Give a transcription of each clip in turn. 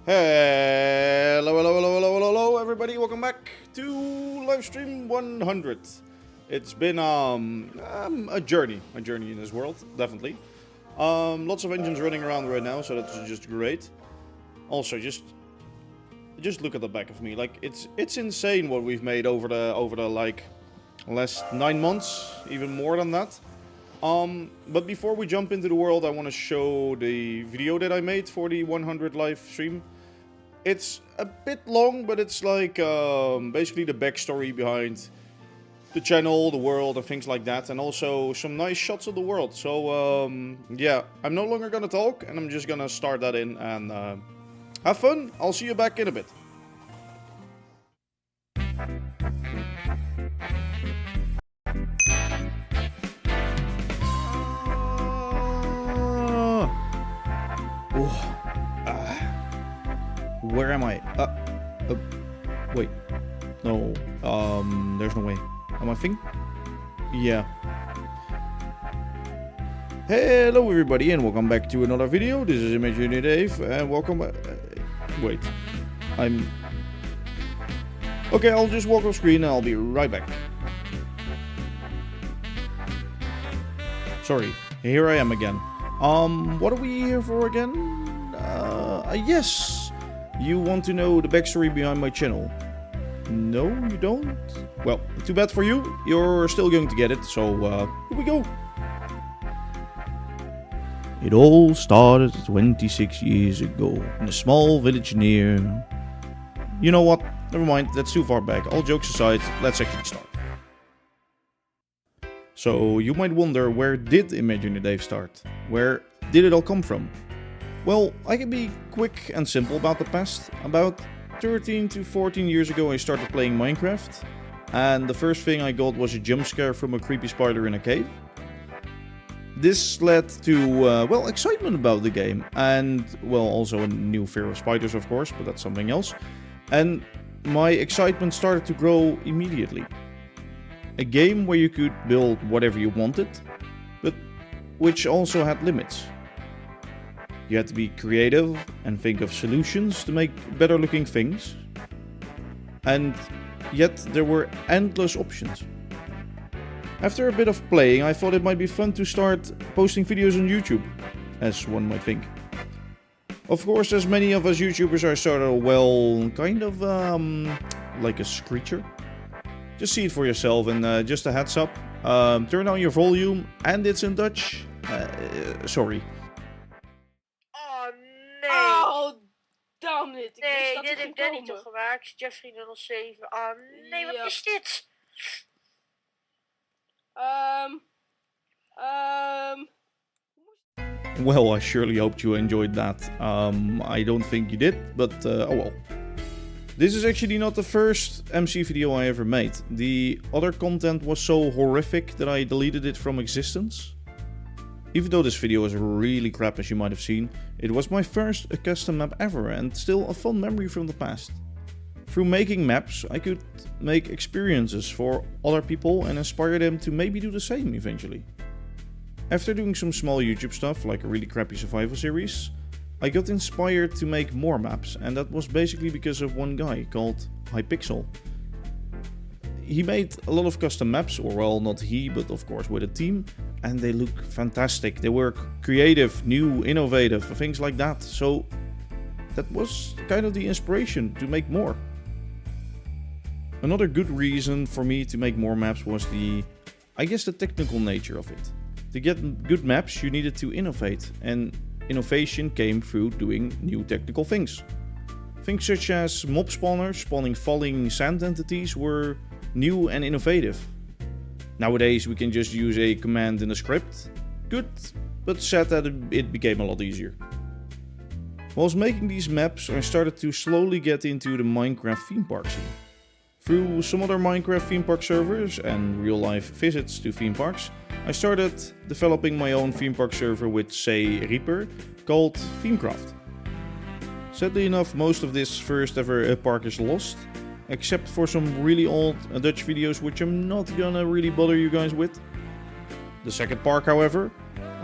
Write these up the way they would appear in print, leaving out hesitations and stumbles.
Hello, hello, hello, hello, hello, hello, everybody. Welcome back to Livestream 100. It's been a journey in this world, definitely. Lots of engines running around right now, so that's just great. Also, just look at the back of me. Like it's insane what we've made over the like last 9 months, even more than that. But before we jump into the world, I want to show the video that I made for the 100 live stream. It's a bit long, but it's like basically the backstory behind the channel, the world, and things like that, and also some nice shots of the world. So yeah, I'm no longer gonna talk, and I'm just gonna start that in and have fun. I'll see you back in a bit. Where am I? Wait. No. There's no way. Am I think? Yeah. Hello everybody and welcome back to another video. This is Imaginary Dave and welcome back. Wait. Okay, I'll just walk off screen and I'll be right back. Sorry. Here I am again. What are we here for again? Yes. You want to know the backstory behind my channel? No, you don't? Well, too bad for you. You're still going to get it, so here we go. It all started 26 years ago in a small village near... You know what? Never mind, that's too far back. All jokes aside, let's actually start. So, you might wonder, where did Imaginary Dave start? Where did it all come from? Well, I can be quick and simple about the past. About 13 to 14 years ago I started playing Minecraft, and the first thing I got was a jump scare from a creepy spider in a cave. This led to, well, excitement about the game, and, well, also a new fear of spiders, of course, but that's something else. And my excitement started to grow immediately. A game where you could build whatever you wanted, but which also had limits. You had to be creative and think of solutions to make better looking things. And yet there were endless options. After a bit of playing, I thought it might be fun to start posting videos on YouTube, as one might think. Of course, as many of us YouTubers, I started, well, kind of like a screecher. Just see it for yourself, and just a heads up, turn down your volume, and it's in Dutch. Sorry. Oh, damn it. Nee, dit heeft Danny toch gemaakt? Jeffrey 007. Oh nee, wat is dit? Well, I surely hoped you enjoyed that. I don't think you did, but oh well. This is actually not the first MC video I ever made. The other content was so horrific that I deleted it from existence. Even though this video was really crap, as you might have seen, it was my first custom map ever and still a fun memory from the past. Through making maps, I could make experiences for other people and inspire them to maybe do the same eventually. After doing some small YouTube stuff, like a really crappy survival series, I got inspired to make more maps, and that was basically because of one guy called Hypixel. He made a lot of custom maps, or well, not he, but of course with a team, and they look fantastic. They were creative, new, innovative, things like that. So that was kind of the inspiration to make more. Another good reason for me to make more maps was the technical nature of it. To get good maps, you needed to innovate, and innovation came through doing new technical things. Things such as mob spawners spawning falling sand entities were new and innovative. Nowadays we can just use a command in a script. Good, but sad that it became a lot easier. Whilst making these maps, I started to slowly get into the Minecraft theme park scene. Through some other Minecraft theme park servers and real life visits to theme parks, I started developing my own theme park server with, say, Reaper, called Themecraft. Sadly enough, most of this first ever park is lost, except for some really old Dutch videos which I'm not gonna really bother you guys with. The second park, however,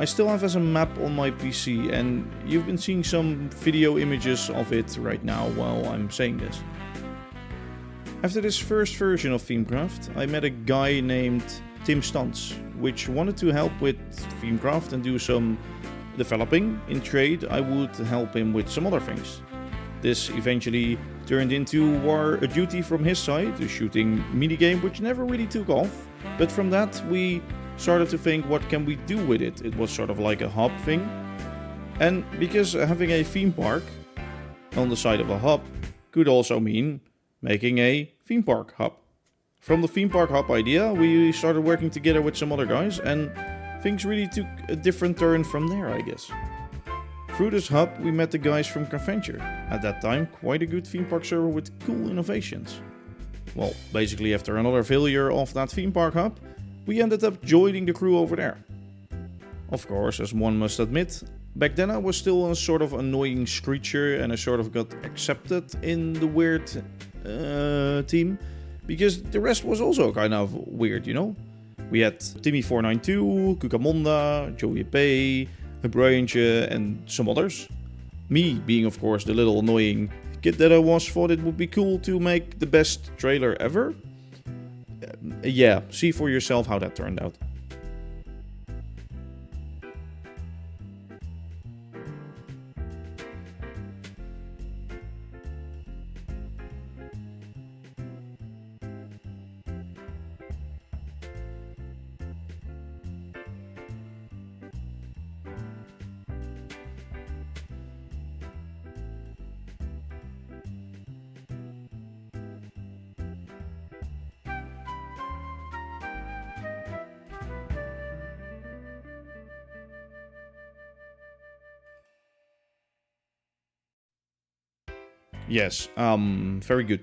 I still have as a map on my PC, and you've been seeing some video images of it right now while I'm saying this. After this first version of Themecraft, I met a guy named Tim Stans, which wanted to help with Themecraft and do some developing. In trade, I would help him with some other things. This eventually turned into a duty from his side, a shooting minigame which never really took off, but from that we started to think, what can we do with it? It was sort of like a hub thing. And because having a theme park on the side of a hub could also mean making a theme park hub. From the theme park hub idea, we started working together with some other guys, and things really took a different turn from there, I guess. Through this hub, we met the guys from Adventure. At that time, quite a good theme park server with cool innovations. Well, basically after another failure of that theme park hub, we ended up joining the crew over there. Of course, as one must admit, back then I was still a sort of annoying screecher and I sort of got accepted in the weird team, because the rest was also kind of weird, you know? We had Timmy492, Kukamonda, Joey Pay, Briantje and some others. Me being of course the little annoying kid that I was, thought it would be cool to make the best trailer ever. Yeah, see for yourself how that turned out. Yes, very good.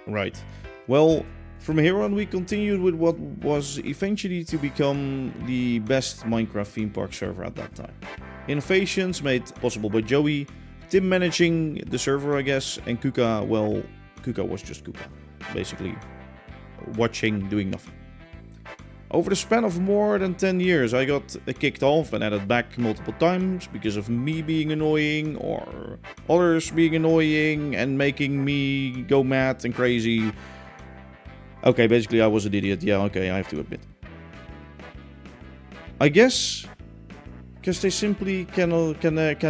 Right. Well, from here on we continued with what was eventually to become the best Minecraft theme park server at that time. Innovations made possible by Joey, Tim managing the server I guess, and Kuka, well, Kuka was just Kuka. Basically, watching, doing nothing. Over the span of more than 10 years, I got kicked off and added back multiple times because of me being annoying or others being annoying and making me go mad and crazy. Okay, basically I was an idiot. Yeah, okay, I have to admit. I guess because they simply can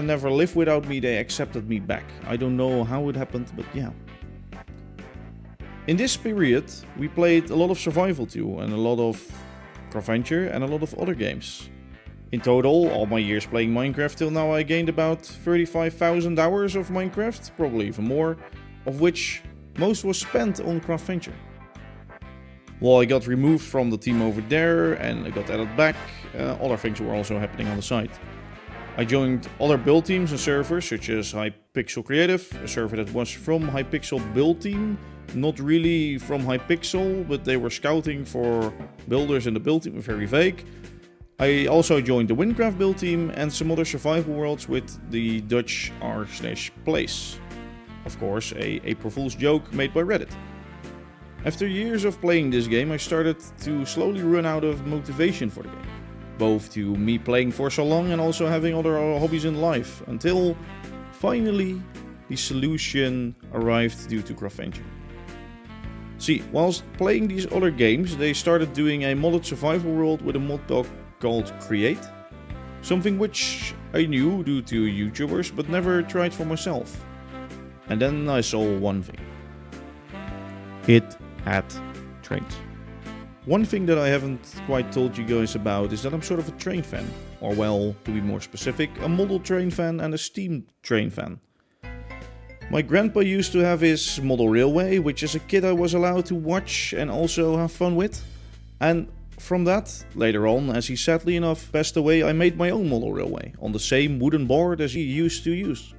never live without me, they accepted me back. I don't know how it happened, but yeah. In this period, we played a lot of survival too, and a lot of Adventure and a lot of other games. In total, all my years playing Minecraft till now, I gained about 35,000 hours of Minecraft, probably even more, of which most was spent on Adventure. Well, I got removed from the team over there and I got added back. Other things were also happening on the side. I joined other build teams and servers such as Hypixel Creative, a server that was from Hypixel build team. Not really from Hypixel, but they were scouting for builders in the build team, very vague. I also joined the Windcraft build team and some other survival worlds with the Dutch r/place. Of course, a April Fool's joke made by Reddit. After years of playing this game, I started to slowly run out of motivation for the game. Both to me playing for so long and also having other hobbies in life, until finally the solution arrived due to Adventure. See, whilst playing these other games, they started doing a modded survival world with a mod pack called Create. Something which I knew due to YouTubers, but never tried for myself. And then I saw one thing. It had trains. One thing that I haven't quite told you guys about is that I'm sort of a train fan. Or well, to be more specific, a model train fan and a steam train fan. My grandpa used to have his model railway, which as a kid I was allowed to watch and also have fun with. And from that, later on, as he sadly enough passed away, I made my own model railway on the same wooden board as he used to use.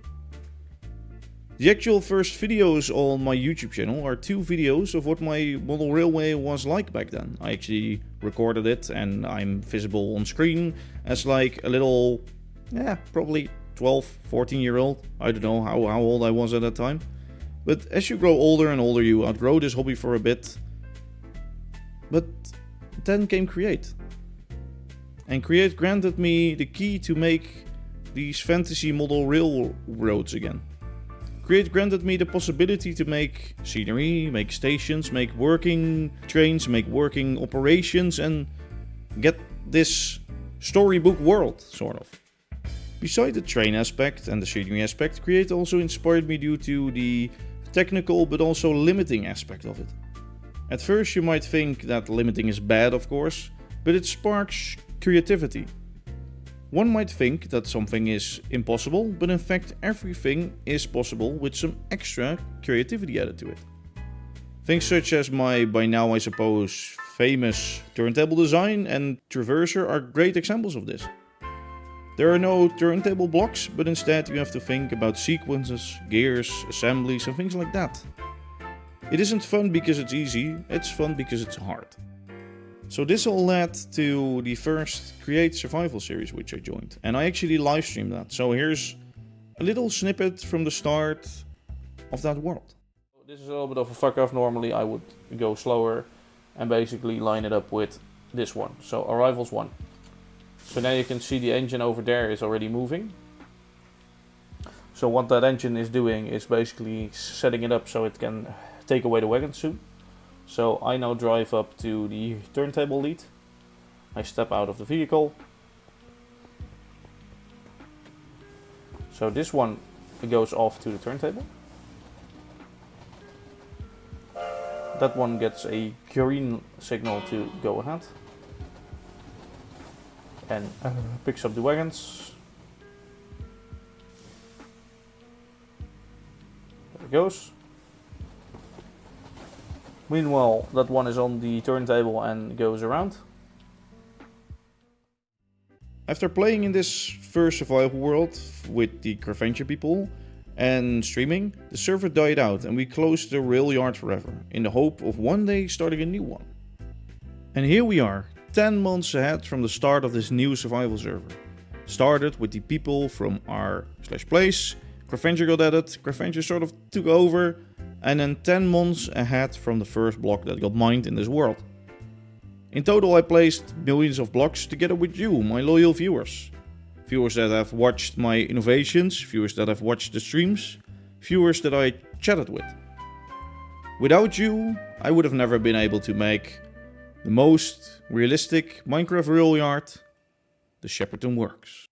The actual first videos on my YouTube channel are 2 videos of what my model railway was like back then. I actually recorded it and I'm visible on screen as like a little, probably 12, 14-year-old. I don't know how old I was at that time. But as you grow older and older, you outgrow this hobby for a bit. But then came Create. and Create granted me the key to make these fantasy model railroads again. Create granted me the possibility to make scenery, make stations, make working trains, make working operations, and get this storybook world, sort of. Beside the train aspect and the scenery aspect, Create also inspired me due to the technical but also limiting aspect of it. At first you might think that limiting is bad, of course, but it sparks creativity. One might think that something is impossible, but in fact everything is possible with some extra creativity added to it. Things such as my, by now I suppose, famous turntable design and traverser are great examples of this. There are no turntable blocks, but instead you have to think about sequences, gears, assemblies and things like that. It isn't fun because it's easy, it's fun because it's hard. So this all led to the first Create Survival series which I joined, and I actually live streamed that. So here's a little snippet from the start of that world. This is a little bit of a fuck off. Normally I would go slower and basically line it up with this one. So Arrivals 1. So now you can see the engine over there is already moving. So what that engine is doing is basically setting it up so it can take away the wagon soon. So I now drive up to the turntable lead. I step out of the vehicle. So this one goes off to the turntable. That one gets a green signal to go ahead. And picks up the wagons. There it goes. Meanwhile, that one is on the turntable and goes around. After playing in this first survival world with the Carventure people and streaming, the server died out and we closed the rail yard forever, in the hope of one day starting a new one. And here we are, 10 months ahead from the start of this new survival server. Started with the people from our /place, Carventure got added, Carventure sort of took over, and then 10 months ahead from the first block that got mined in this world. In total I placed millions of blocks together with you, my loyal viewers. Viewers that have watched my innovations, viewers that have watched the streams, viewers that I chatted with. Without you, I would have never been able to make the most realistic Minecraft rail yard, the Shepperton Works.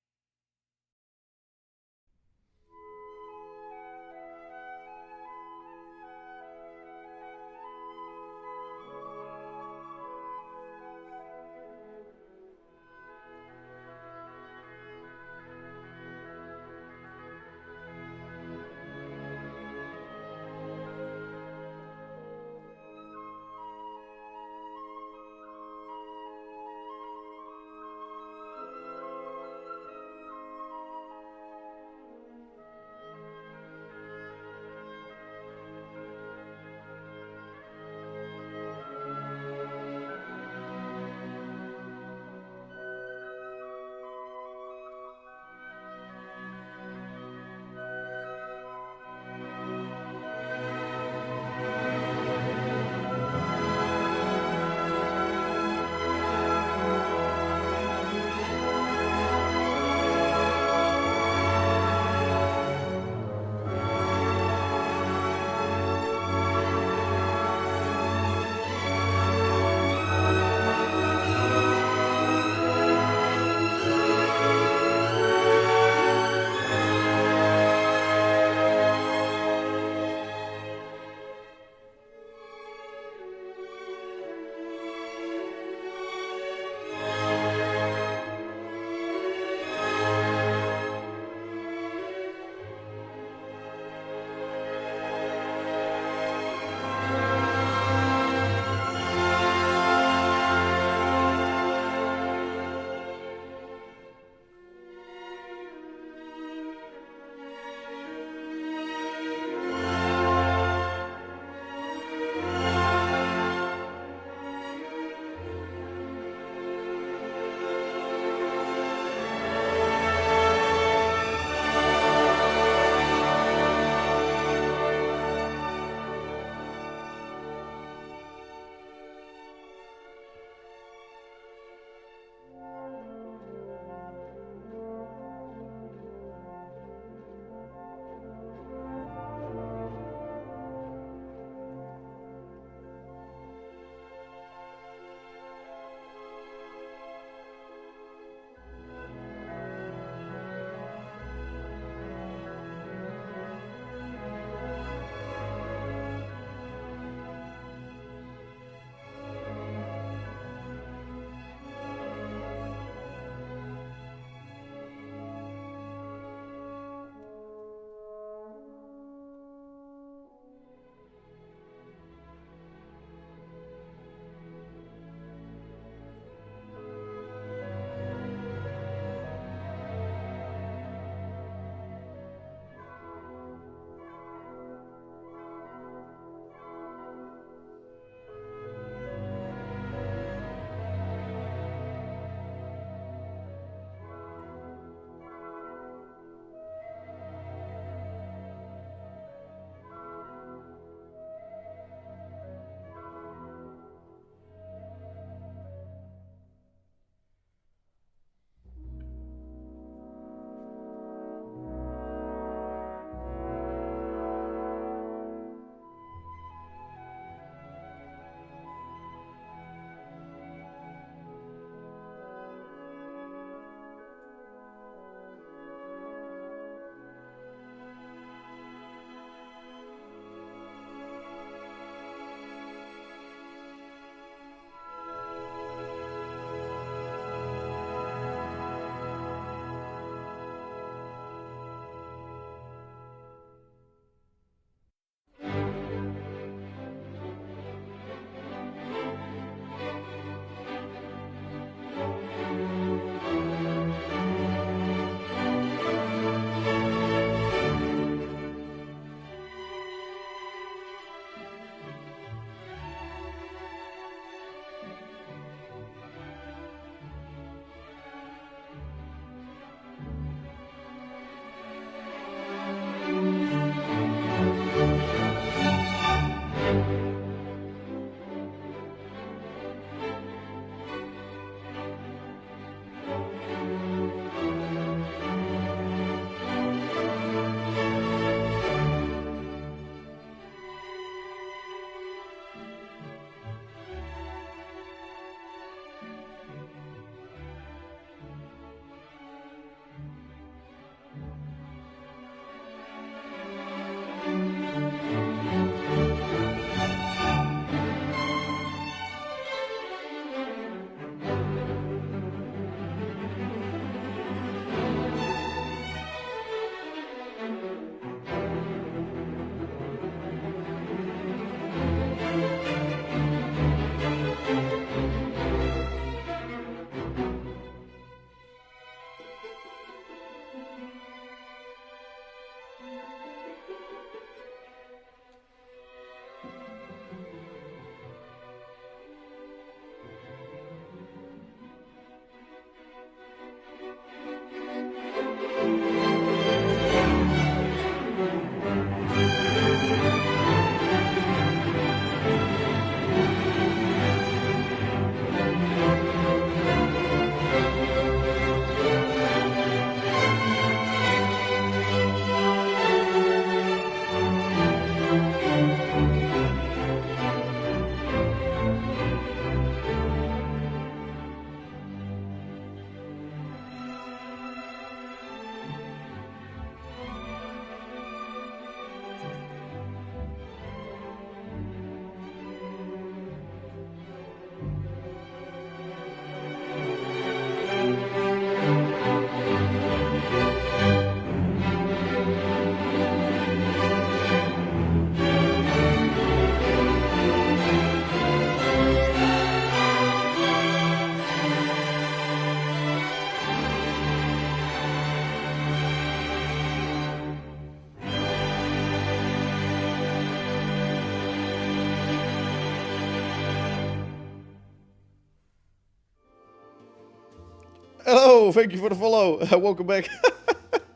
Hello, thank you for the follow. Welcome back.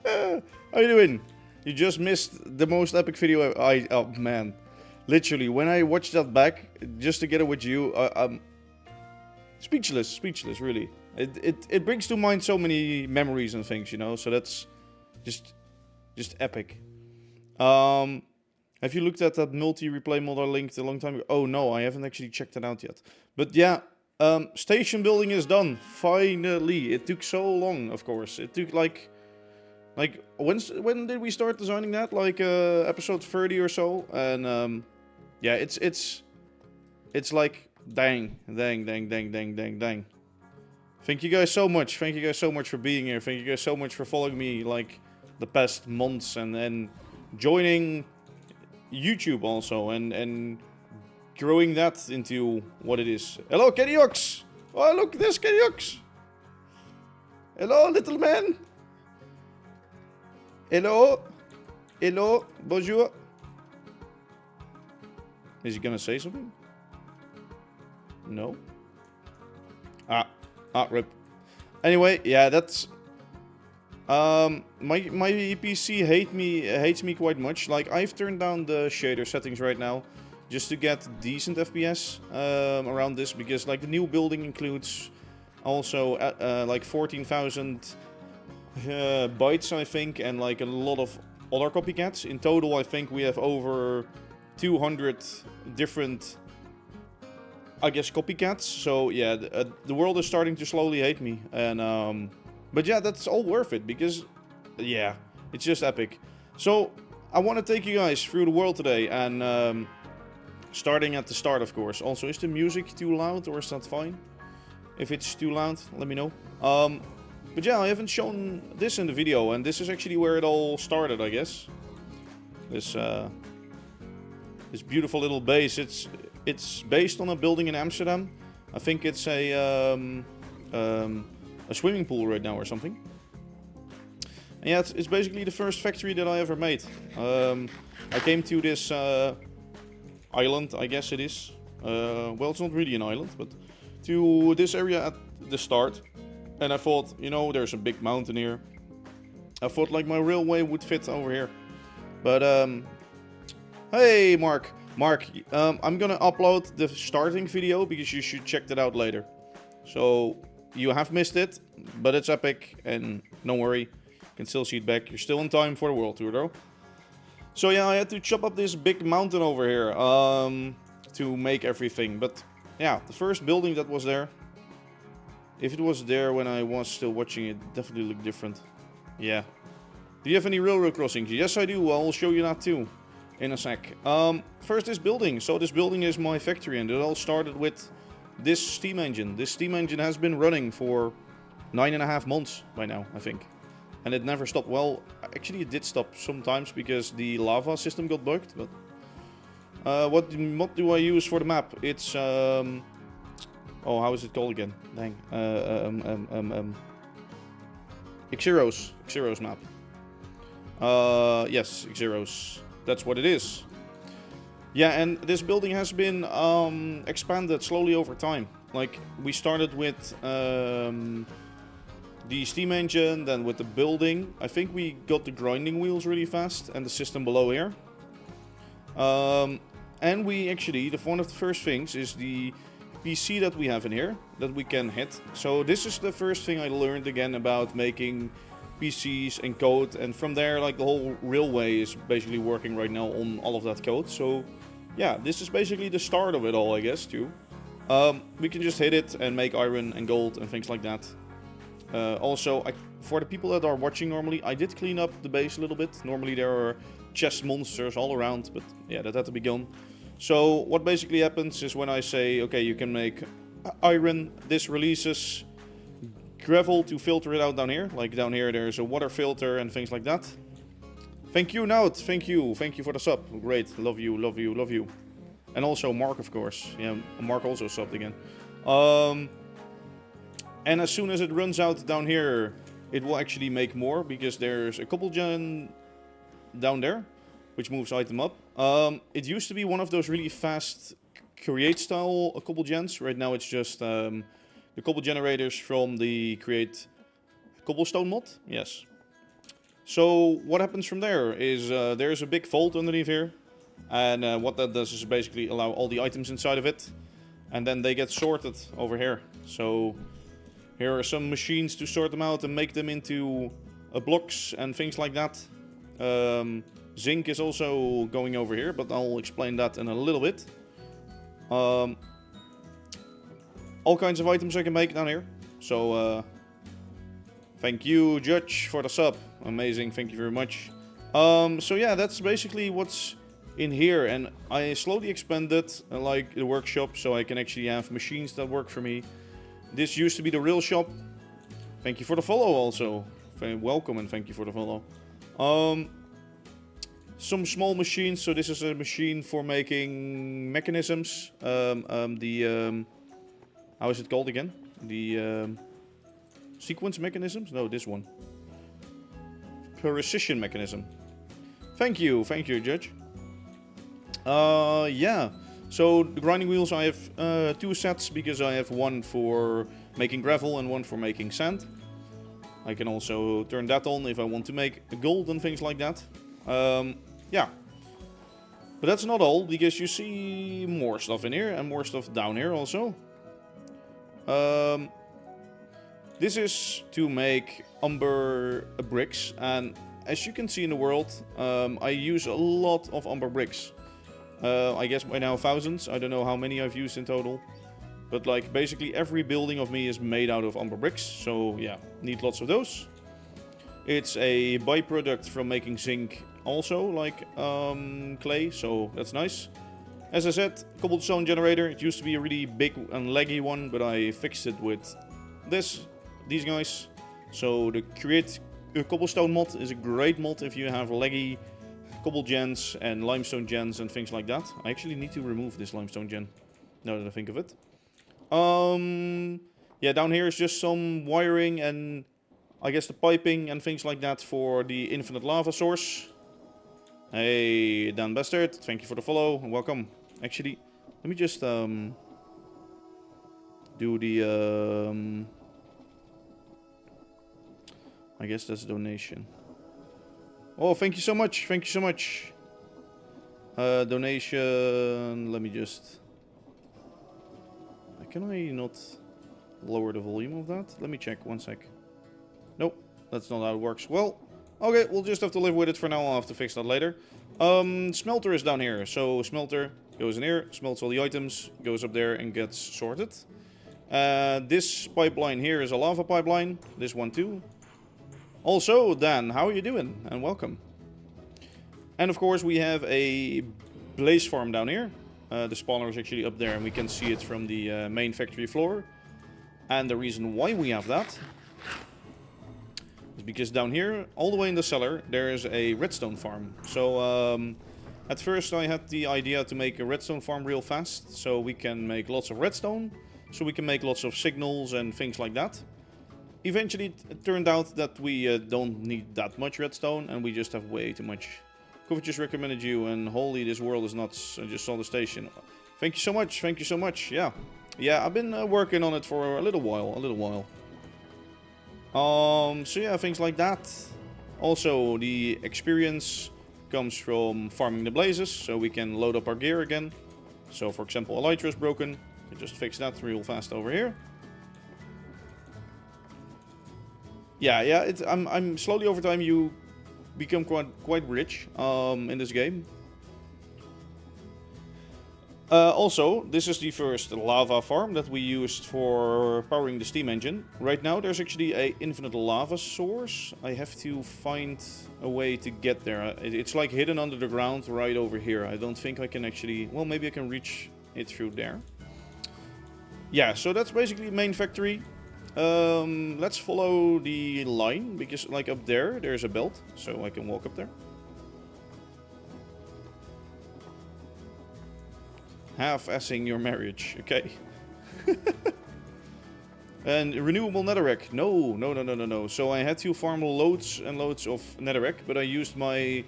How you doing? You just missed the most epic video. Oh man, literally when I watched that back just together with you, I'm speechless, really. It brings to mind so many memories and things, you know. So that's just epic. Have you looked at that multi-replay mod I linked a long time ago? Oh no, I haven't actually checked it out yet. But yeah, station building is done. Finally. It took so long, of course. It took like when did we start designing that? Like episode 30 or so. And yeah, it's like dang. Thank you guys so much. Thank you guys so much for being here. Thank you guys so much for following me like the past months and joining YouTube also and growing that into what it is. Hello, Kenny Ox! Oh, look, there's Kenny Ox! Hello, little man! Hello! Hello, bonjour! Is he gonna say something? No? Rip. Anyway, yeah, that's... my PC hates me quite much. Like, I've turned down the shader settings right now just to get decent FPS around this, because like the new building includes also like 14,000 bytes, I think, and like a lot of other copycats. In total, I think we have over 200 different, I guess, copycats. So yeah, the world is starting to slowly hate me, and but yeah, that's all worth it, because yeah, it's just epic. So I want to take you guys through the world today, and starting at the start, of course. Also, is the music too loud or is that fine? If it's too loud, let me know. But yeah, I haven't shown this in the video, and this is actually where it all started, I guess. This beautiful little base. It's based on a building in Amsterdam. I think it's a swimming pool right now or something. And yeah, it's basically the first factory that I ever made. I came to this island, I guess it is. Well, it's not really an island, but to this area at the start. And I thought, you know, there's a big mountain here. I thought like my railway would fit over here. But, hey, Mark. Mark, I'm gonna upload the starting video because you should check that out later. So, you have missed it, but it's epic, and don't worry, you can still see it back. You're still in time for the world tour, though. So yeah, I had to chop up this big mountain over here to make everything. But yeah, the first building that was there, if it was there when I was still watching it, definitely looked different. Yeah. Do you have any railroad crossings? Yes, I do. I'll show you that too in a sec. First, this building. So this building is my factory, and it all started with this steam engine. This steam engine has been running for 9.5 months by now, I think. And it never stopped. Well, actually it did stop sometimes because the lava system got bugged, but... what do I use for the map? It's, oh, how is it called again? Dang. Xero's map. Yes, Xero's. That's what it is. Yeah, and this building has been expanded slowly over time. Like, we started with the steam engine, then with the building. I think we got the grinding wheels really fast, and the system below here. And we actually, one of the first things is the PC that we have in here, that we can hit. So this is the first thing I learned again about making PCs and code, and from there, like, the whole railway is basically working right now on all of that code. So yeah, this is basically the start of it all, I guess, too. We can just hit it and make iron and gold and things like that. Also, for the people that are watching normally, I did clean up the base a little bit. Normally there are chest monsters all around, but yeah, that had to be gone. So what basically happens is when I say, okay, you can make iron, this releases gravel to filter it out down here. Like down here there's a water filter and things like that. Thank you, Naut. Thank you for the sub. Great, love you. And also Mark, of course. Yeah, Mark also subbed again. And as soon as it runs out down here, it will actually make more, because there's a couple gen down there, which moves item up. It used to be one of those really fast create style couple gens. Right now it's just the couple generators from the create cobblestone mod? Yes. So what happens from there is there's a big vault underneath here. And what that does is basically allow all the items inside of it. And then they get sorted over here. So here are some machines to sort them out and make them into blocks and things like that. Zinc is also going over here, but I'll explain that in a little bit. All kinds of items I can make down here. So thank you, Judge, for the sub. Amazing, thank you very much. So yeah, that's basically what's in here, and I slowly expanded like the workshop so I can actually have machines that work for me. This used to be the real shop. Thank you for the follow also. Welcome and thank you for the follow. Some small machines. So this is a machine for making mechanisms. How is it called again? The sequence mechanisms? No, this one. Precision mechanism. Thank you, Judge. Yeah. So the grinding wheels, I have 2 sets because I have one for making gravel and one for making sand. I can also turn that on if I want to make gold and things like that. Yeah. But that's not all, because you see more stuff in here and more stuff down here also. This is to make umber bricks, and as you can see in the world, I use a lot of umber bricks. I guess by now thousands. I don't know how many I've used in total. But like basically every building of me is made out of umber bricks. So yeah, need lots of those. It's a byproduct from making zinc also, like clay. So that's nice. As I said, cobblestone generator. It used to be a really big and laggy one, but I fixed it with these guys. So the create a cobblestone mod is a great mod if you have laggy cobble gens and limestone gens and things like that. I actually need to remove this limestone gen, now that I think of it. Yeah, down here is just some wiring and I guess the piping and things like that for the infinite lava source. Hey, Dan Bastard, thank you for the follow and welcome. Actually, let me just do the I guess that's a donation. Oh, thank you so much. Thank you so much. Donation. Let me just... Can I not lower the volume of that? Let me check. 1 sec. Nope. That's not how it works. Well, okay. We'll just have to live with it for now. I'll have to fix that later. Smelter is down here. So smelter goes in here. Smelts all the items. Goes up there and gets sorted. This pipeline here is a lava pipeline. This one too. Also, Dan, how are you doing? And welcome. And of course, we have a blaze farm down here. The spawner is actually up there, and we can see it from the main factory floor. And the reason why we have that is because down here, all the way in the cellar, there is a redstone farm. So, at first I had the idea to make a redstone farm real fast, so we can make lots of redstone, so we can make lots of signals and things like that. Eventually, it turned out that we don't need that much redstone, and we just have way too much. Coffee just recommended you, and holy, this world is nuts. I just saw the station. Thank you so much. Thank you so much. Yeah, I've been working on it for a little while. So yeah, things like that. Also, the experience comes from farming the blazes, so we can load up our gear again. So, for example, elytra is broken. I just fix that real fast over here. Yeah. I'm slowly over time you become quite rich in this game. Also, this is the first lava farm that we used for powering the steam engine. Right now, there's actually an infinite lava source. I have to find a way to get there. It's like hidden under the ground right over here. I don't think I can actually... Well, maybe I can reach it through there. Yeah, so that's basically the main factory. Let's follow the line, because like up there, there's a belt, so I can walk up there. Half-assing your marriage, okay. And renewable netherrack, no. So I had to farm loads and loads of netherrack, but I used my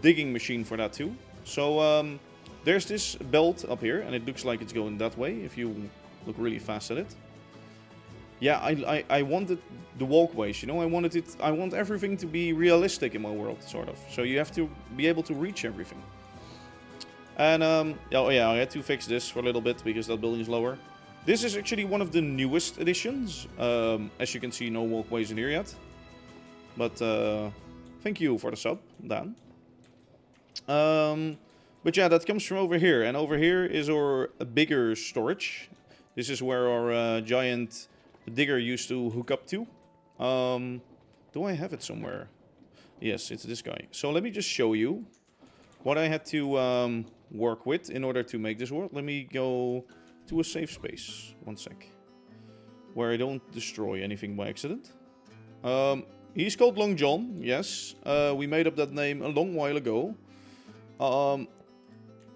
digging machine for that too. So there's this belt up here, and it looks like it's going that way if you look really fast at it. yeah, I wanted the walkways, you know, I want everything to be realistic in my world, sort of. So you have to be able to reach everything. And, oh yeah, I had to fix this for a little bit because that building is lower. This is actually one of the newest additions. As you can see, no walkways in here yet. But, thank you for the sub, Dan. But yeah, that comes from over here. And over here is our bigger storage. This is where our giant digger used to hook up to. Do I have it somewhere? Yes, it's this guy. So let me just show you what I had to work with in order to make this world. Let me go to a safe space. One sec. Where I don't destroy anything by accident. He's called Long John, yes. We made up that name a long while ago.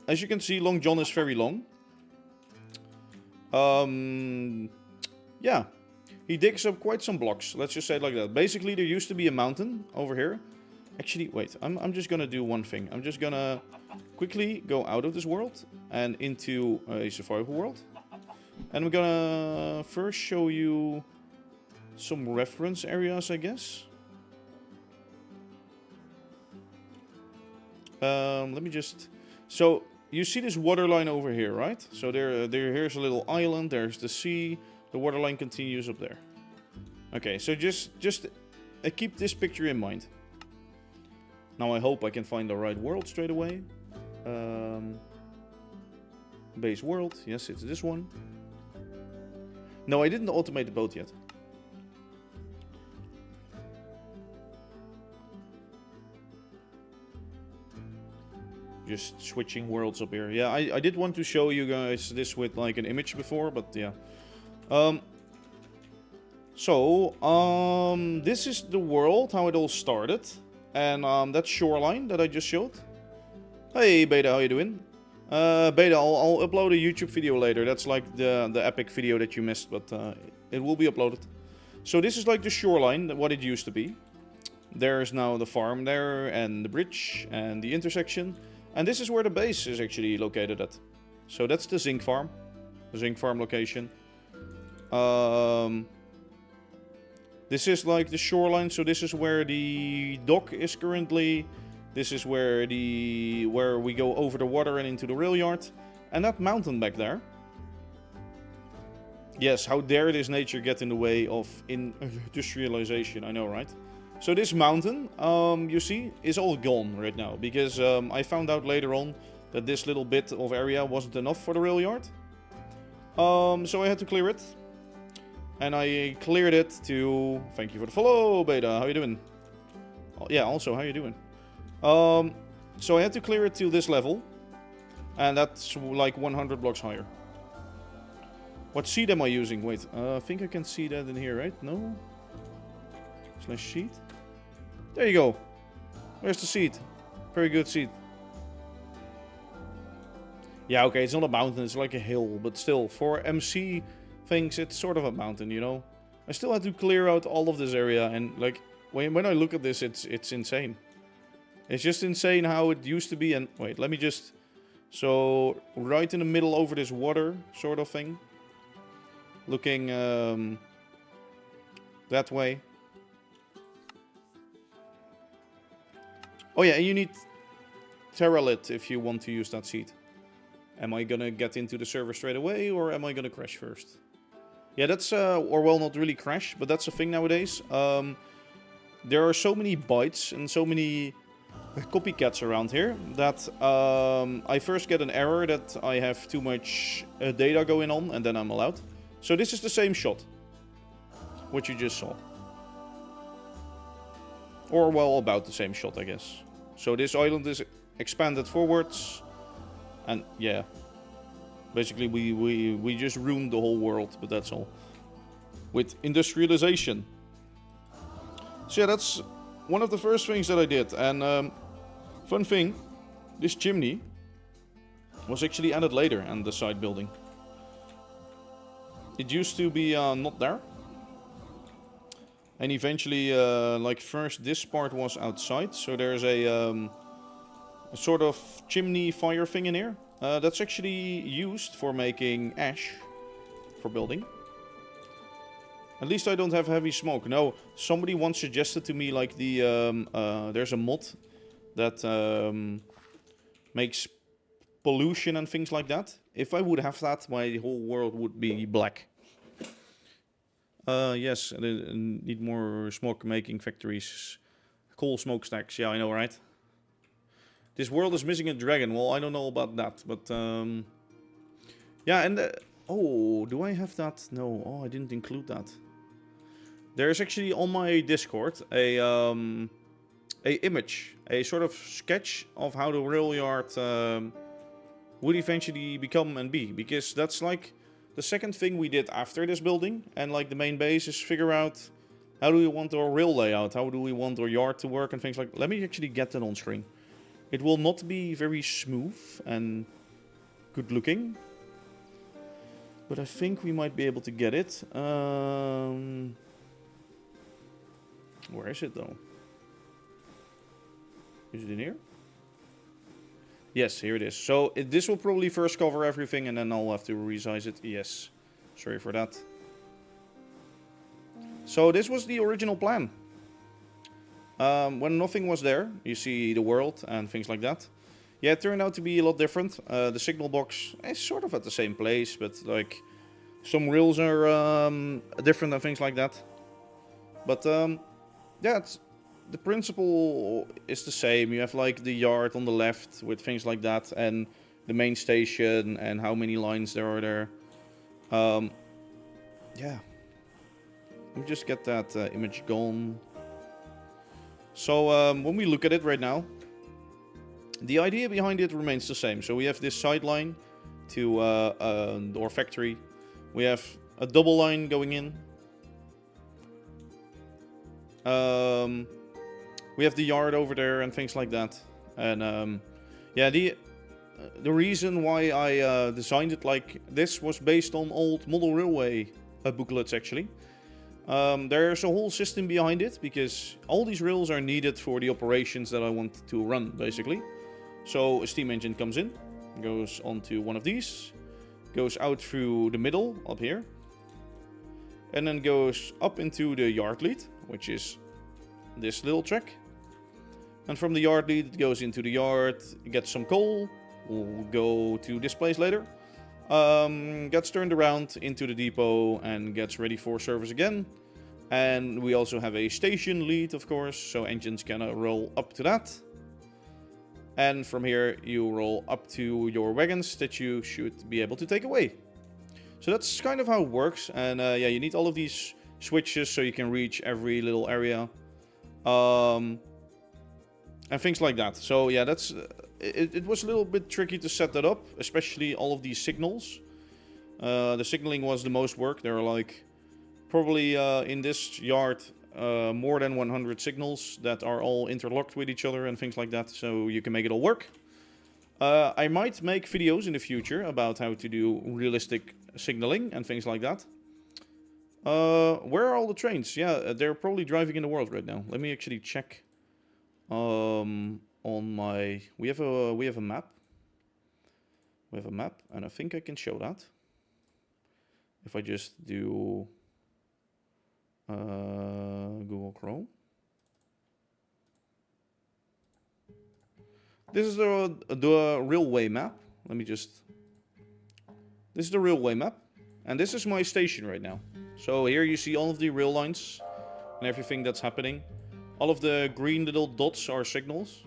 As you can see, Long John is very long. Yeah. He digs up quite some blocks. Let's just say it like that. Basically, there used to be a mountain over here. Actually, wait. I'm just gonna do one thing. I'm just gonna quickly go out of this world and into a survival world. And I'm gonna first show you some reference areas, I guess. Let me just... So, you see this water line over here, right? So here's a little island, there's the sea, the water line continues up there. Okay, so just keep this picture in mind. Now I hope I can find the right world straight away. Base world, yes, it's this one. No, I didn't automate the boat yet. Just switching worlds up here. Yeah, I did want to show you guys this with like an image before, but yeah. This is the world, how it all started. And that shoreline that I just showed. Hey Beta, how you doing? Beta, I'll upload a YouTube video later. That's like the epic video that you missed, but it will be uploaded. So this is like the shoreline, what it used to be. There's now the farm there, and the bridge, and the intersection. And this is where the base is actually located at. So that's the zinc farm. The zinc farm location. This is like the shoreline, so this is where the dock is currently. This is where we go over the water and into the rail yard. And that mountain back there. Yes, how dare this nature get in the way of industrialization, I know, right? So this mountain, you see, is all gone right now. Because I found out later on that this little bit of area wasn't enough for the rail yard. So I had to clear it. And I cleared it to... Thank you for the follow, Beta. How you doing? Yeah, also, how you doing? So I had to clear it to this level. And that's like 100 blocks higher. What seed am I using? Wait, I think I can see that in here, right? No? Slash seed? There you go. Where's the seed? Very good seed. Yeah, okay, it's not a mountain, it's like a hill. But still, for MC things, it's sort of a mountain, you know? I still had to clear out all of this area. And, like, when I look at this, it's insane. It's just insane how it used to be. And, wait, let me just... So, right in the middle over this water sort of thing. Looking that way. Oh yeah, and you need Terralit if you want to use that seed. Am I gonna get into the server straight away, or am I gonna crash first? Yeah, that's, or well, not really crash, but that's a thing nowadays. There are so many bytes and so many copycats around here that I first get an error that I have too much data going on, and then I'm allowed. So this is the same shot, what you just saw. Or, well, about the same shot, I guess. So this island is expanded forwards. And, yeah. Basically, we just ruined the whole world, but that's all. With industrialization. So, yeah, that's one of the first things that I did. And, fun thing, this chimney was actually added later in the side building. It used to be not there. And eventually, like first this part was outside. So there's a sort of chimney fire thing in here. That's actually used for making ash for building. At least I don't have heavy smoke. No, somebody once suggested to me like there's a mod that makes pollution and things like that. If I would have that, my whole world would be black. Yes, I need more smoke making factories. Coal smokestacks, yeah, I know, right? This world is missing a dragon. Well, I don't know about that, but yeah, and oh, do I have that? No, oh, I didn't include that. There's actually on my Discord a image, a sort of sketch of how the rail yard would eventually become and be, because that's like the second thing we did after this building, and like the main base is figure out how do we want our rail layout, how do we want our yard to work and things like that. Let me actually get that on screen. It will not be very smooth and good looking, but I think we might be able to get it. Where is it though? Is it in here? Yes, here it is. So this will probably first cover everything and then I'll have to resize it. Yes, sorry for that. So this was the original plan. When nothing was there, you see the world and things like that. Yeah, it turned out to be a lot different. The signal box is sort of at the same place, but like some rails are different and things like that. But yeah, the principle is the same. You have like the yard on the left with things like that, and the main station and how many lines there are there. Yeah. Let me just get that image gone. So when we look at it right now, the idea behind it remains the same. So we have this side line to our factory. We have a double line going in. We have the yard over there and things like that. And yeah, the reason why I designed it like this was based on old model railway booklets actually. There's a whole system behind it because all these rails are needed for the operations that I want to run basically. So a steam engine comes in, goes onto one of these, goes out through the middle up here, and then goes up into the yard lead, which is this little track. And from the yard lead it goes into the yard, gets some coal, we'll go to this place later, gets turned around into the depot and gets ready for service again. And we also have a station lead, of course, so engines can roll up to that. And from here you roll up to your wagons that you should be able to take away. So that's kind of how it works. And yeah, you need all of these switches so you can reach every little area. And things like that. So yeah, that's it was a little bit tricky to set that up, especially all of these signals. The signaling was the most work. There are like probably in this yard more than 100 signals that are all interlocked with each other and things like that, so you can make it all work. I might make videos in the future about how to do realistic signaling and things like that. Where are all the trains? Yeah, they're probably driving in the world right now. Let me actually check. On my we have a map. We have a map, and I think I can show that if I just do Google Chrome. This is the railway map. Let me just. This is the railway map, and this is my station right now. So here you see all of the rail lines and everything that's happening. All of the green little dots are signals.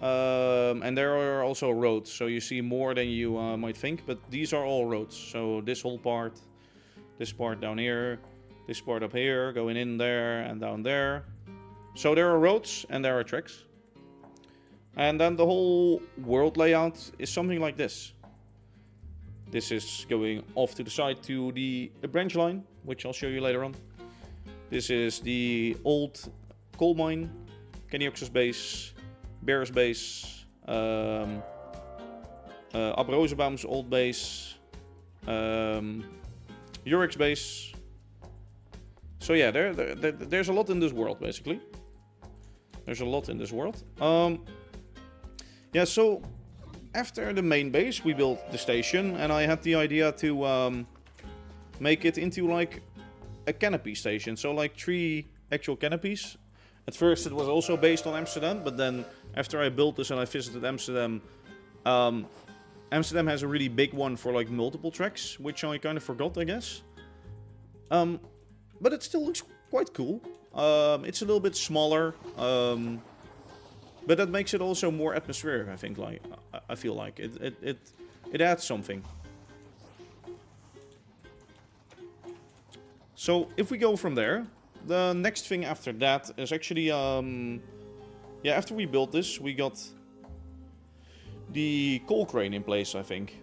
And there are also roads, so you see more than you might think, but these are all roads. So this whole part, this part down here, this part up here, going in there and down there. So there are roads and there are tracks. And then the whole world layout is something like this. This is going off to the side to the branch line, which I'll show you later on. This is the old coal mine, Kenyox's base, Bear's base, Ab Rozenbaum's old base, Yurik's base. So yeah, there's a lot in this world, basically. There's a lot in this world. Yeah, so after the main base, we built the station, and I had the idea to make it into like a canopy station. So like 3 actual canopies. At first it was also based on Amsterdam, but then after I built this and I visited Amsterdam, Amsterdam has a really big one for like multiple tracks, which I kind of forgot, I guess. But it still looks quite cool. It's a little bit smaller, but that makes it also more atmospheric. I think, like I feel like it adds something. So if we go from there, the next thing after that is actually, yeah, after we built this, we got the coal crane in place, I think.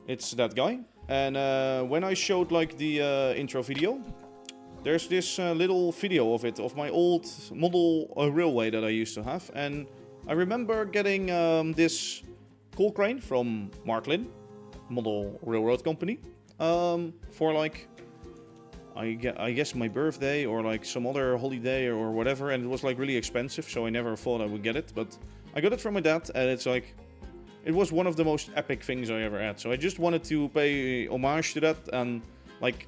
It's that guy. And when I showed like the intro video, there's this little video of it, of my old model railway that I used to have. And I remember getting this coal crane from Marklin, model railroad company, for like, I guess my birthday or like some other holiday or whatever, and it was like really expensive, so I never thought I would get it, but I got it from my dad, and it's like, it was one of the most epic things I ever had, so I just wanted to pay homage to that and like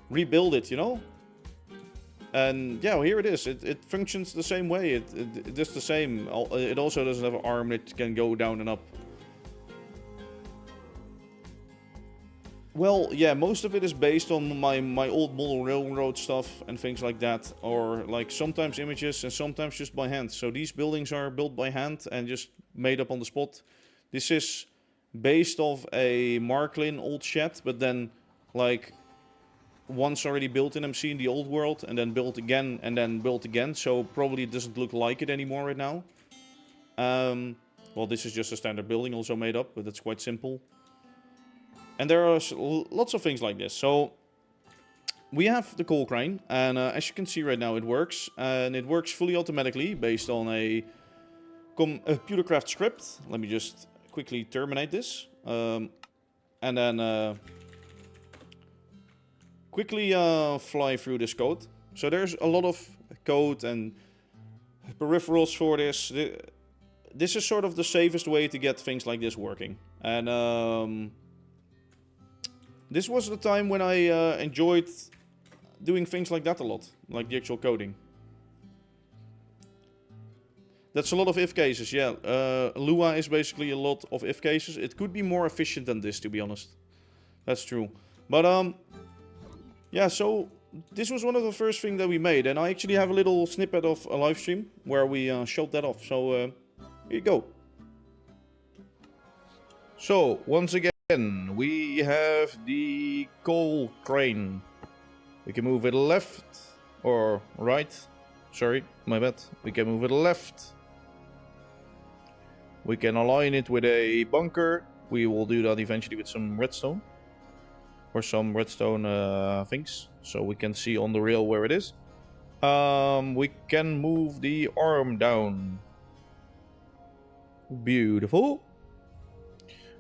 rebuild it, you know? And yeah, well, here it is. It functions the same way, it does the same. It also doesn't have an arm that can go down and up. Well, yeah, most of it is based on my old model railroad stuff and things like that. Or like sometimes images and sometimes just by hand. So these buildings are built by hand and just made up on the spot. This is based off a Marklin old shed, but then like once already built in MC in the old world and then built again and then built again. So probably it doesn't look like it anymore right now. Well, this is just a standard building also made up, but it's quite simple. And there are lots of things like this. So we have the coal crane, and as you can see right now, it works. And it works fully automatically based on a ComputerCraft script. Let me just quickly terminate this. And then quickly fly through this code. So there's a lot of code and peripherals for this. This is sort of the safest way to get things like this working. And this was the time when I enjoyed doing things like that a lot, like the actual coding. That's a lot of if cases, yeah. Lua is basically a lot of if cases. It could be more efficient than this, to be honest. That's true. But yeah, so this was one of the first things that we made, and I actually have a little snippet of a live stream where we showed that off. So here you go. So once again, we have the coal crane. We can move it left or right. Sorry, my bad. We can move it left. We can align it with a bunker. We will do that eventually with some redstone. Or some redstone things. So we can see on the rail where it is. We can move the arm down. Beautiful.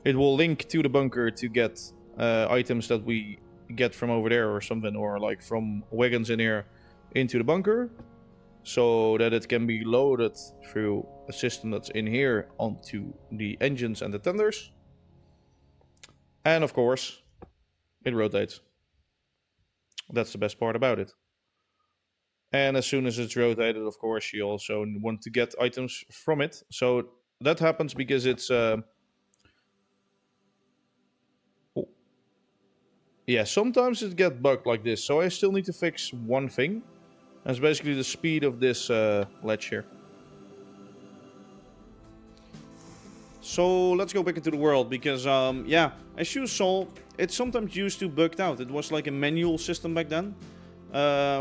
It will link to the bunker to get items that we get from over there or something, or like from wagons in here into the bunker, so that it can be loaded through a system that's in here onto the engines and the tenders. And of course, it rotates. That's the best part about it. And as soon as it's rotated, of course, you also want to get items from it. So that happens because it's yeah, sometimes it gets bugged like this, so I still need to fix one thing. That's basically the speed of this ledge here. So let's go back into the world, because yeah, as you saw, it sometimes used to bugged out. It was like a manual system back then.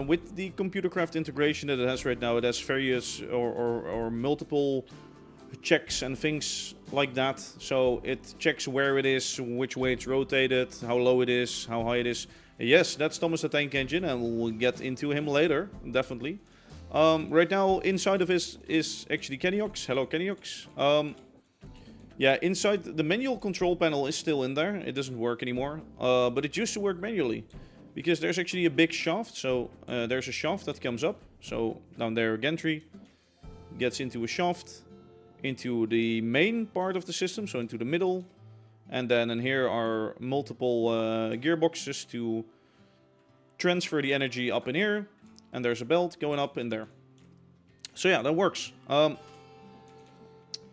With the ComputerCraft integration that it has right now, it has various or multiple checks and things like that. So it checks where it is, which way it's rotated, how low it is, how high it is. Yes, that's Thomas the Tank Engine, and we'll get into him later, definitely. Right now, inside of this is actually Kenyox. Hello, Kenyox. Yeah, inside the manual control panel is still in there. It doesn't work anymore, but it used to work manually. Because there's actually a big shaft, so there's a shaft that comes up. So down there, gantry gets into a shaft, into the main part of the system, so into the middle. And then in here are multiple gearboxes to transfer the energy up in here. And there's a belt going up in there. So yeah, that works.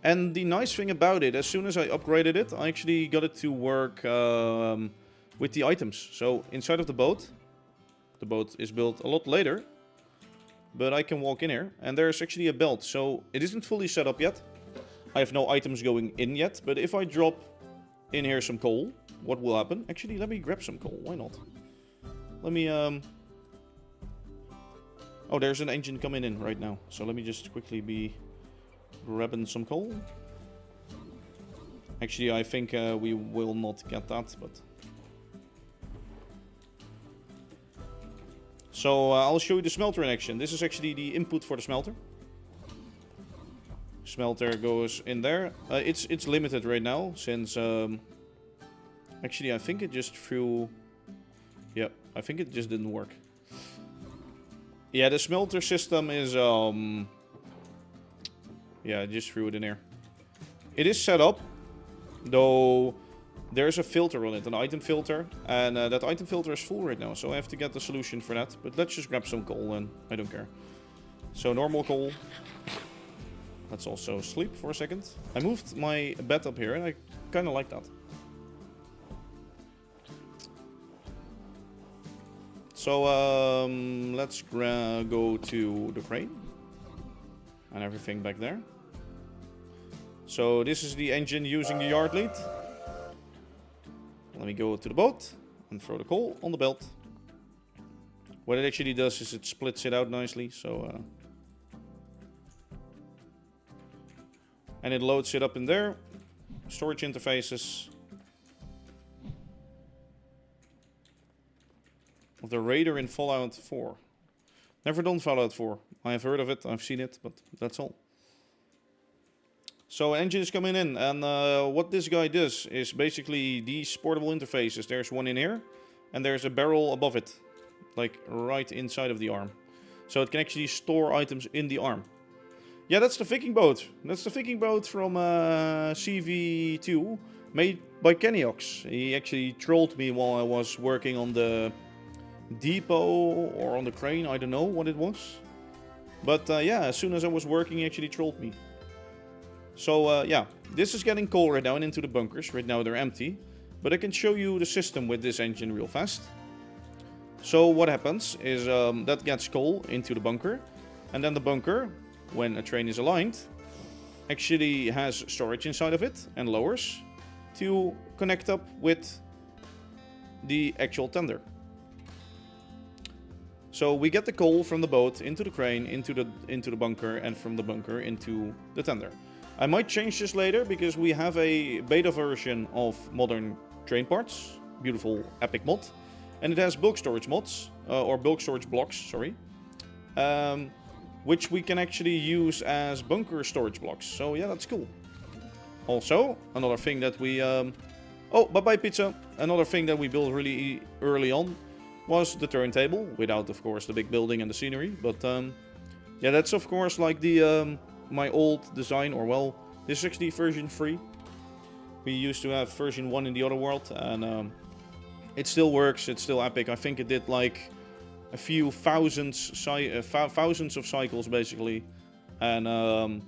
And the nice thing about it, as soon as I upgraded it, I actually got it to work with the items. So inside of the boat is built a lot later. But I can walk in here, and there's actually a belt. So it isn't fully set up yet. I have no items going in yet. But if I drop in here some coal, what will happen? Actually, let me grab some coal. Why not? Let me... Oh, there's an engine coming in right now. So let me just quickly be grabbing some coal. Actually, I think we will not get that, but... So I'll show you the smelter in action. This is actually the input for the smelter. Smelter goes in there. It's limited right now since actually I think it just threw. Yeah, I think it just didn't work. Yeah, the smelter system is yeah, I just threw it in here. It is set up, though. There's a filter on it, an item filter, and that item filter is full right now, so I have to get the solution for that. But let's just grab some coal, and I don't care. So normal coal. Let's also sleep for a second. I moved my bed up here, and I kind of like that. So let's go to the crane and everything back there. So this is the engine using the yard lead. Let me go to the boat and throw the coal on the belt. What it actually does is it splits it out nicely, so... and it loads it up in there. Storage interfaces. The Raider in Fallout 4. Never done Fallout 4. I have heard of it, I've seen it, but that's all. So engine is coming in, and what this guy does is basically these portable interfaces. There's one in here, and there's a barrel above it, like right inside of the arm. So it can actually store items in the arm. Yeah, that's the Viking boat. That's the Viking boat from CV2, made by Kenyox. He actually trolled me while I was working on the depot or on the crane. I don't know what it was. But yeah, as soon as I was working, he actually trolled me. So yeah, this is getting coal right now and into the bunkers. Right now they're empty. But I can show you the system with this engine real fast. So what happens is that gets coal into the bunker. And then the bunker, when a train is aligned, actually has storage inside of it and lowers to connect up with the actual tender. So we get the coal from the boat into the crane, into the bunker, and from the bunker into the tender. I might change this later because we have a beta version of modern train parts. Beautiful, epic mod. And it has bulk storage mods, or bulk storage blocks, sorry. Which we can actually use as bunker storage blocks. So yeah, that's cool. Also, another thing that we... oh, bye-bye pizza. Another thing that we built really early on was the turntable. Without, of course, the big building and the scenery. But yeah, that's of course like the... my old design, or well, this is actually version 3. We used to have version 1 in the other world, and it still works, it's still epic. I think it did like a few thousands of cycles basically, and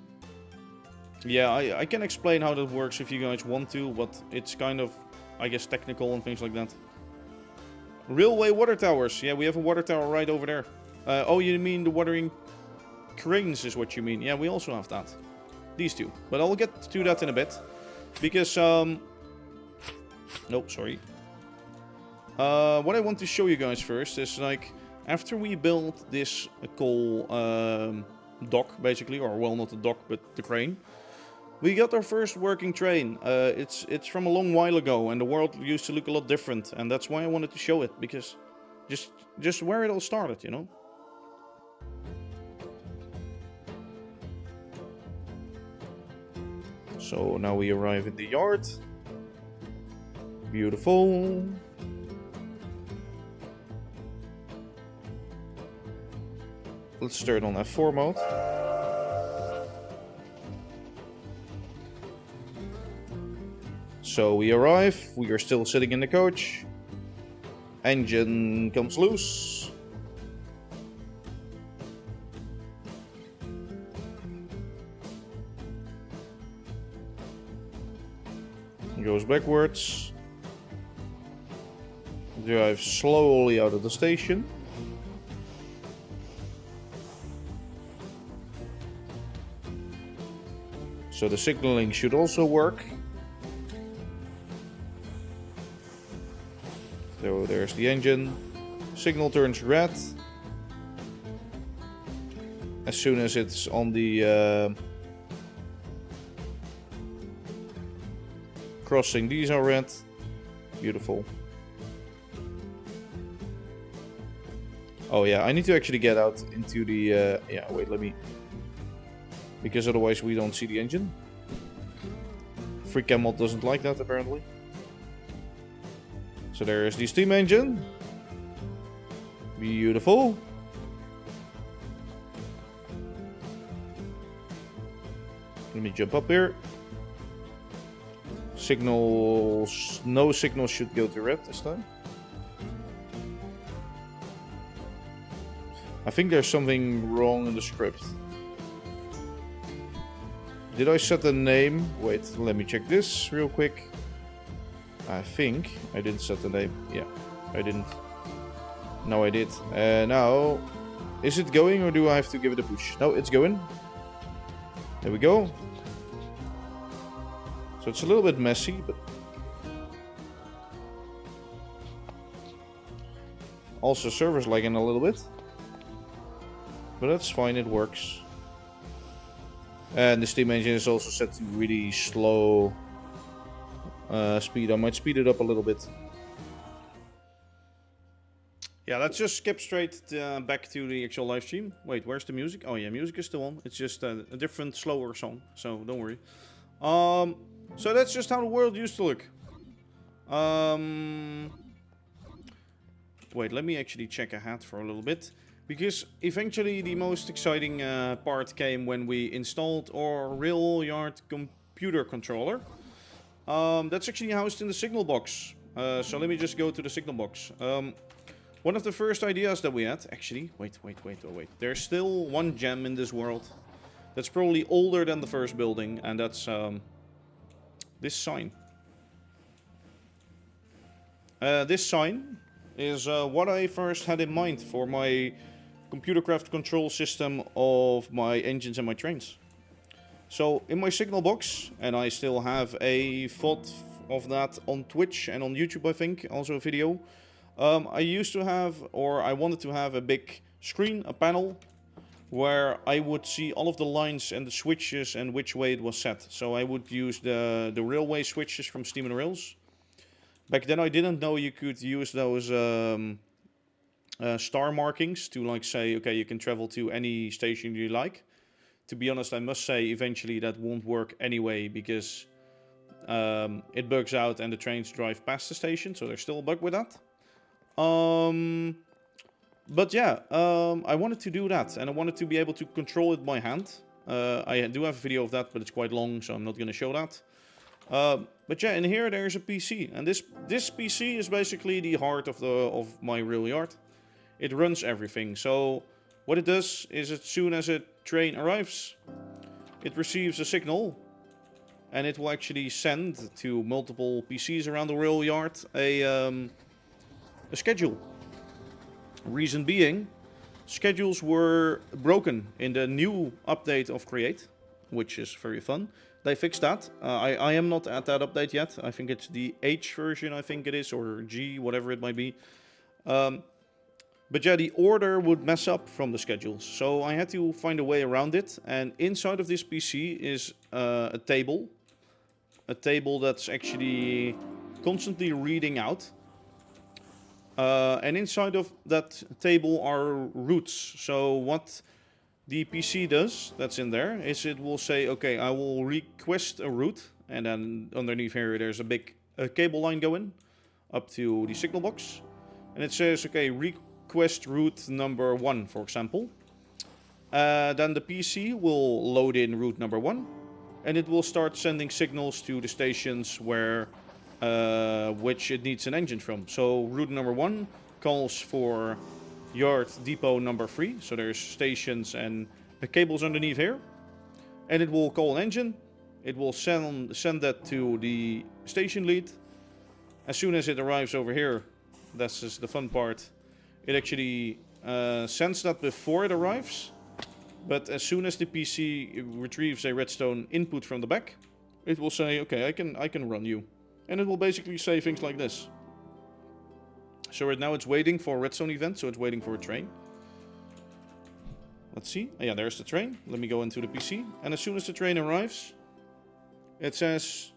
yeah, I can explain how that works if you guys want to, but it's kind of, I guess, technical and things like that. Railway water towers, yeah, we have a water tower right over there. Oh, you mean the watering cranes is what you mean. Yeah, we also have that. These two. But I'll get to that in a bit. Because, nope, sorry. What I want to show you guys first is, like, after we built this coal dock, basically, or, well, not the dock, but the crane, we got our first working train. It's from a long while ago, and the world used to look a lot different, and that's why I wanted to show it, because just where it all started, you know? So now we arrive in the yard. Beautiful. Let's start on F4 mode. So we arrive, we are still sitting in the coach. Engine comes loose. Goes backwards. Drive slowly out of the station. So the signaling should also work. So there's the engine. Signal turns red. As soon as it's on the crossing, these are red. Beautiful. Oh yeah, I need to actually get out into the... yeah, wait, let me... Because otherwise we don't see the engine. FreeCam mod doesn't like that, apparently. So there's the steam engine. Beautiful. Let me jump up here. Signals... No signals should go to red this time. I think there's something wrong in the script. Did I set the name? Wait, let me check this real quick. I think I didn't set the name. Yeah, I didn't. No, I did. Now, is it going or do I have to give it a push? No, it's going. There we go. So it's a little bit messy, but... Also server's lagging a little bit. But that's fine, it works. And the steam engine is also set to really slow speed. I might speed it up a little bit. Yeah, let's just skip straight back to the actual live stream. Wait, where's the music? Oh yeah, music is still on. It's just a different, slower song, so don't worry. So that's just how the world used to look. Wait, let me actually check ahead for a little bit. Because eventually the most exciting part came when we installed our rail yard computer controller. That's actually housed in the signal box. So let me just go to the signal box. One of the first ideas that we had, actually, wait. There's still one gem in this world that's probably older than the first building, and that's this sign. This sign is what I first had in mind for my computercraft control system of my engines and my trains. So in my signal box, and I still have a VOD of that on Twitch and on YouTube, I think, also a video. I used to have, or I wanted to have a big screen, a panel, where I would see all of the lines and the switches and which way it was set. So I would use the railway switches from Steam and Rails. Back then I didn't know you could use those star markings to like say, okay, you can travel to any station you like. To be honest, I must say eventually that won't work anyway because it bugs out and the trains drive past the station, so there's still a bug with that. But yeah, I wanted to do that and I wanted to be able to control it by hand. I do have a video of that, but it's quite long, so I'm not going to show that. But yeah, in here there's a PC, and this PC is basically the heart of my rail yard. It runs everything. So what it does is, as soon as a train arrives, it receives a signal, and it will actually send to multiple PCs around the rail yard a schedule. Reason being, schedules were broken in the new update of Create, which is very fun. They fixed that. I am not at that update yet. I think it's the H version, I think it is, or G, whatever it might be. But yeah, the order would mess up from the schedules. So I had to find a way around it. And inside of this PC is a table. A table that's actually constantly reading out. And inside of that table are routes. So what the PC does, that's in there, is it will say, okay, I will request a route. And then underneath here, there's a big cable line going up to the signal box. And it says, okay, request route number 1, for example. Then the PC will load in route number 1. And it will start sending signals to the stations where which it needs an engine from. So route number 1 calls for yard depot number 3. So there's stations and the cables underneath here. And it will call an engine. It will send that to the station lead. As soon as it arrives over here, that's just the fun part. It actually sends that before it arrives. But as soon as the PC retrieves a redstone input from the back, it will say, okay, I can run you. And it will basically say things like this. So right now it's waiting for a redstone event, so it's waiting for a train. Let's see. Oh, yeah, there's the train. Let me go into the PC. And as soon as the train arrives, it says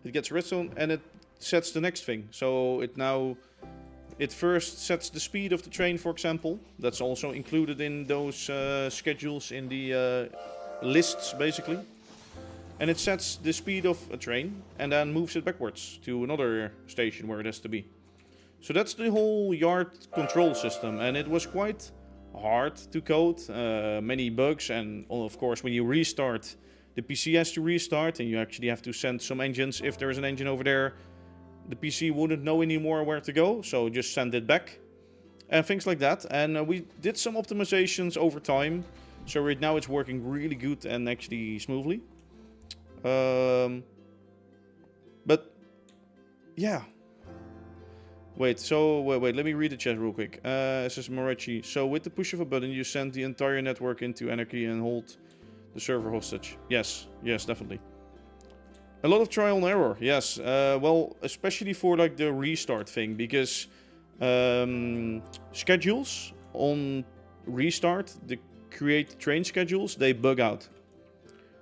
it gets redstone and it sets the next thing. So it first sets the speed of the train, for example. That's also included in those schedules in the lists, basically. And it sets the speed of a train and then moves it backwards to another station where it has to be. So that's the whole yard control system, and it was quite hard to code. Many bugs, and of course when you restart, the PC has to restart and you actually have to send some engines. If there's an engine over there, the PC wouldn't know anymore where to go, so just send it back. And things like that. And we did some optimizations over time. So right now it's working really good and actually smoothly. But yeah. Wait, let me read the chat real quick. It says Moretti. So with the push of a button, you send the entire network into anarchy and hold the server hostage. Yes, definitely. A lot of trial and error, yes. Well, especially for like the restart thing, because schedules on restart, the create train schedules, they bug out.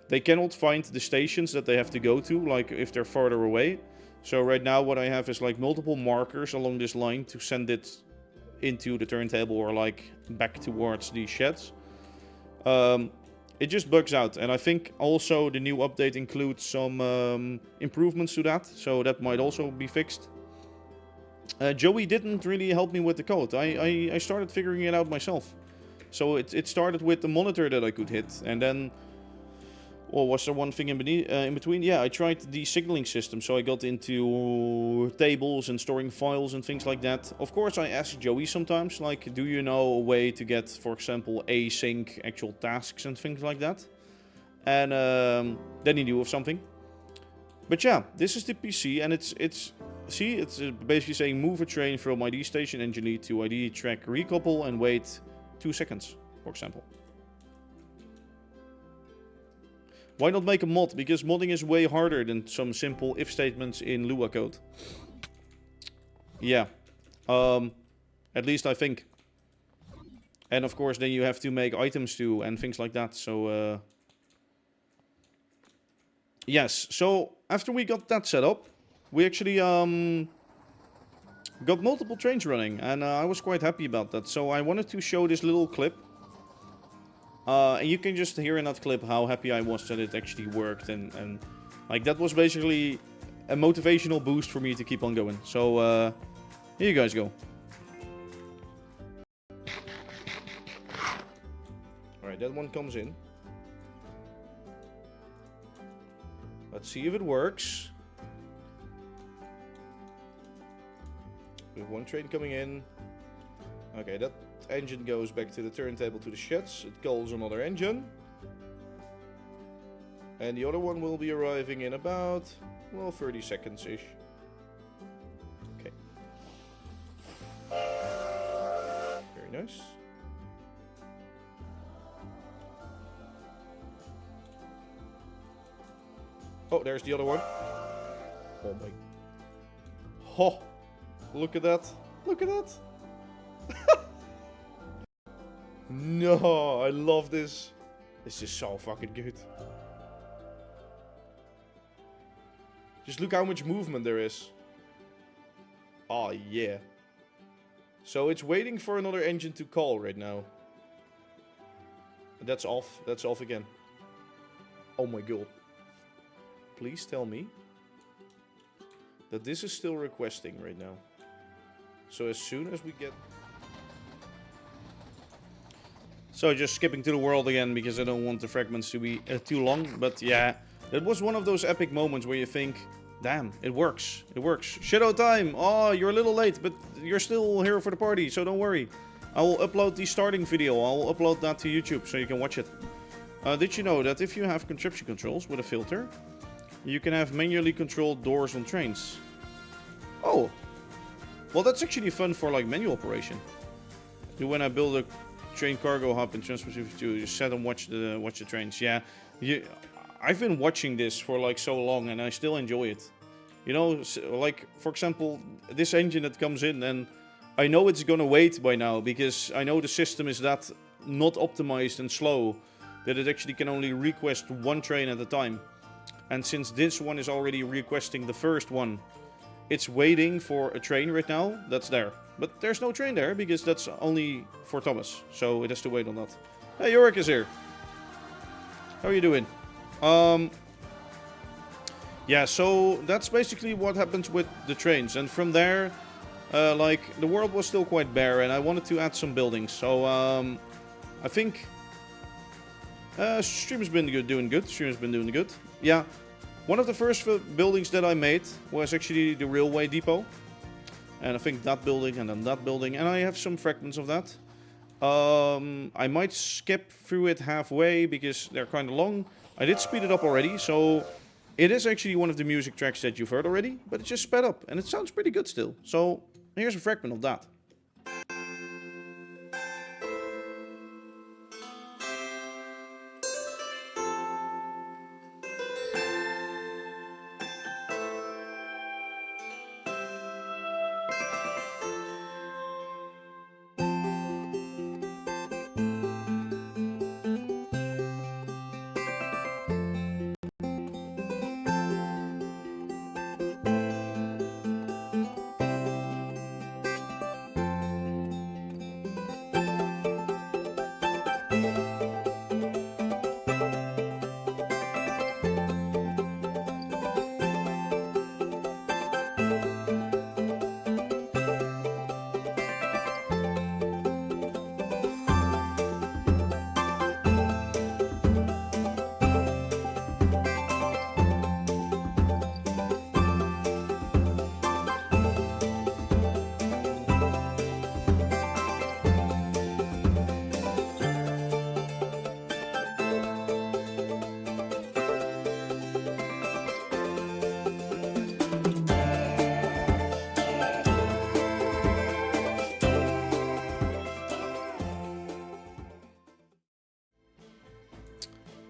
They cannot find the stations that they have to go to, like if they're farther away. So right now what I have is like multiple markers along this line to send it into the turntable or like back towards the sheds. It just bugs out, and I think also the new update includes some improvements to that, so that might also be fixed. Joey didn't really help me with the code. I started figuring it out myself. So it started with the monitor that I could hit, and then... Well, was there one thing in between? Yeah, I tried the signaling system, so I got into tables and storing files and things like that. Of course, I asked Joey sometimes, like, do you know a way to get, for example, async actual tasks and things like that? And then he knew of something. But yeah, this is the PC, and it's basically saying move a train from ID station engine lead to ID track recouple and wait 2 seconds, for example. Why not make a mod? Because modding is way harder than some simple if statements in Lua code. Yeah. At least I think. And of course then you have to make items too and things like that. So yes. So after we got that set up, we actually got multiple trains running, and I was quite happy about that. So I wanted to show this little clip. And you can just hear in that clip how happy I was that it actually worked, and like that was basically a motivational boost for me to keep on going. So here you guys go. Alright, that one comes in. Let's see if it works. We have one train coming in. Okay, that engine goes back to the turntable to the sheds. It calls another engine. And the other one will be arriving in about, well, 30 seconds-ish. Okay. Very nice. Oh, there's the other one. Oh my. Oh, look at that. Look at that. No, I love this. This is so fucking good. Just look how much movement there is. Oh, yeah. So it's waiting for another engine to call right now. That's off. That's off again. Oh my god. Please tell me that this is still requesting right now. So as soon as we get... So just skipping to the world again because I don't want the fragments to be too long. But yeah, it was one of those epic moments where you think, Damn, it works. It works. Shadow time. Oh, you're a little late, but you're still here for the party, so don't worry. I will upload the starting video. I'll upload that to YouTube so you can watch it. Did you know that if you have contraption controls with a filter, you can have manually controlled doors on trains? Oh. Well, that's actually fun for like manual operation. When I build a train cargo hub in Transport 52, you sit and watch the trains. Yeah, I've been watching this for like so long and I still enjoy it. You know, like for example, this engine that comes in, and I know it's gonna wait by now because I know the system is that not optimized and slow that it actually can only request one train at a time. And since this one is already requesting the first one, it's waiting for a train right now that's there. But there's no train there because that's only for Thomas. So it has to wait on that. Hey, Yorick is here. How are you doing? Yeah, so that's basically what happens with the trains. And from there, like, the world was still quite bare and I wanted to add some buildings. So, I think Stream's been doing good. Stream's been doing good. Yeah. One of the first buildings that I made was actually the railway depot. And I think that building and then that building. And I have some fragments of that. I might skip through it halfway because they're kind of long. I did speed it up already. So it is actually one of the music tracks that you've heard already. But it's just sped up. And it sounds pretty good still. So here's a fragment of that.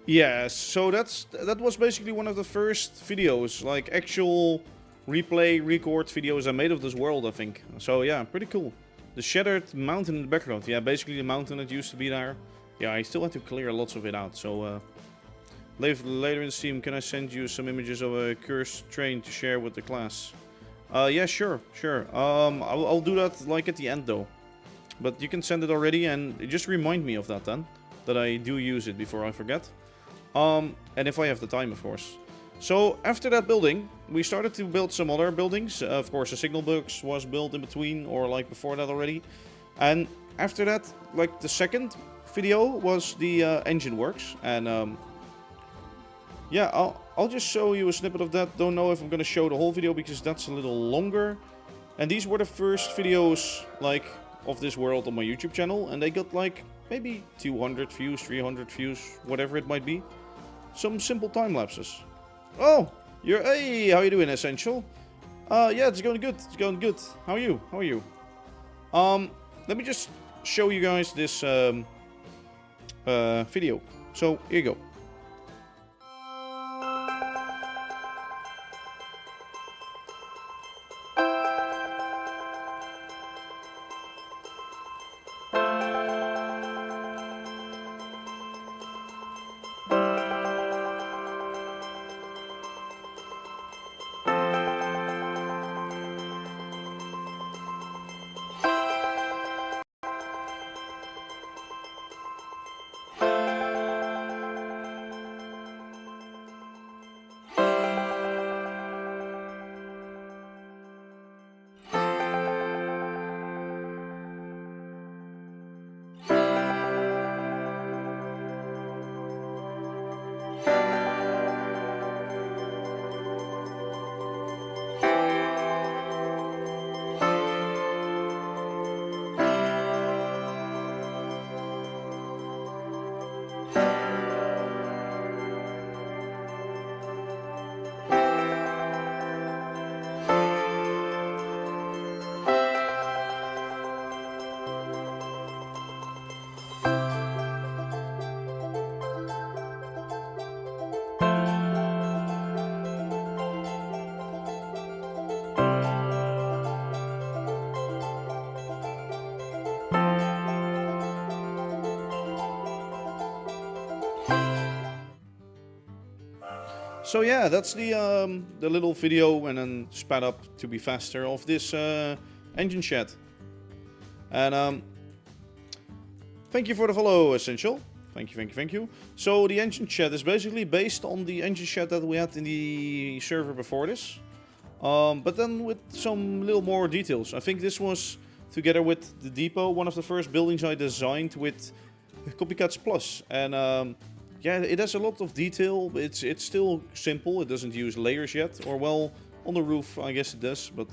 Yeah, so that was basically one of the first videos, like actual replay, record videos I made of this world, I think. So yeah, pretty cool. The shattered mountain in the background. Yeah, basically the mountain that used to be there. Yeah, I still had to clear lots of it out. So later in the stream, can I send you some images of a cursed train to share with the class? Yeah, sure. I'll do that like at the end though. But you can send it already and just remind me of that then. That I do use it before I forget. And if I have the time, of course. So, after that building, we started to build some other buildings. Of course, a signal box was built in between, or like before that already. And after that, like the second video was the engine works. And yeah, I'll just show you a snippet of that. Don't know if I'm gonna show the whole video because that's a little longer. And these were the first videos, like, of this world on my YouTube channel. And they got like maybe 200 views, 300 views, whatever it might be. Some simple time lapses. Oh, hey, how you doing, Essential? Yeah, it's going good. It's going good. How are you? How are you? Let me just show you guys this video. So here you go. So yeah, that's the little video and then sped up to be faster of this engine shed. And thank you for the follow, Essential. Thank you, thank you, thank you. So the engine shed is basically based on the engine shed that we had in the server before this. But then with some little more details. I think this was, together with the depot, one of the first buildings I designed with Copycats Plus. And yeah, it has a lot of detail. It's still simple. It doesn't use layers yet. Or well, on the roof, I guess it does. But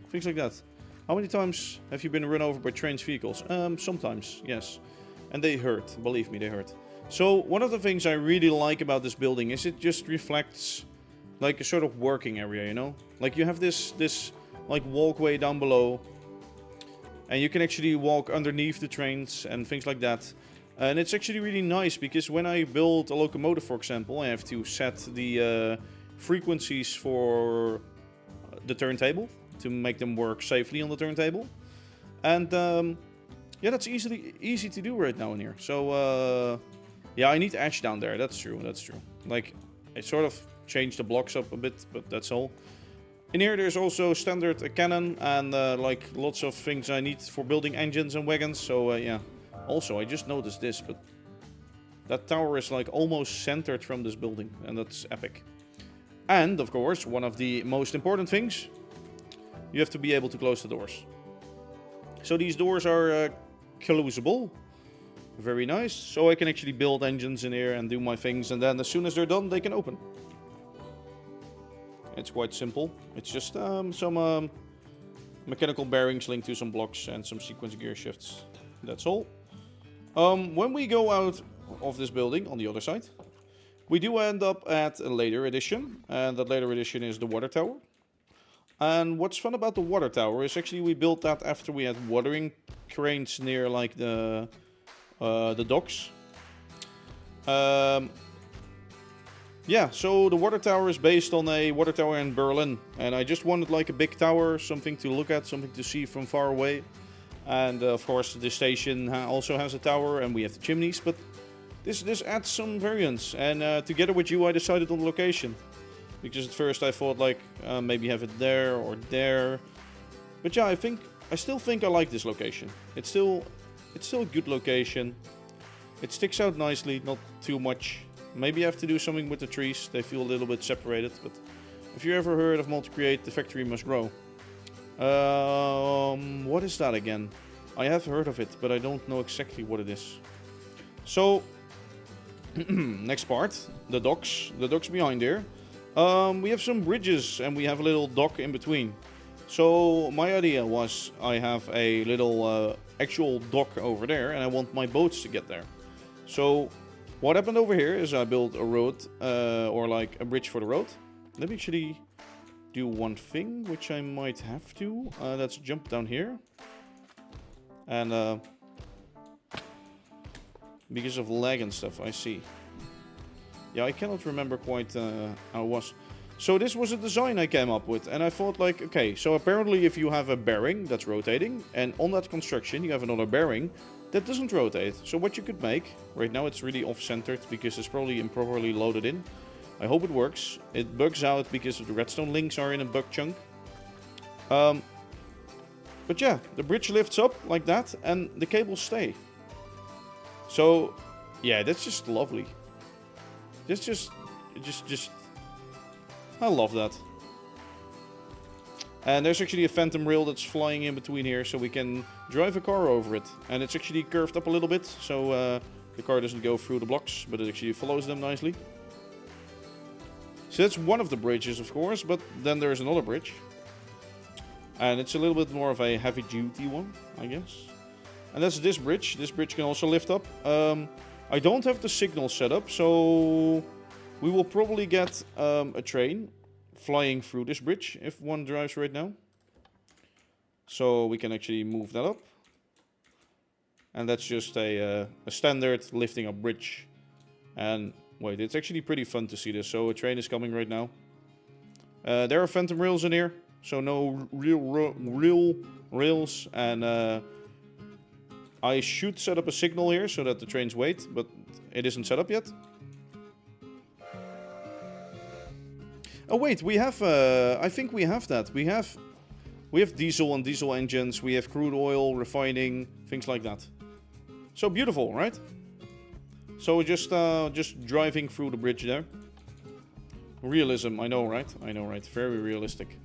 things like that. How many times have you been run over by trains vehicles? Sometimes, yes. And they hurt. Believe me, they hurt. So one of the things I really like about this building is it just reflects like a sort of working area, you know? Like you have this like walkway down below. And you can actually walk underneath the trains and things like that. And it's actually really nice because when I build a locomotive, for example, I have to set the frequencies for the turntable to make them work safely on the turntable. And yeah, that's easy to do right now in here. So yeah, I need edge down there. That's true. That's true. Like I sort of changed the blocks up a bit, but that's all. In here, there's also standard cannon and like lots of things I need for building engines and wagons. So yeah. Also, I just noticed this, but that tower is like almost centered from this building, and that's epic. And of course, one of the most important things, you have to be able to close the doors. So these doors are closable. Very nice. So I can actually build engines in here and do my things, and then as soon as they're done, they can open. It's quite simple. It's just some mechanical bearings linked to some blocks and some sequence gear shifts. That's all. When we go out of this building on the other side, we do end up at a later edition, and that later edition is the water tower. And what's fun about the water tower is actually we built that after we had watering cranes near like the docks. Yeah, so the water tower is based on a water tower in Berlin, and I just wanted like a big tower, something to look at, something to see from far away. And of course the station also has a tower and we have the chimneys, but this adds some variance. And together with you I decided on the location. Because at first I thought like maybe have it there or there. But yeah, I still think I like this location. It's still a good location. It sticks out nicely, not too much. Maybe I have to do something with the trees, they feel a little bit separated. But if you ever heard of Multicreate, the factory must grow. What is that again? I have heard of it, but I don't know exactly what it is. So, next part, the docks behind here. We have some bridges and we have a little dock in between. So my idea was I have a little actual dock over there and I want my boats to get there. So what happened over here is I built a road or like a bridge for the road. Let me actually do one thing, which I might have to. Let's jump down here. And because of lag and stuff, I see. Yeah, I cannot remember quite how it was. So this was a design I came up with, and I thought like, okay, so apparently if you have a bearing that's rotating, and on that construction you have another bearing that doesn't rotate. So what you could make, right now it's really off-centered because it's probably improperly loaded in. I hope it works. It bugs out because the redstone links are in a bug chunk. But yeah, the bridge lifts up like that and the cables stay. So yeah, that's just lovely. Just I love that. And there's actually a phantom rail that's flying in between here so we can drive a car over it. And it's actually curved up a little bit so the car doesn't go through the blocks, but it actually follows them nicely. So that's one of the bridges, of course, but then there's another bridge. And it's a little bit more of a heavy-duty one, I guess. And that's this bridge. This bridge can also lift up. I don't have the signal set up, so we will probably get a train flying through this bridge if one drives right now. So we can actually move that up. And that's just a standard lifting up bridge. And wait, it's actually pretty fun to see this. So a train is coming right now. There are phantom rails in here, so no real rails. And I should set up a signal here so that the trains wait, but it isn't set up yet. Oh wait, we have. I think we have that. We have diesel and diesel engines. We have crude oil refining, things like that. So beautiful, right? So just driving through the bridge there. Realism, I know, right? I know, right? Very realistic.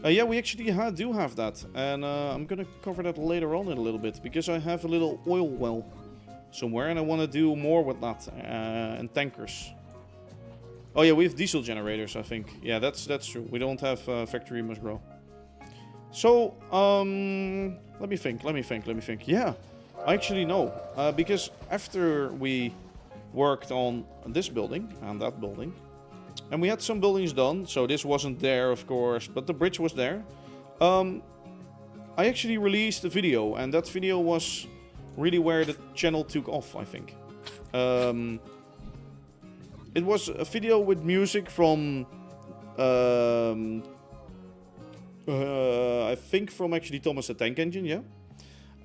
Yeah, we actually do have that, and I'm gonna cover that later on in a little bit because I have a little oil well somewhere, and I want to do more with that and tankers. Oh yeah, we have diesel generators, I think. Yeah, that's true. We don't have factory must grow. So let me think. Yeah, I actually know because after we worked on this building and that building. And we had some buildings done, so this wasn't there, of course, but the bridge was there. I actually released a video, and that video was really where the channel took off, I think. It was a video with music from, I think from actually Thomas the Tank Engine, yeah?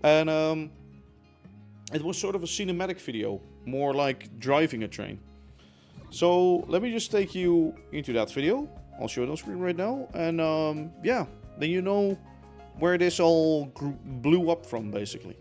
And it was sort of a cinematic video, more like driving a train. So let me just take you into that video. I'll show it on screen right now. And yeah, then you know where this all blew up from, basically.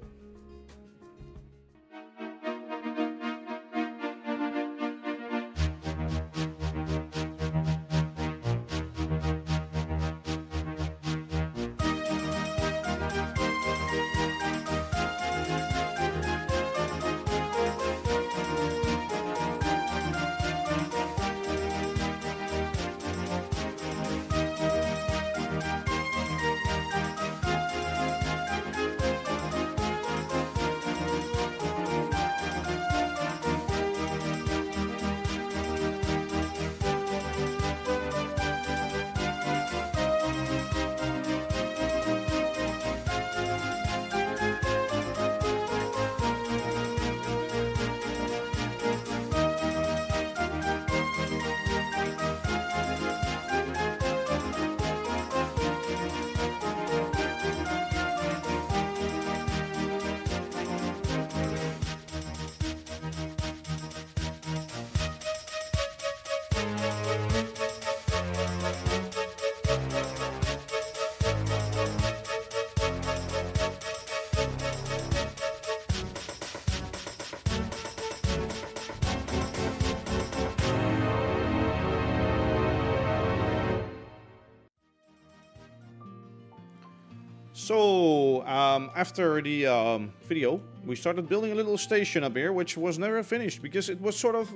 So, after the video, we started building a little station up here, which was never finished because it was sort of...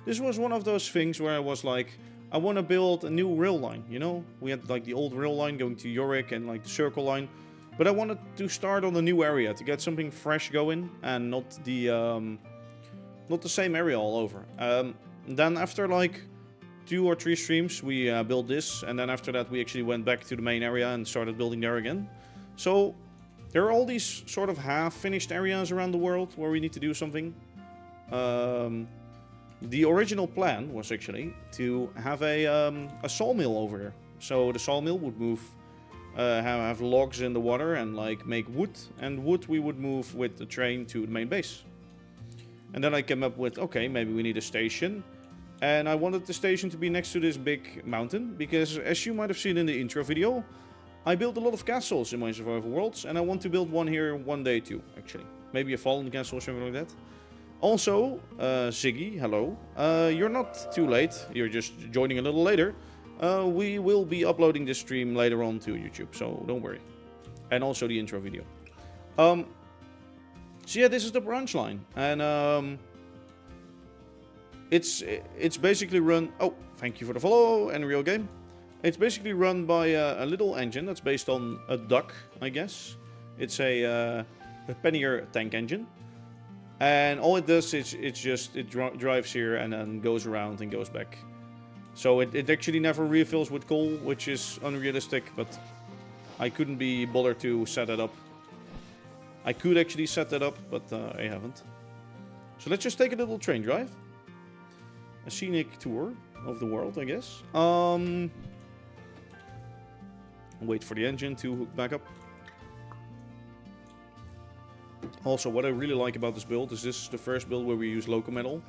This was one of those things where I was like, I want to build a new rail line, you know? We had like the old rail line going to Yorick and like the circle line. But I wanted to start on a new area to get something fresh going and not the same area all over. Then after like 2 or 3 streams, we built this. And then after that, we actually went back to the main area and started building there again. So there are all these sort of half-finished areas around the world where we need to do something. The original plan was actually to have a sawmill over here. So the sawmill would move, have logs in the water and like make wood. And wood we would move with the train to the main base. And then I came up with, okay, maybe we need a station. And I wanted the station to be next to this big mountain. Because as you might have seen in the intro video, I built a lot of castles in my survival worlds, and I want to build one here one day too, actually. Maybe a fallen castle or something like that. Also, Ziggy, hello. You're not too late, you're just joining a little later. We will be uploading this stream later on to YouTube, so don't worry. And also the intro video. So yeah, this is the branch line. And it's basically run... Oh, thank you for the follow, Unreal Game. It's basically run by a little engine that's based on a duck, I guess. It's a pannier tank engine. And all it does is it drives here and then goes around and goes back. So it actually never refills with coal, which is unrealistic, but I couldn't be bothered to set it up. I could actually set that up, but I haven't. So let's just take a little train drive. A scenic tour of the world, I guess. Wait for the engine to hook back up. Also, what I really like about this build is this is the first build where we use loco metal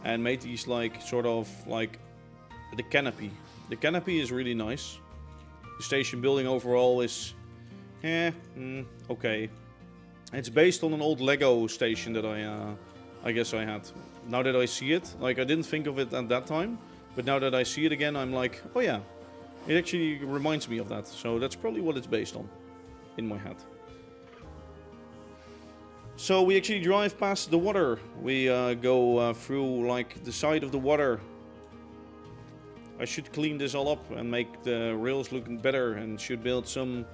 and made these like sort of like the canopy. The canopy is really nice. The station building overall is... okay. It's based on an old Lego station that I guess I had. Now that I see it, like I didn't think of it at that time, but now that I see it again, I'm like, oh yeah, it actually reminds me of that. So that's probably what it's based on, in my head. So we actually drive past the water. We go through like the side of the water. I should clean this all up and make the rails looking better, and should build some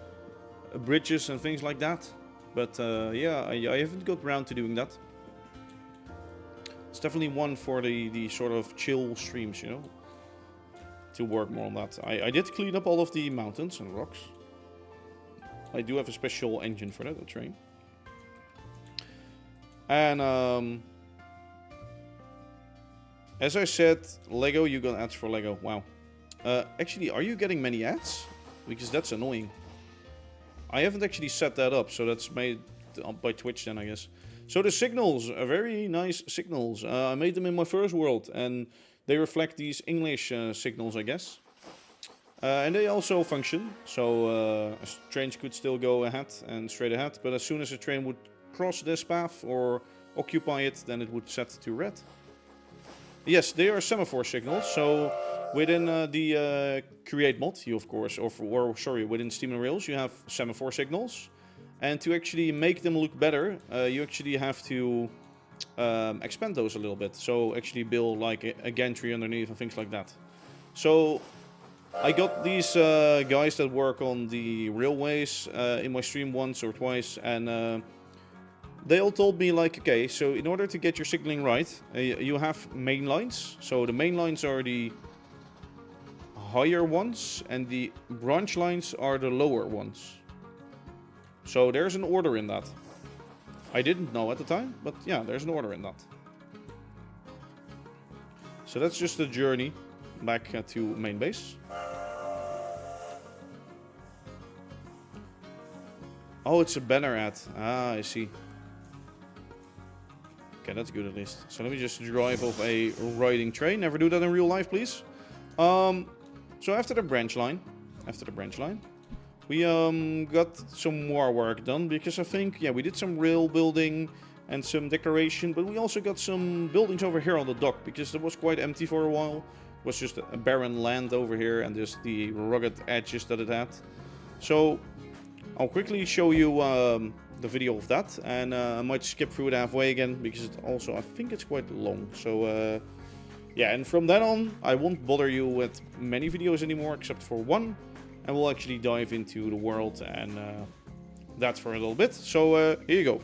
bridges and things like that. But yeah, I haven't got around to doing that. It's definitely one for the sort of chill streams, you know, to work more on that. I did clean up all of the mountains and rocks. I do have a special engine for that, a train. And as I said, Lego, you got ads for Lego. Wow. Actually, are you getting many ads? Because that's annoying. I haven't actually set that up, so that's made up by Twitch then, I guess. So the signals are very nice signals. I made them in my first world, and they reflect these English signals, I guess. And they also function, so trains could still go ahead and straight ahead, but as soon as a train would cross this path or occupy it, then it would set to red. Yes, they are semaphore signals, so within the create mod, you of course, or sorry, within Steam and Rails, you have semaphore signals. And to actually make them look better, you actually have to expand those a little bit. So actually build like a gantry underneath and things like that. So I got these guys that work on the railways in my stream once or twice, and they all told me like, okay, so in order to get your signaling right, you have main lines. So the main lines are the higher ones, and the branch lines are the lower ones. So there's an order in that. I didn't know at the time, but yeah, there's an order in that. So that's just a journey back to main base. Oh, it's a banner ad. Ah, I see. Okay, that's good at least. So let me just drive off a riding train. Never do that in real life, please. So after the branch line, we got some more work done, because I think, yeah, we did some rail building and some decoration, but we also got some buildings over here on the dock, because it was quite empty for a while. It was just a barren land over here and just the rugged edges that it had. So I'll quickly show you the video of that, and I might skip through it halfway again, because it also, I think it's quite long. So yeah, and from then on, I won't bother you with many videos anymore, except for one. And we'll actually dive into the world and that for a little bit. So here you go.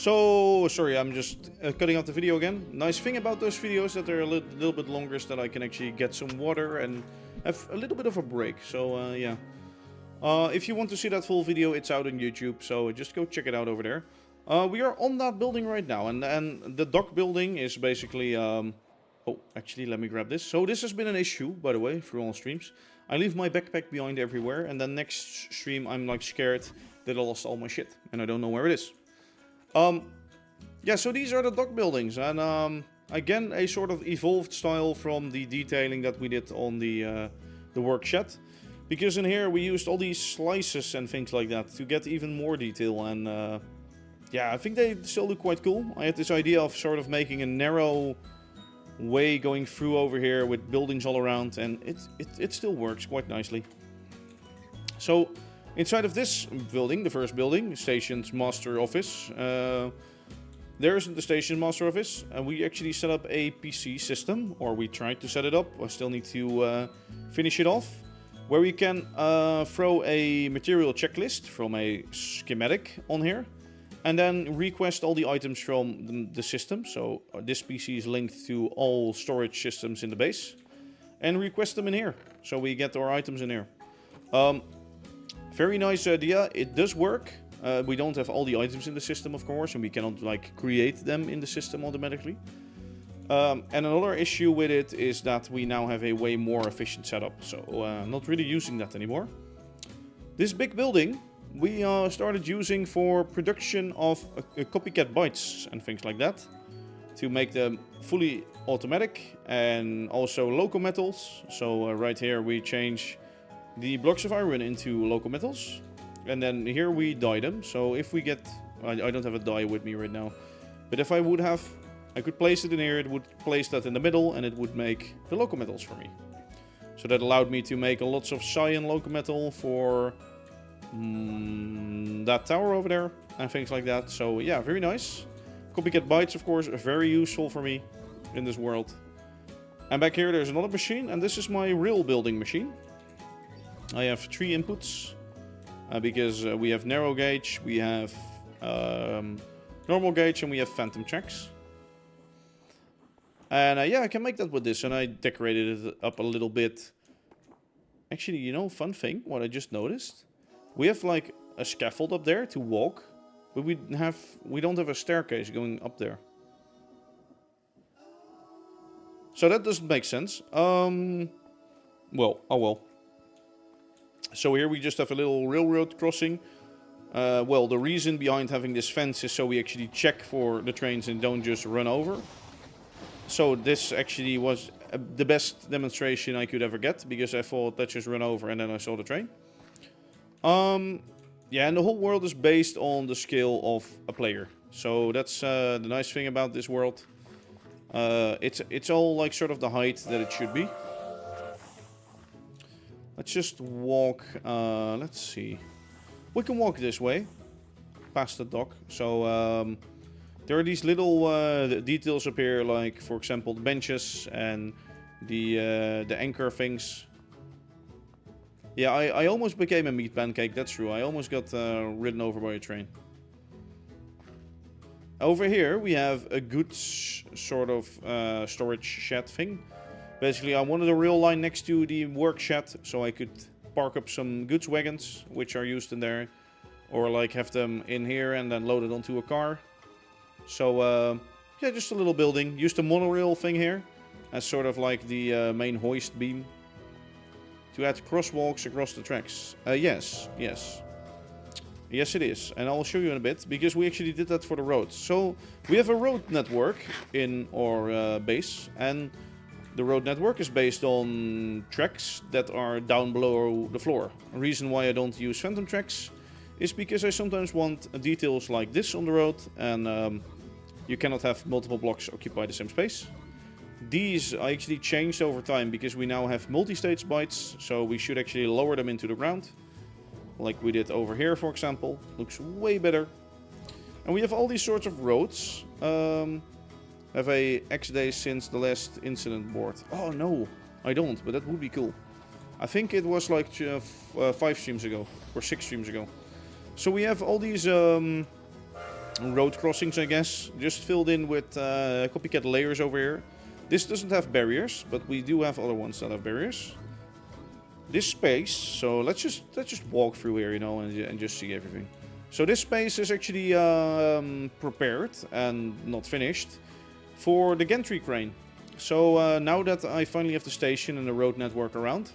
So, sorry, I'm just cutting out the video again. Nice thing about those videos that they're a little bit longer is that I can actually get some water and have a little bit of a break. So, yeah. If you want to see that full video, it's out on YouTube, so just go check it out over there. We are on that building right now, and the dock building is basically... oh, actually, let me grab this. So this has been an issue, by the way, through all streams. I leave my backpack behind everywhere, and then next stream I'm like scared that I lost all my shit, and I don't know where it is. Yeah, so these are the dock buildings, and again, a sort of evolved style from the detailing that we did on the work shed. Because in here we used all these slices and things like that to get even more detail, and yeah, I think they still look quite cool. I had this idea of sort of making a narrow way going through over here with buildings all around, and it still works quite nicely. So inside of this building, the first building, Station's Master Office, there's the Station Master Office, and we actually set up a PC system, or we tried to set it up. I still need to finish it off, where we can throw a material checklist from a schematic on here, and then request all the items from the system. So this PC is linked to all storage systems in the base, and request them in here. So we get our items in here. Very nice idea. It does work. We don't have all the items in the system, of course, and we cannot like create them in the system automatically. And another issue with it is that we now have a way more efficient setup. So not really using that anymore. This big building we started using for production of copycat bytes and things like that, to make them fully automatic and also loco metals. So right here we change the blocks of iron into loco metals, and then here we dye them. So if we get, I don't have a dye with me right now, but if I would have, I could place it in here, it would place that in the middle, and it would make the loco metals for me. So that allowed me to make lots of cyan loco metal for that tower over there and things like that. So yeah, very nice. Copycat bytes, of course, are very useful for me in this world. And back here there's another machine, and this is my real building machine. I have 3 inputs because we have narrow gauge, we have normal gauge, and we have phantom tracks. And yeah, I can make that with this, and I decorated it up a little bit. Actually, you know, fun thing, what I just noticed. We have like a scaffold up there to walk, but we don't have a staircase going up there. So that doesn't make sense. Well, oh well. So here we just have a little railroad crossing. Well, the reason behind having this fence is so we actually check for the trains and don't just run over. So this actually was the best demonstration I could ever get, because I thought, let's just run over, and then I saw the train. Yeah, and the whole world is based on the skill of a player. So that's the nice thing about this world. It's all like sort of the height that it should be. Let's just walk, let's see. We can walk this way, past the dock. So there are these little details up here, like for example the benches and the anchor things. Yeah, I almost became a meat pancake, that's true. I almost got ridden over by a train. Over here we have a goods sort of storage shed thing. Basically I wanted a rail line next to the work shed, so I could park up some goods wagons, which are used in there. Or like have them in here and then load it onto a car. So yeah, just a little building. Used a monorail thing here as sort of like the main hoist beam, to add crosswalks across the tracks. Yes it is, and I'll show you in a bit, because we actually did that for the roads. So we have a road network in our base, and the road network is based on tracks that are down below the floor. The reason why I don't use phantom tracks is because I sometimes want details like this on the road, and you cannot have multiple blocks occupy the same space. These I actually changed over time, because we now have multi-stage bytes, so we should actually lower them into the ground. Like we did over here, for example. Looks way better. And we have all these sorts of roads. Have a X days since the last incident board. Oh no, I don't, but that would be cool. I think it was like 5 streams ago, or 6 streams ago. So we have all these road crossings, I guess, just filled in with copycat layers over here. This doesn't have barriers, but we do have other ones that have barriers. This space, so let's just walk through here, you know, and just see everything. So this space is actually prepared and not finished for the gantry crane. So now that I finally have the station and the road network around,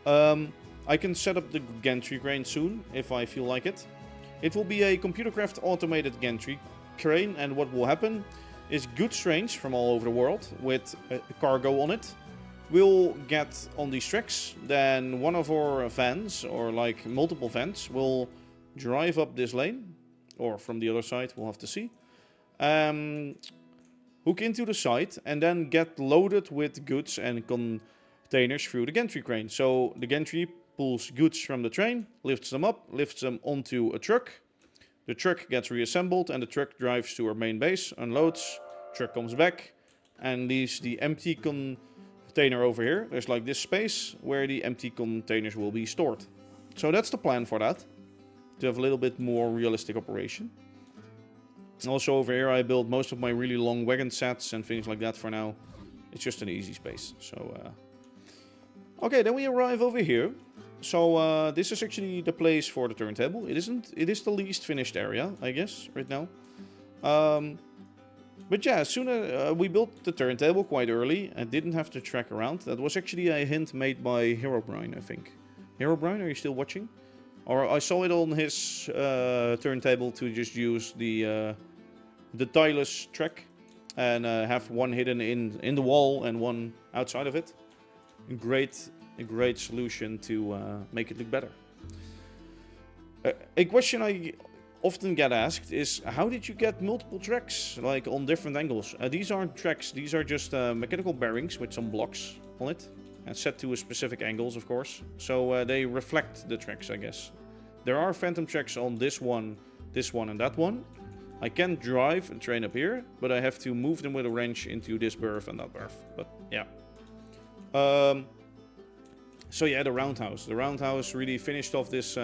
I can set up the gantry crane soon if I feel like it. It will be a computer-craft automated gantry crane, and what will happen is goods trains from all over the world with cargo on it will get on these tracks. Then one of our vans, or like multiple vans, will drive up this lane, or from the other side, we'll have to see. Hook into the side and then get loaded with goods and containers through the gantry crane. So the gantry pulls goods from the train, lifts them up, lifts them onto a truck. The truck gets reassembled and the truck drives to our main base, unloads, truck comes back and leaves the empty container over here. There's like this space where the empty containers will be stored. So that's the plan for that, to have a little bit more realistic operation. Also over here I built most of my really long wagon sets and things like that for now. It's just an easy space. So okay, then we arrive over here. So this is actually the place for the turntable. It is the least finished area, I guess, right now. But yeah, as soon as we built the turntable quite early and didn't have to track around. That was actually a hint made by Herobrine, I think. Herobrine, are you still watching? Or I saw it on his turntable to just use the tileless track and have one hidden in the wall and one outside of it. A great solution to make it look better. A question I often get asked is, how did you get multiple tracks like on different angles? These aren't tracks, these are just mechanical bearings with some blocks on it and set to a specific angles, of course. So they reflect the tracks, I guess. There are phantom tracks on this one, and that one. I can drive a train up here, but I have to move them with a wrench into this berth and that berth. But yeah. So yeah, the roundhouse. The roundhouse really finished off this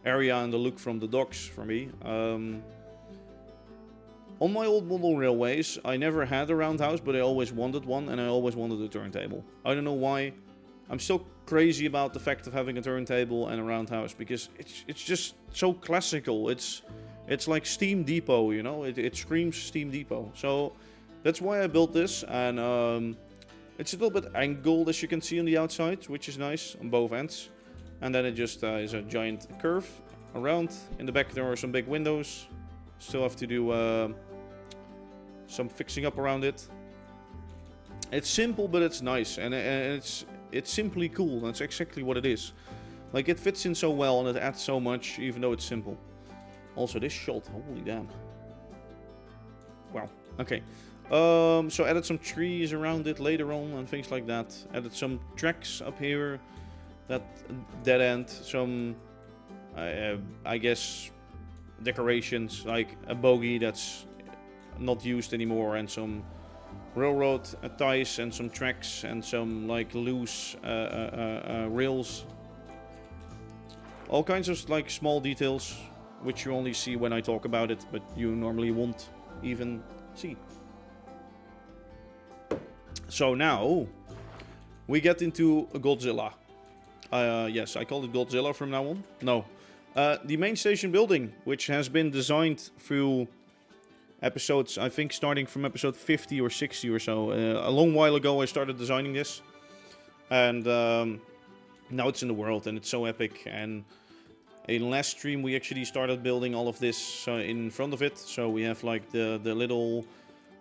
area and the look from the docks for me. On my old model railways, I never had a roundhouse, but I always wanted one, and I always wanted a turntable. I don't know why. I'm still crazy about the fact of having a turntable and a roundhouse, because it's just so classical. It's like Steam Depot, you know? It screams Steam Depot. So that's why I built this, and it's a little bit angled, as you can see on the outside, which is nice on both ends. And then it just is a giant curve around. In the back there are some big windows. Still have to do some fixing up around it. It's simple, but it's nice, and it's simply cool. That's exactly what it is. Like, it fits in so well and it adds so much, even though it's simple. Also, this shot, holy damn. Wow. Okay. So added some trees around it later on and things like that. Added some tracks up here. That dead end. Some, I guess, decorations like a bogie that's not used anymore, and some railroad ties and some tracks and some like loose rails. All kinds of like small details which you only see when I talk about it, but you normally won't even see. So now we get into Godzilla. Yes, I call it Godzilla from now on. No. The main station building, which has been designed through episodes, I think starting from episode 50 or 60 or so. A long while ago I started designing this. And now it's in the world and it's so epic. And in last stream we actually started building all of this in front of it. So we have like the little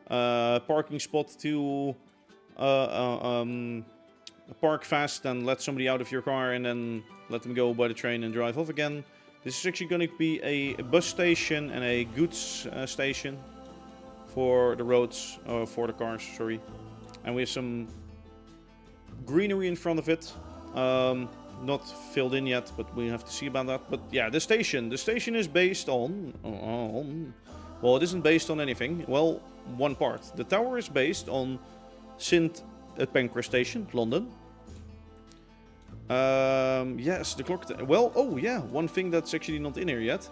parking spot to park fast and let somebody out of your car and then let them go by the train and drive off again. This is actually going to be a bus station and a goods station for the roads, for the cars, sorry. And we have some greenery in front of it. Not filled in yet, but we have to see about that. But yeah, the station is based on... well, it isn't based on anything. Well, one part. The tower is based on St. Pancras Station, London. Yes, the clock... well, oh yeah, one thing that's actually not in here yet.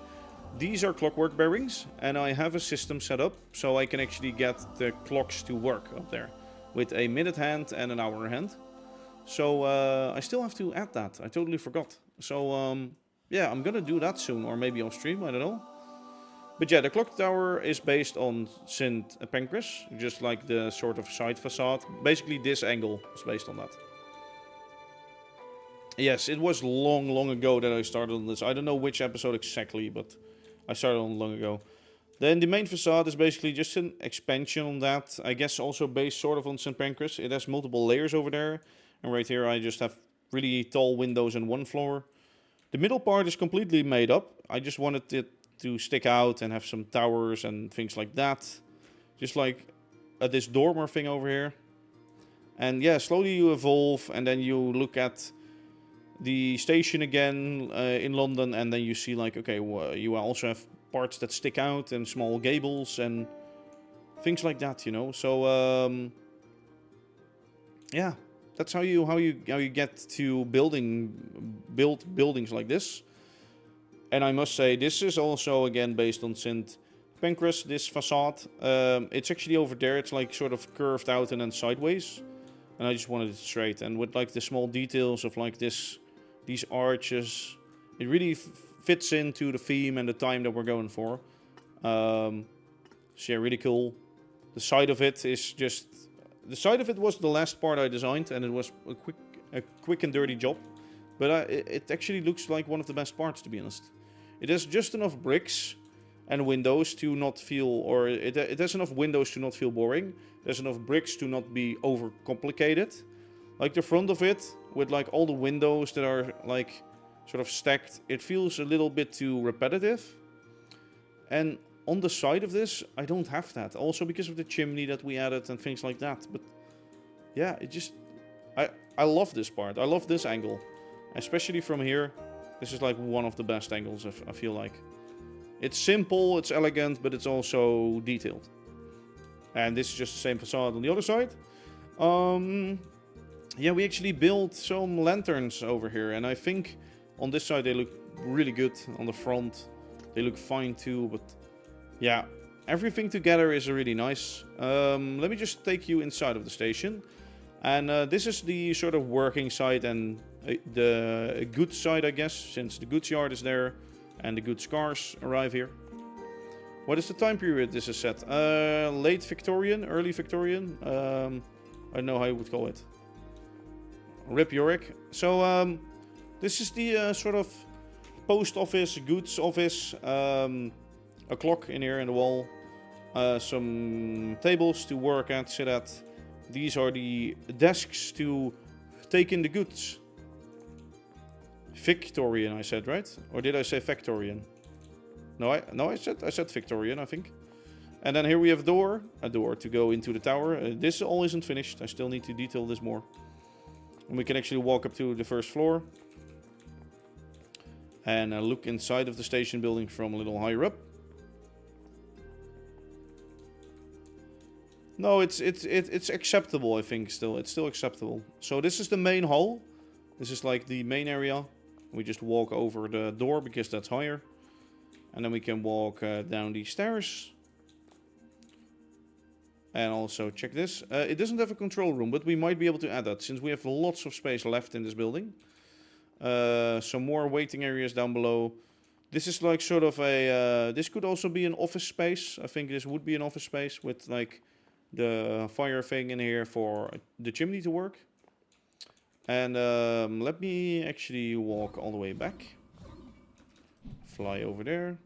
These are clockwork bearings, and I have a system set up so I can actually get the clocks to work up there with a minute hand and an hour hand. So I still have to add that. I totally forgot. So yeah, I'm gonna do that soon, or maybe on stream, I don't know. But yeah, the clock tower is based on St. Pancras, just like the sort of side facade. Basically, this angle is based on that. Yes, it was long ago that I started on this. I don't know which episode exactly, but I started on long ago. Then the main facade is basically just an expansion on that. I guess also based sort of on St. Pancras. It has multiple layers over there. And right here I just have really tall windows in one floor. The middle part is completely made up. I just wanted it to stick out and have some towers and things like that. Just like this dormer thing over here. And yeah, slowly you evolve and then you look at the station again in London, and then you see like, okay, well, you also have parts that stick out and small gables and things like that, you know. So yeah, that's how you get to build buildings like this. And I must say, this is also again based on St. Pancras, this facade. It's actually over there. It's like sort of curved out and then sideways. And I just wanted it straight. And with like the small details of like these arches, it really fits into the theme and the time that we're going for. So yeah, really cool. The side of it is just... The side of it was the last part I designed, and it was a quick and dirty job. But it actually looks like one of the best parts, to be honest. It has just enough bricks and windows to not feel... Or it has enough windows to not feel boring. There's enough bricks to not be overcomplicated. Like the front of it, with like all the windows that are like sort of stacked, it feels a little bit too repetitive. And on the side of this, I don't have that. Also because of the chimney that we added and things like that. But yeah, it just... I love this part. I love this angle. Especially from here. This is like one of the best angles, I feel like. It's simple, it's elegant, but it's also detailed. And this is just the same facade on the other side. Yeah, we actually built some lanterns over here. And I think on this side they look really good. On the front they look fine too. But yeah, everything together is really nice. Let me just take you inside of the station. And this is the sort of working side and the goods side, I guess. Since the goods yard is there and the goods cars arrive here. What is the time period this is set? Late Victorian, early Victorian. I don't know how you would call it. Rip Yorick. So this is the sort of post office, goods office. A clock in here in the wall. Some tables to work at, sit at. These are the desks to take in the goods. Victorian, I said, right? Or did I say Victorian? No, I said Victorian, I think. And then here we have a door to go into the tower. This all isn't finished. I still need to detail this more. And we can actually walk up to the first floor. And look inside of the station building from a little higher up. No, it's acceptable, I think, still. It's still acceptable. So this is the main hall. This is like the main area. We just walk over the door because that's higher. And then we can walk down these stairs. And also check this. It doesn't have a control room, but we might be able to add that since we have lots of space left in this building. Some more waiting areas down below. This is like sort of a... this could also be an office space. I think this would be an office space with like the fire thing in here for the chimney to work. And let me actually walk all the way back. Fly over there.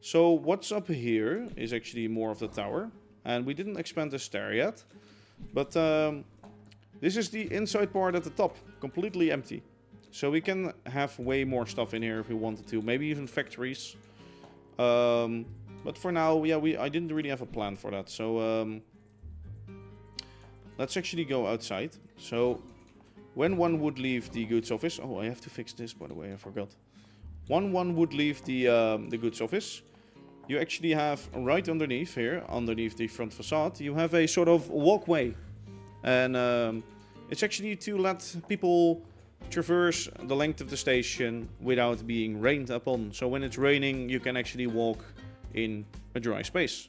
So what's up here is actually more of the tower. And we didn't expand the stair yet. But this is the inside part at the top. Completely empty. So we can have way more stuff in here if we wanted to. Maybe even factories. But for now, yeah, I didn't really have a plan for that. So let's actually go outside. So when one would leave the goods office... Oh, I have to fix this, by the way. I forgot. When one would leave the goods office, you actually have right underneath here, underneath the front facade, you have a sort of walkway. And it's actually to let people traverse the length of the station without being rained upon. So when it's raining, you can actually walk in a dry space.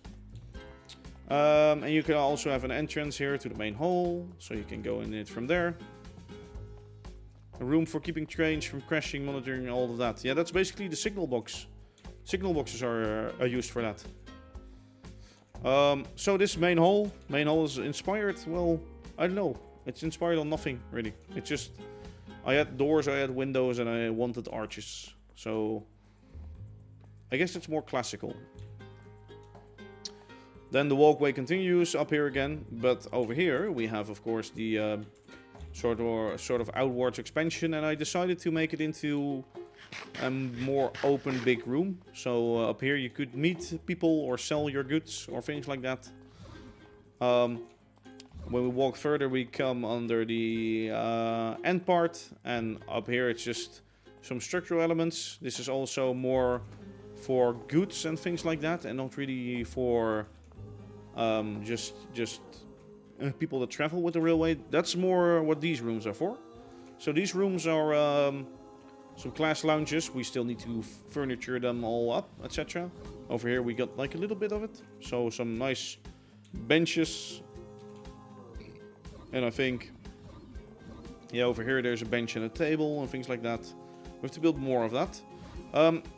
And you can also have an entrance here to the main hall, so you can go in it from there. A room for keeping trains from crashing, monitoring, all of that. Yeah, that's basically the signal box. Signal boxes are used for that. So this main hall is inspired, well, I don't know. It's inspired on nothing, really. It's just, I had doors, I had windows, and I wanted arches. So, I guess it's more classical. Then the walkway continues up here again, but over here we have, of course, the sort of outwards expansion, and I decided to make it into a more open big room. So up here you could meet people or sell your goods or things like that. When we walk further, we come under the end part, and up here it's just some structural elements. This is also more for goods and things like that, and not really for just people that travel with the railway. That's more what these rooms are for. So these rooms are some class lounges. We still need to furniture them all up, etc. Over here we got like a little bit of it. So some nice benches. And I think, yeah, over here there's a bench and a table and things like that. We have to build more of that.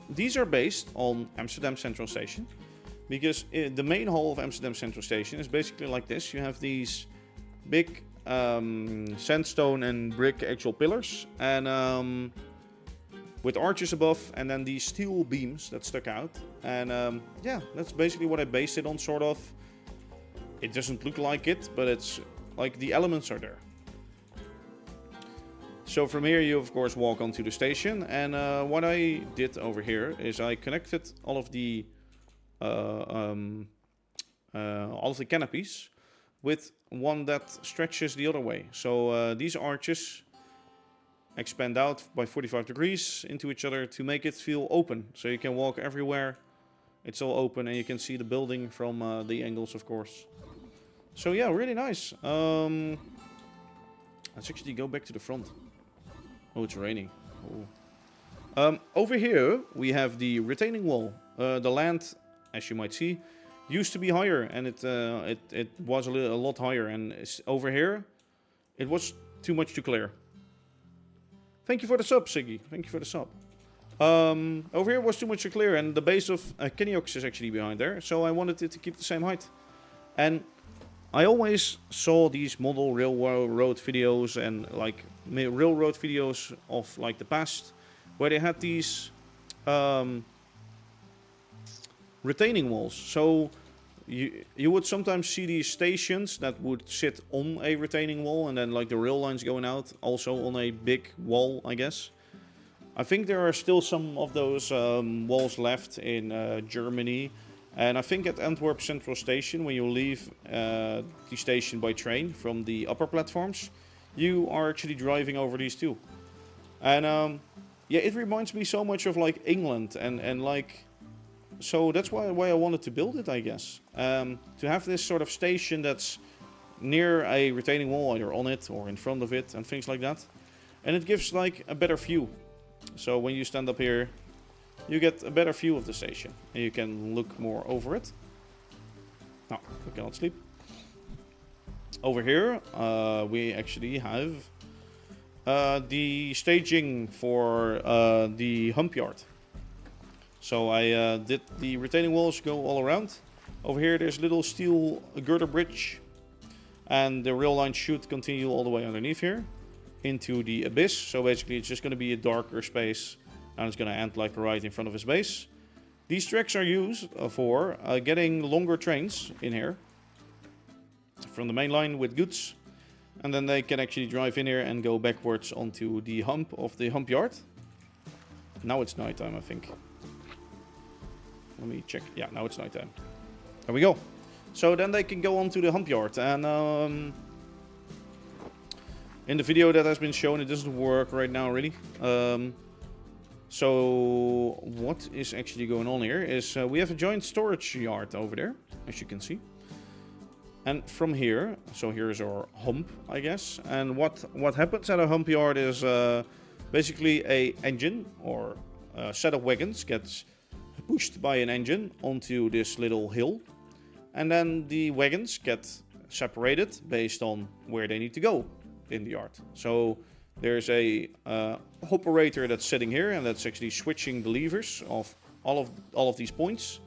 These are based on Amsterdam Central Station. Because the main hall of Amsterdam Central Station is basically like this. You have these big sandstone and brick actual pillars. And with arches above, and then these steel beams that stuck out. And yeah, that's basically what I based it on, sort of. It doesn't look like it, but it's like the elements are there. So from here you of course walk onto the station, and what I did over here is I connected all of the canopies with one that stretches the other way. So these arches expand out by 45 degrees into each other to make it feel open. So you can walk everywhere. It's all open and you can see the building from the angles, of course. So yeah, really nice. Let's actually go back to the front. Oh, it's raining. Oh. Over here we have the retaining wall. The land, as you might see, used to be higher, and it was a lot higher. And over here, it was too much to clear. Thank you for the sub, Siggy. Thank you for the sub. Over here was too much to clear, and the base of Kenyox is actually behind there. So I wanted it to keep the same height. And I always saw these model railroad videos and like railroad videos of like the past, where they had these retaining walls. So you would sometimes see these stations that would sit on a retaining wall, and then like the rail lines going out also on a big wall, I guess. I think there are still some of those walls left in Germany. And I think at Antwerp Central Station, when you leave the station by train from the upper platforms, you are actually driving over these too. And yeah, it reminds me so much of like England and like, so that's why I wanted to build it, I guess. To have this sort of station that's near a retaining wall, either on it or in front of it and things like that. And it gives like a better view. So when you stand up here, you get a better view of the station, and you can look more over it. No, we cannot sleep. Over here, we actually have the staging for the hump yard. So I did the retaining walls go all around. Over here, there's a little steel girder bridge, and the rail line should continue all the way underneath here into the abyss. So basically, it's just going to be a darker space. And it's going to end like right in front of his base. These tracks are used for getting longer trains in here from the main line with goods. And then they can actually drive in here and go backwards onto the hump of the hump yard. Now it's nighttime, I think. Let me check. Yeah, now it's nighttime. There we go. So then they can go onto the hump yard. And in the video that has been shown, it doesn't work right now, really. So what is actually going on here is we have a giant storage yard over there, as you can see. And from here, so here's our hump, I guess. And what happens at a hump yard is basically a engine or a set of wagons gets pushed by an engine onto this little hill. And then the wagons get separated based on where they need to go in the yard. So there's a operator that's sitting here and that's actually switching the levers of all of these points.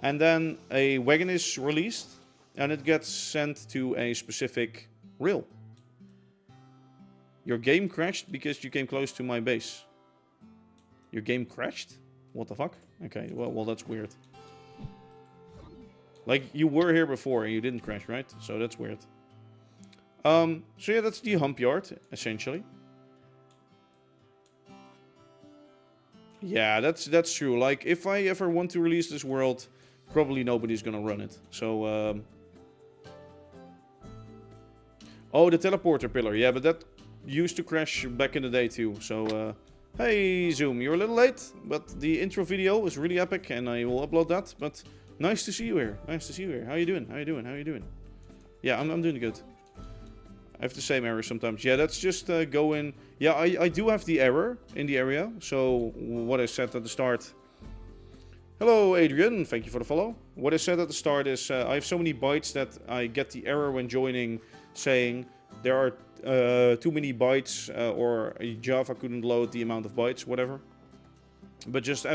And then a wagon is released and it gets sent to a specific rail. Your game crashed because you came close to my base. Your game crashed? What the fuck? Okay, well that's weird. Like, you were here before and you didn't crash, right? So that's weird. So yeah, that's the hump yard, essentially. Yeah, that's true. Like, if I ever want to release this world, probably nobody's gonna run it. So, oh, the teleporter pillar. Yeah, but that used to crash back in the day too. So, hey, Zoom, you're a little late, but the intro video was really epic and I will upload that. But nice to see you here. Nice to see you here. How you doing? How you doing? How you doing? Yeah, I'm doing good. I have the same error sometimes. Yeah, that's just going... Yeah, I do have the error in the area. So, what I said at the start... Hello, Adrian. Thank you for the follow. What I said at the start is I have so many bytes that I get the error when joining saying there are too many bytes or Java couldn't load the amount of bytes, whatever. But just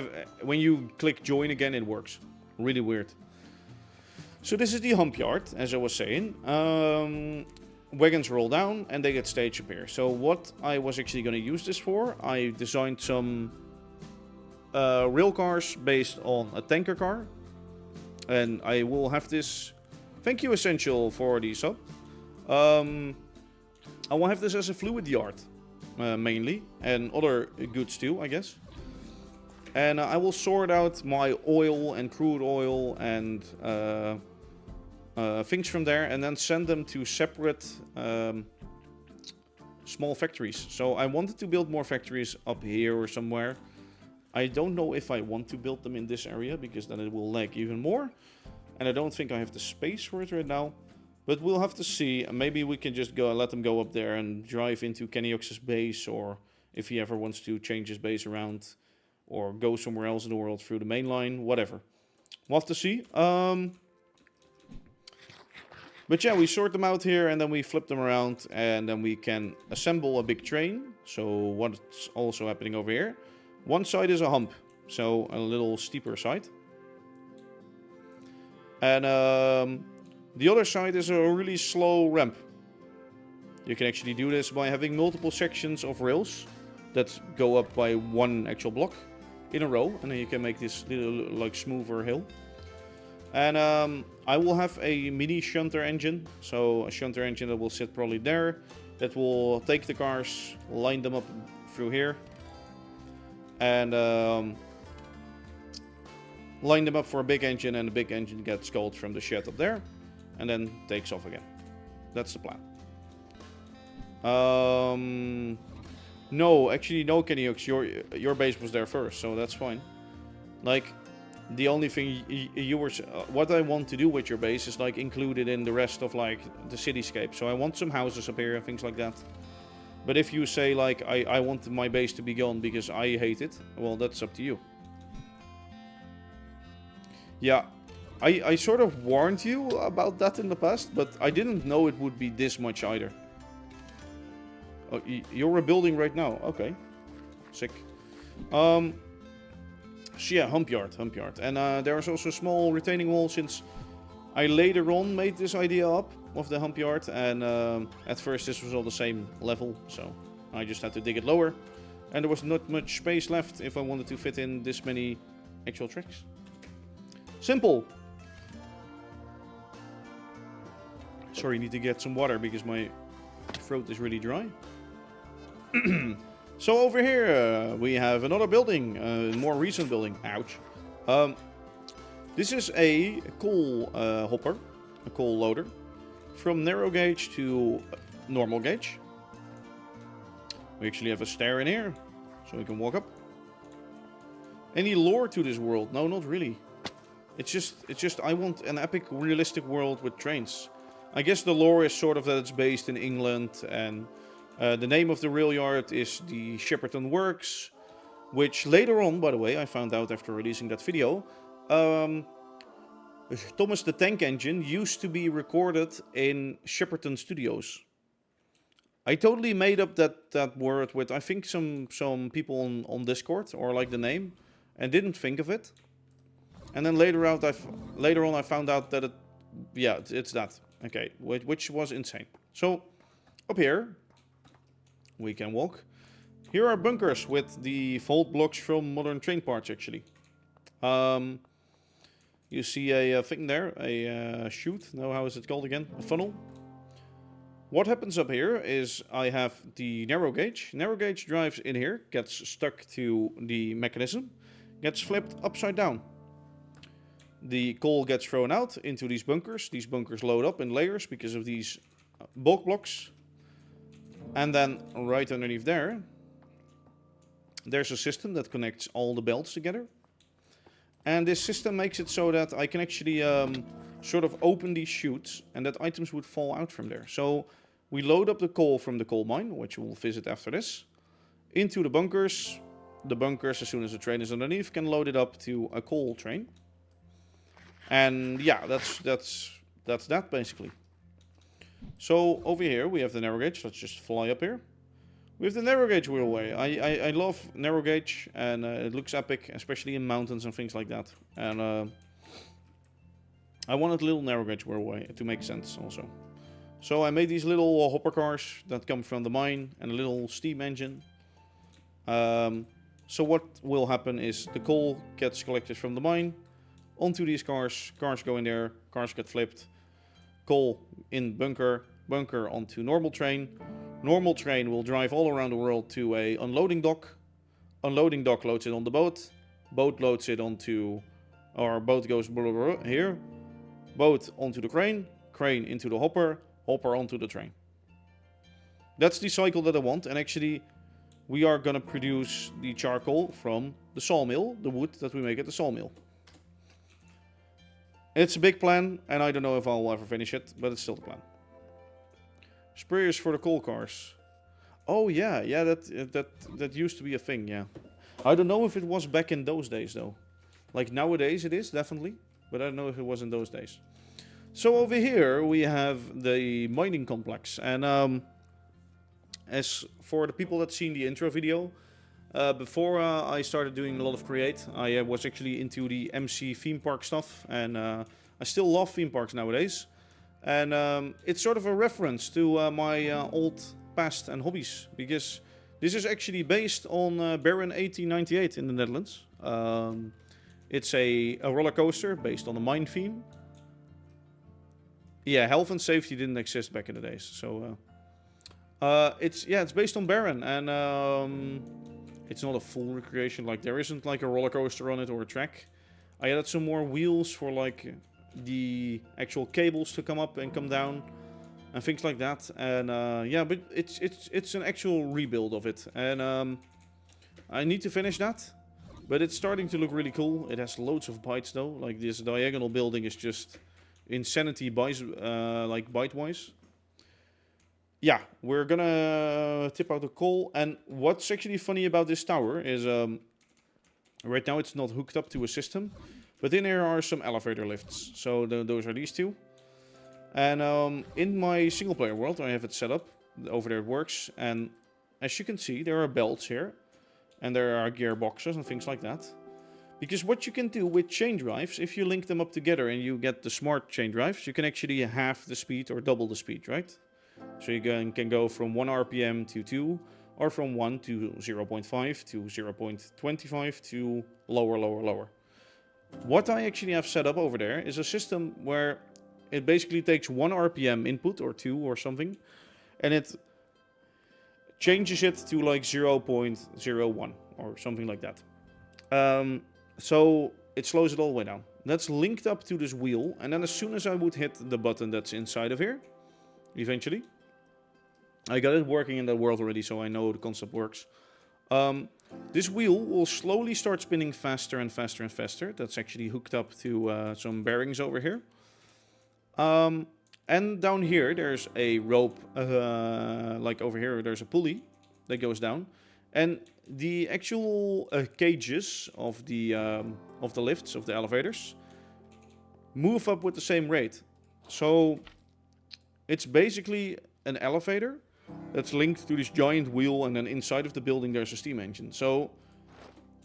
when you click join again, it works. Really weird. So this is the hump yard, as I was saying. Wagons roll down and they get stage up here. So what I was actually going to use this for, I designed some rail cars based on a tanker car. And I will have this... Thank you, Essential, for the sub. I will have this as a fluid yard, mainly. And other goods too, I guess. And I will sort out my oil and crude oil and things from there and then send them to separate small factories. So I wanted to build more factories up here or somewhere. I don't know if I want to build them in this area because then it will lag even more. And I don't think I have the space for it right now. But we'll have to see. Maybe we can just go let them go up there and drive into Kenyox's base, or if he ever wants to change his base around or go somewhere else in the world through the main line, whatever. We'll have to see. But yeah, we sort them out here and then we flip them around and then we can assemble a big train. So what's also happening over here? One side is a hump, so a little steeper side. And the other side is a really slow ramp. You can actually do this by having multiple sections of rails that go up by one actual block in a row. And then you can make this little, like, smoother hill. And I will have a mini shunter engine. So a shunter engine that will sit probably there. That will take the cars, line them up through here. And line them up for a big engine. And the big engine gets called from the shed up there. And then takes off again. That's the plan. No, actually no, Kenyox. Your base was there first, so that's fine. Like... The only thing you were... what I want to do with your base is, like, included in the rest of, like, the cityscape. So I want some houses up here and things like that. But if you say, like, I want my base to be gone because I hate it, well, that's up to you. Yeah, I sort of warned you about that in the past, but I didn't know it would be this much either. Oh, you're rebuilding right now? Okay. Sick. So yeah, hump yard. And there's also a small retaining wall since I later on made this idea up of the hump yard. And at first this was all the same level, so I just had to dig it lower. And there was not much space left if I wanted to fit in this many actual tracks. Simple. Sorry, I need to get some water because my throat is really dry. So over here we have another building, more recent building. Ouch. This is a coal hopper, a coal loader, from narrow gauge to normal gauge. We actually have a stair in here, so we can walk up. Any lore to this world? No, not really. It's just I want an epic, realistic world with trains. I guess the lore is sort of that it's based in England, and the name of the rail yard is the Shepperton Works, which later on, by the way, I found out after releasing that video, Thomas the Tank Engine used to be recorded in Shepperton Studios. I totally made up that word with, I think, some people on Discord, or like the name, and didn't think of it. And then later on I found out that it's that. Okay, which was insane. So, up here, we can walk. Here are bunkers with the vault blocks from Modern Train Parts, actually. You see a thing there, a chute. No, how is it called again? A funnel. What happens up here is I have the narrow gauge. Narrow gauge drives in here, gets stuck to the mechanism, gets flipped upside down. The coal gets thrown out into these bunkers. These bunkers load up in layers because of these bulk blocks. And then right underneath there, there's a system that connects all the belts together. And this system makes it so that I can actually sort of open these chutes and that items would fall out from there. So we load up the coal from the coal mine, which we'll visit after this, into the bunkers. The bunkers, as soon as the train is underneath, can load it up to a coal train. And yeah, that's that basically. So over here we have the narrow gauge. Let's just fly up here. We have the narrow gauge wheelway. I love narrow gauge, and it looks epic, especially in mountains and things like that. And I wanted a little narrow gauge wheelway to make sense also. So I made these little hopper cars that come from the mine and a little steam engine. So what will happen is the coal gets collected from the mine onto these cars. Cars go in there, cars get flipped. Coal in bunker, bunker onto normal train. Normal train will drive all around the world to a unloading dock. Unloading dock loads it on the boat. Boat loads it onto, or boat goes blah, blah, blah, here. Boat onto the crane. Crane into the hopper. Hopper onto the train. That's the cycle that I want. And actually, we are gonna produce the charcoal from the sawmill, the wood that we make at the sawmill. It's a big plan, and I don't know if I'll ever finish it, but it's still the plan. Sprayers for the coal cars. Oh yeah, that used to be a thing, yeah. I don't know if it was back in those days though. Like nowadays it is, definitely. But I don't know if it was in those days. So over here we have the mining complex. And as for the people that seen the intro video, before I started doing a lot of Create, I was actually into the MC theme park stuff. And I still love theme parks nowadays. And it's sort of a reference to my old past and hobbies, because this is actually based on Baron 1898 in the Netherlands. It's a roller coaster based on the mine theme. Yeah, health and safety didn't exist back in the days, so it's based on Baron, and it's not a full recreation. Like there isn't like a roller coaster on it or a track. I added some more wheels for like the actual cables to come up and come down and things like that. And yeah, but it's an actual rebuild of it, and I need to finish that, but it's starting to look really cool. It has loads of bytes though. Like this diagonal building is just insanity bytes, like byte wise. Yeah, we're gonna tip out the coal. And what's actually funny about this tower is right now it's not hooked up to a system. But in here are some elevator lifts. So those are these two. And in my single player world, I have it set up. Over there it works. And as you can see, there are belts here. And there are gearboxes and things like that. Because what you can do with chain drives, if you link them up together and you get the smart chain drives, you can actually halve the speed or double the speed, right? So you can go from 1 RPM to 2, or from 1 to 0.5 to 0.25 to lower, lower, lower. What I actually have set up over there is a system where it basically takes 1 RPM input or 2 or something, and it changes it to like 0.01 or something like that. So it slows it all the way down. That's linked up to this wheel, and then as soon as I would hit the button that's inside of here, eventually, I got it working in that world already, so I know the concept works. This wheel will slowly start spinning faster and faster and faster. That's actually hooked up to some bearings over here. And down here, there's a rope, like over here, there's a pulley that goes down. And the actual cages of the lifts, of the elevators, move up with the same rate. So it's basically an elevator that's linked to this giant wheel, and then inside of the building there's a steam engine. So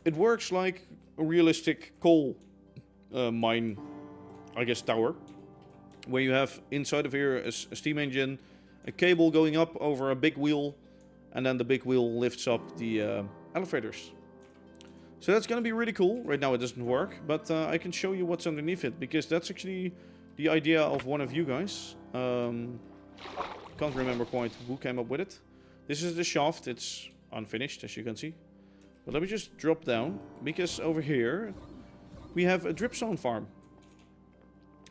it works like a realistic coal mine, I guess, tower, where you have inside of here a steam engine, a cable going up over a big wheel, and then the big wheel lifts up the elevators. So that's going to be really cool. Right now it doesn't work, but I can show you what's underneath it, because that's actually the idea of one of you guys. Can't remember quite who came up with it. This is the shaft. It's unfinished, as you can see. But let me just drop down, because over here we have a dripstone farm.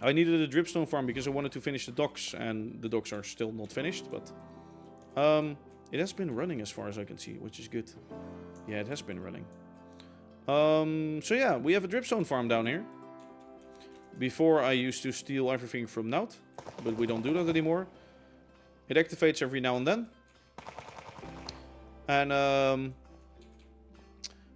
I needed a dripstone farm because I wanted to finish the docks, and the docks are still not finished, but it has been running as far as I can see, which is good. Yeah, it has been running. So yeah, we have a dripstone farm down here. Before I used to steal everything from Nout, but we don't do that anymore. It activates every now and then. And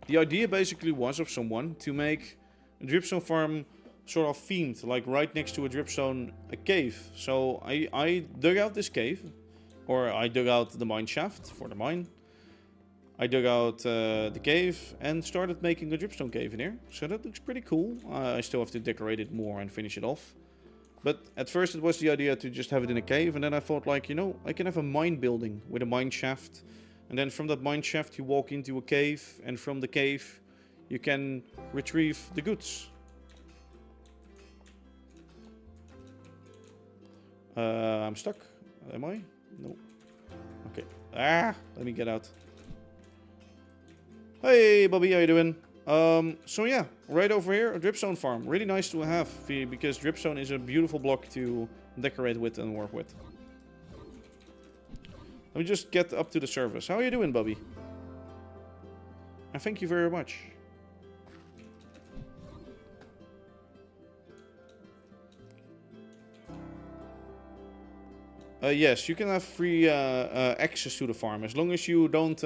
the idea basically was of someone to make a dripstone farm sort of themed, like right next to a dripstone, a cave. So I dug out this cave, or I dug out the mine shaft for the mine. I dug out the cave and started making a dripstone cave in here. So that looks pretty cool. I still have to decorate it more and finish it off. But at first it was the idea to just have it in a cave, and then I thought, like, you know, I can have a mine building with a mine shaft. And then from that mine shaft you walk into a cave, and from the cave you can retrieve the goods. I'm stuck. Am I? No. Okay. Let me get out. Hey, Bobby, how you doing? So yeah, right over here, a dripstone farm. Really nice to have, because dripstone is a beautiful block to decorate with and work with. Let me just get up to the surface. How are you doing, Bobby? And thank you very much. Yes, you can have free access to the farm. As long as you don't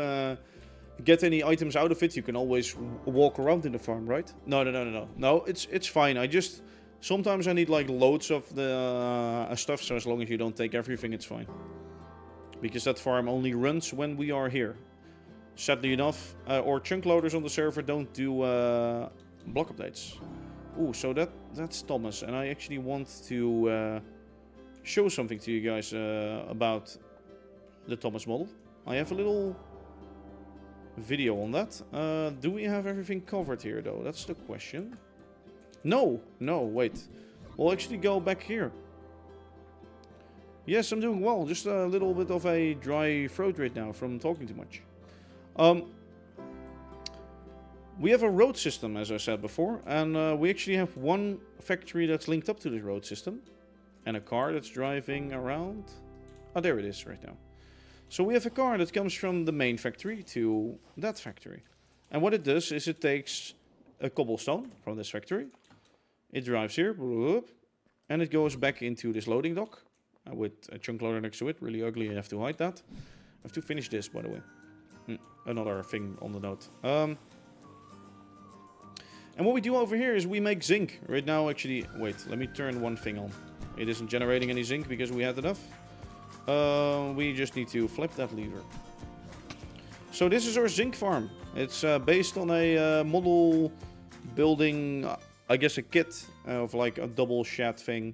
get any items out of it, you can always walk around in the farm, right? No, it's fine. Sometimes I need like loads of the stuff, so as long as you don't take everything, it's fine. Because that farm only runs when we are here. Sadly enough, our chunk loaders on the server don't do block updates. Ooh, so that's Thomas, and I actually want to show something to you guys about the Thomas model. I have a little video on that. Do we have everything covered here, though? That's the question. No, wait. We'll actually go back here. Yes, I'm doing well. Just a little bit of a dry throat right now from talking too much. We have a road system, as I said before, and we actually have one factory that's linked up to this road system, and a car that's driving around. Oh, there it is right now. So we have a car that comes from the main factory to that factory. And what it does is it takes a cobblestone from this factory. It drives here, and it goes back into this loading dock with a chunk loader next to it. Really ugly, you have to hide that. I have to finish this, by the way. Another thing on the note. And what we do over here is we make zinc. Right now, actually, wait, let me turn one thing on. It isn't generating any zinc because we had enough. We just need to flip that lever. So this is our zinc farm. It's based on a model building, I guess a kit of like a double shed thing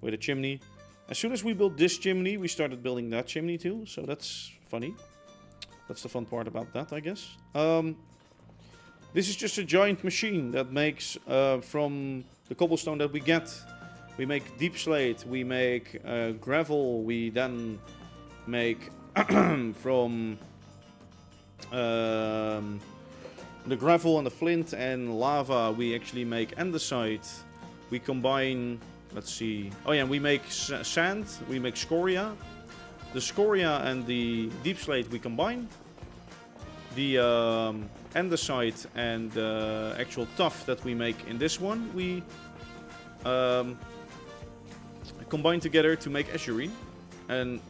with a chimney. As soon as we built this chimney, we started building that chimney too. So that's funny. That's the fun part about that, I guess. This is just a giant machine that makes from the cobblestone that we get. We make deep slate, we make gravel, we then make from the gravel and the flint and lava, we actually make andesite. We combine, let's see, oh yeah, we make sand, we make scoria. The scoria and the deep slate we combine. The andesite and the actual tuff that we make in this one, we combine together to make escharine. And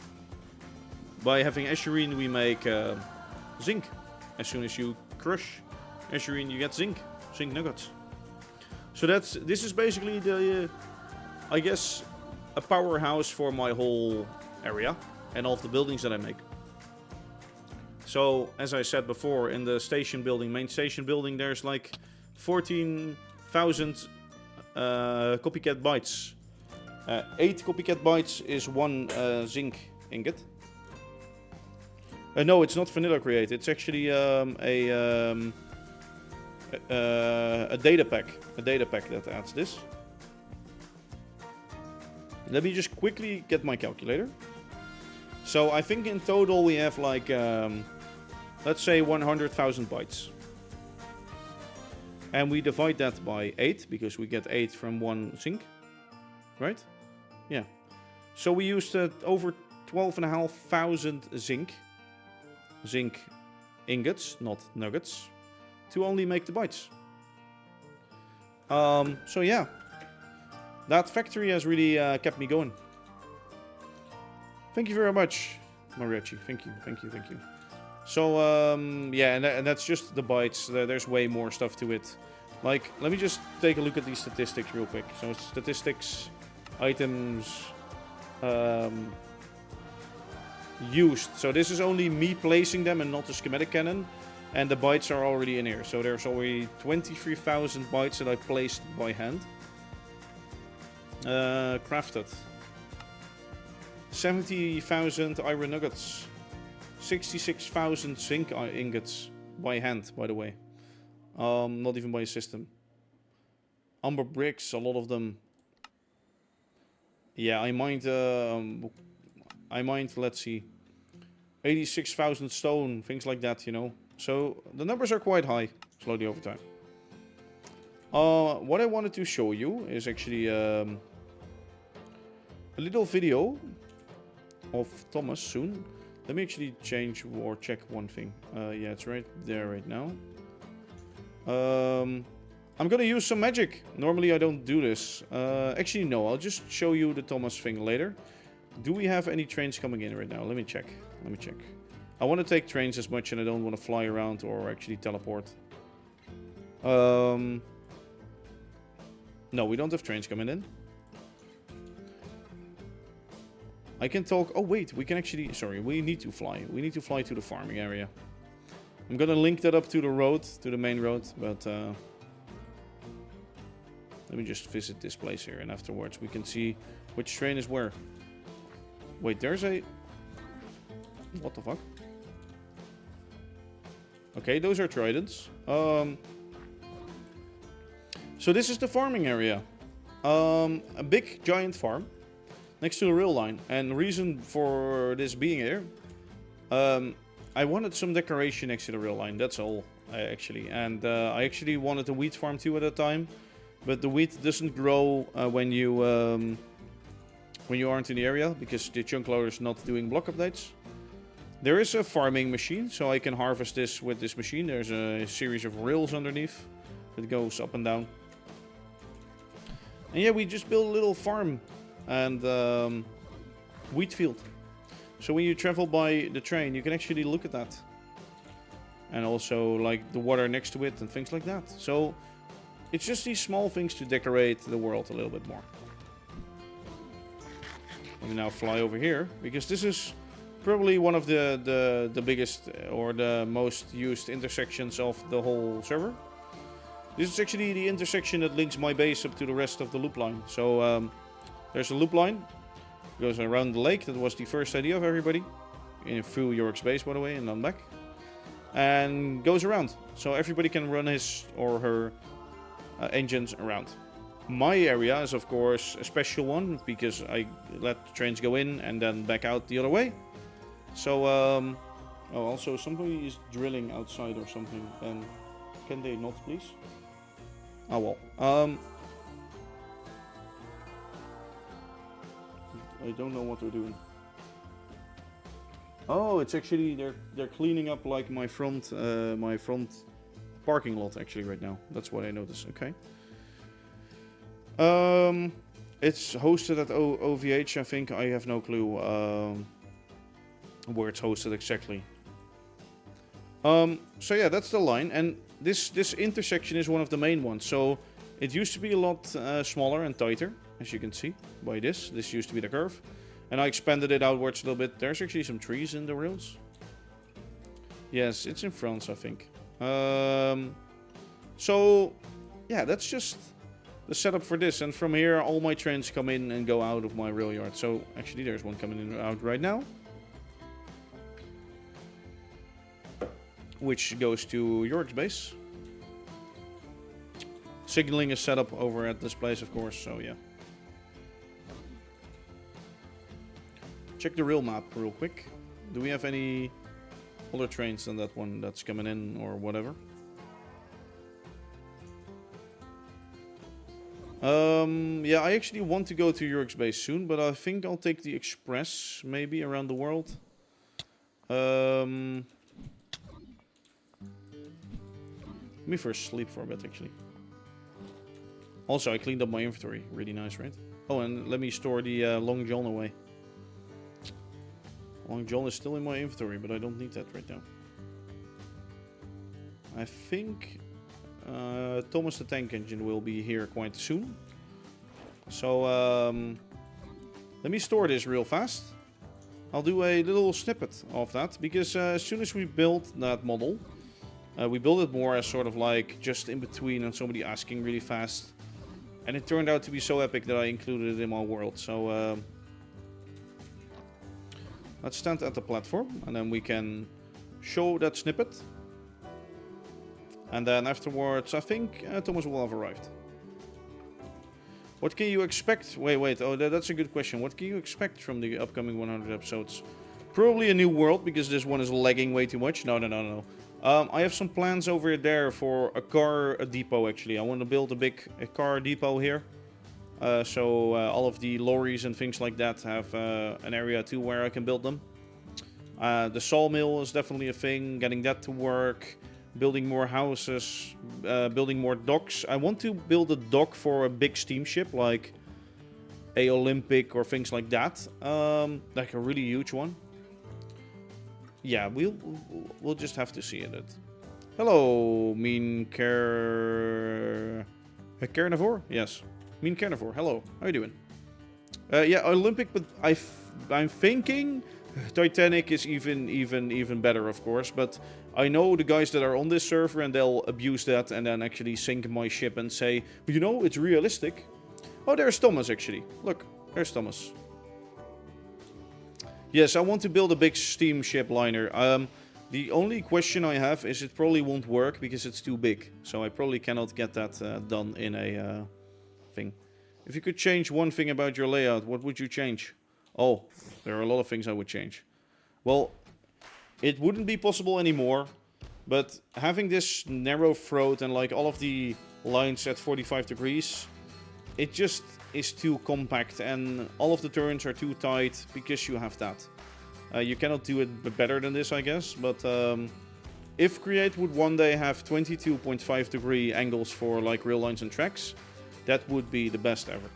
by having escharine, we make zinc. As soon as you crush escharine, you get zinc nuggets. So this is basically the, I guess, a powerhouse for my whole area and all of the buildings that I make. So, as I said before, in the station building, main station building, there's like 14,000 copycat bytes. 8 copycat bytes is 1 zinc ingot. No, it's not vanilla create. It's actually a data pack. A data pack that adds this. Let me just quickly get my calculator. So I think in total we have like, let's say 100,000 bytes. And we divide that by 8, because we get 8 from 1 zinc. Right? Yeah. So we used over 12,500 zinc ingots, not nuggets, to only make the bytes. So yeah. That factory has really kept me going. Thank you very much, Mariachi. Thank you. So, yeah, and that's just the bytes. There's way more stuff to it. Like, let me just take a look at these statistics real quick. So, statistics, items, used. So, this is only me placing them and not the schematic cannon. And the bytes are already in here. So, there's already 23,000 bytes that I placed by hand. Crafted. 70,000 iron nuggets. 66,000 zinc ingots by hand, by the way. Not even by a system. Umber bricks, a lot of them. Yeah, I mined, let's see, 86,000 stone, things like that, you know. So the numbers are quite high, slowly over time. What I wanted to show you is actually a little video of Thomas soon. Let me actually change or check one thing. Yeah, it's right there right now. I'm gonna use some magic. Normally I don't do this. Actually, no, I'll just show you the Thomas thing later. Do we have any trains coming in right now? Let me check. I want to take trains as much and I don't want to fly around or actually teleport. No, we don't have trains coming in. I can talk. Oh, wait, we can actually. Sorry, we need to fly. We need to fly to the farming area. I'm gonna link that up to the road, to the main road, but let me just visit this place here and afterwards we can see which train is where. Wait, there's a. What the fuck? Okay, those are tridents. So this is the farming area. A big giant farm next to the rail line. And the reason for this being here, I wanted some decoration next to the rail line. That's all, actually. And I actually wanted a wheat farm too at that time. But the wheat doesn't grow when you aren't in the area, because the chunk loader is not doing block updates. There is a farming machine, so I can harvest this with this machine. There's a series of rails underneath that goes up and down. And yeah, we just built a little farm and wheat field. So when you travel by the train, you can actually look at that. And also like the water next to it and things like that. So it's just these small things to decorate the world a little bit more. Let me now fly over here, because this is probably one of the biggest or the most used intersections of the whole server. This is actually the intersection that links my base up to the rest of the loop line. So there's a loop line. It goes around the lake. That was the first idea of everybody. Through York's base, by the way, and then back. And goes around. So everybody can run his or her engines around. My area is, of course, a special one, because I let trains go in and then back out the other way. So, oh, also somebody is drilling outside or something. And can they not, please? Oh well. I don't know what they're doing. Oh, it's actually they're cleaning up like my front parking lot actually right now. That's what I noticed. Okay. It's hosted at OVH, I think. I have no clue where it's hosted exactly. So yeah, that's the line, and this intersection is one of the main ones. So it used to be a lot smaller and tighter, as you can see by this. This used to be the curve, and I expanded it outwards a little bit. There's actually some trees in the rails. Yes, it's in France, I think. So yeah, that's just the setup for this, and from here all my trains come in and go out of my rail yard. So actually there's one coming in and out right now, which goes to York's base. Signaling is set up over at this place, of course, so yeah. Check the rail map real quick. Do we have any other trains than that one that's coming in or whatever? Yeah, I actually want to go to York's base soon, but I think I'll take the express maybe around the world. Let me first sleep for a bit, actually. Also, I cleaned up my inventory. Really nice, right? Oh, and let me store the Long John away. Long John is still in my inventory, but I don't need that right now. I think Thomas the Tank Engine will be here quite soon. So, let me store this real fast. I'll do a little snippet of that, because as soon as we build that model, we built it more as sort of like just in between and somebody asking really fast. And it turned out to be so epic that I included it in my world. So let's stand at the platform and then we can show that snippet. And then afterwards, I think Thomas will have arrived. What can you expect? Wait. Oh, that's a good question. What can you expect from the upcoming 100 episodes? Probably a new world, because this one is lagging way too much. No. I have some plans over there for a car depot, actually. I want to build a car depot here. So all of the lorries and things like that have an area too where I can build them. The sawmill is definitely a thing. Getting that to work. Building more houses. Building more docks. I want to build a dock for a big steamship, like a Olympic or things like that. Like a really huge one. Yeah, we'll just have to see it. Hello, mean carnivore? Yes, mean carnivore. Hello, how you doing? Yeah, Olympic, but I'm thinking Titanic is even better, of course. But I know the guys that are on this server, and they'll abuse that and then actually sink my ship and say, but you know, it's realistic. Oh, there's Thomas actually. Look, there's Thomas. Yes, I want to build a big steamship liner. The only question I have is it probably won't work because it's too big. So I probably cannot get that done in a thing. If you could change one thing about your layout, what would you change? Oh, there are a lot of things I would change. Well, it wouldn't be possible anymore. But having this narrow throat and like all of the lines at 45 degrees, it just is too compact and all of the turns are too tight because you have that. You cannot do it better than this, I guess, but if Create would one day have 22.5 degree angles for like rail lines and tracks, that would be the best ever,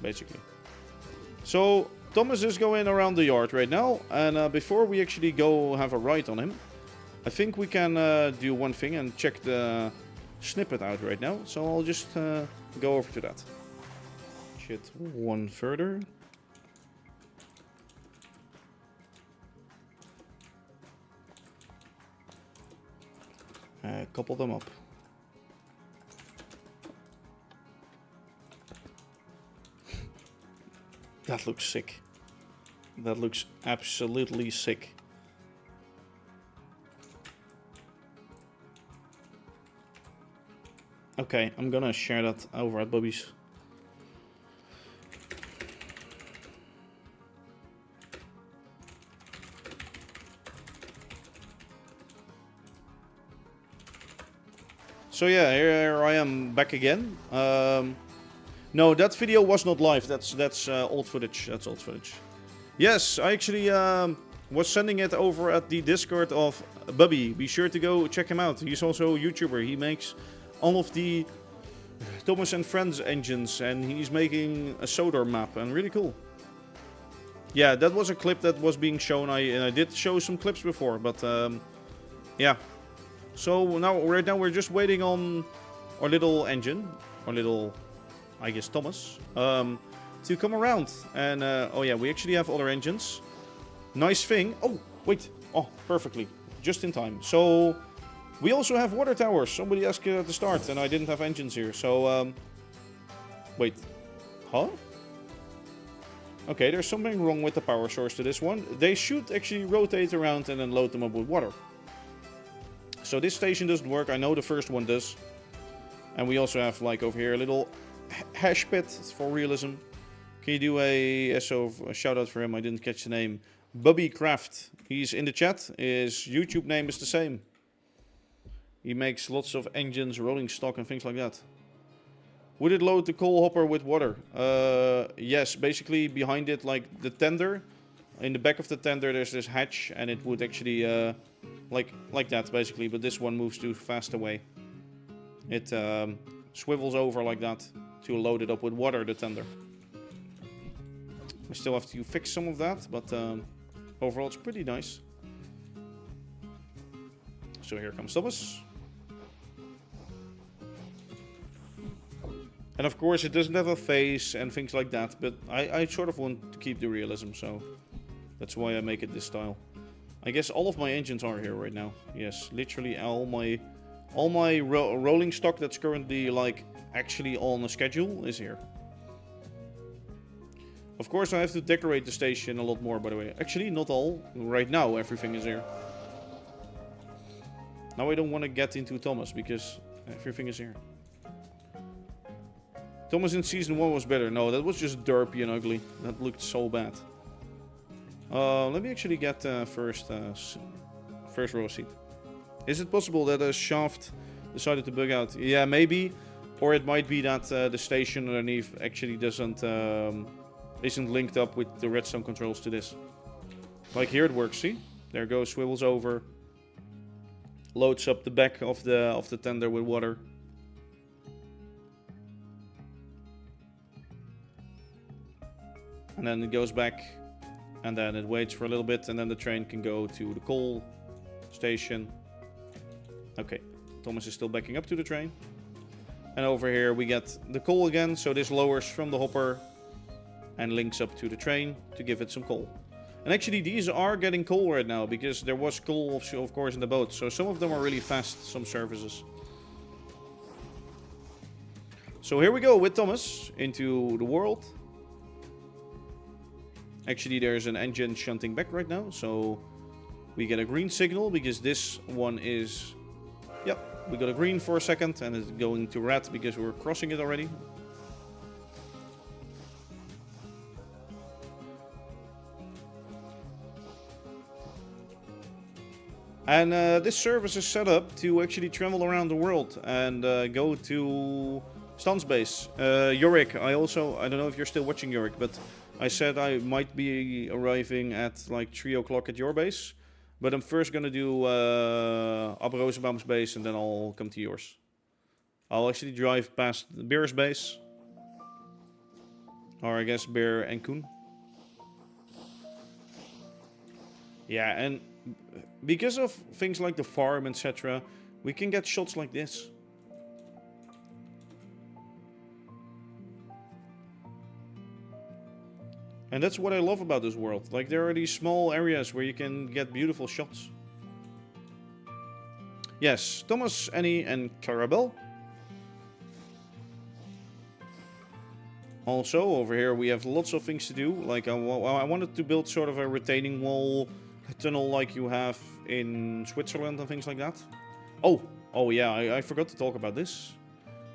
basically. So Thomas is going around the yard right now, and before we actually go have a ride on him, I think we can do one thing and check the snippet out right now. So I'll just go over to that. Shit, one further. Couple them up. That looks sick. That looks absolutely sick. Okay, I'm gonna share that over at Bobby's. So yeah, here I am back again. No, that video was not live. That's old footage. That's old footage. Yes, I actually was sending it over at the Discord of Bubby. Be sure to go check him out. He's also a YouTuber. He makes all of the Thomas and Friends engines, and he's making a Sodor map, and really cool. Yeah, that was a clip that was being shown. I did show some clips before, but yeah. So now, right now, we're just waiting on our little engine, our little, I guess, Thomas, to come around. And oh yeah, we actually have other engines. Nice thing. Oh wait. Oh, perfectly, just in time. So we also have water towers. Somebody asked at the start, and I didn't have engines here. So wait, huh? Okay, there's something wrong with the power source to this one. They should actually rotate around and then load them up with water. So this station doesn't work. I know the first one does. And we also have, like, over here, a little hash pit for realism. Can you do a shout out for him? I didn't catch the name. Bubby Craft. He's in the chat. His YouTube name is the same. He makes lots of engines, rolling stock, and things like that. Would it load the coal hopper with water? Yes, basically behind it, like the tender. In the back of the tender, there's this hatch, and it would actually, like that, basically. But this one moves too fast away. It swivels over like that to load it up with water, the tender. I still have to fix some of that, but overall it's pretty nice. So here comes Thomas. And of course it doesn't have a face and things like that, but I sort of want to keep the realism, so that's why I make it this style. I guess all of my engines are here right now. Yes, literally all my rolling stock that's currently like actually on a schedule is here. Of course I have to decorate the station a lot more, by the way. Actually, not all. Right now everything is here. Now I don't want to get into Thomas because everything is here. Thomas in Season 1 was better. No, that was just derpy and ugly. That looked so bad. Let me actually get first row seat. Is it possible that a shaft decided to bug out? Yeah, maybe. Or it might be that the station underneath actually isn't linked up with the redstone controls to this. Like here it works, see? There it goes, swivels over. Loads up the back of the tender with water. And then it goes back, and then it waits for a little bit, and then the train can go to the coal station. Okay, Thomas is still backing up to the train. And over here we get the coal again, so this lowers from the hopper and links up to the train to give it some coal. And actually these are getting coal right now, because there was coal of course in the boat, so some of them are really fast, some services. So here we go with Thomas into the world. Actually, there's an engine shunting back right now, so we get a green signal because this one is... Yep, we got a green for a second and it's going to red because we're crossing it already. And this service is set up to actually travel around the world and go to Stan's base. Yorick, I don't know if you're still watching Yorick, but I said I might be arriving at like 3 o'clock at your base. But I'm first gonna do Ab Rosenbaum's base and then I'll come to yours. I'll actually drive past Bear's base. Or I guess Bear and Koen. Yeah, and because of things like the farm, etc., we can get shots like this. And that's what I love about this world. Like, there are these small areas where you can get beautiful shots. Yes, Thomas, Annie, and Clarabelle. Also, over here we have lots of things to do. Like, I wanted to build sort of a retaining wall tunnel like you have in Switzerland and things like that. Oh yeah, I forgot to talk about this.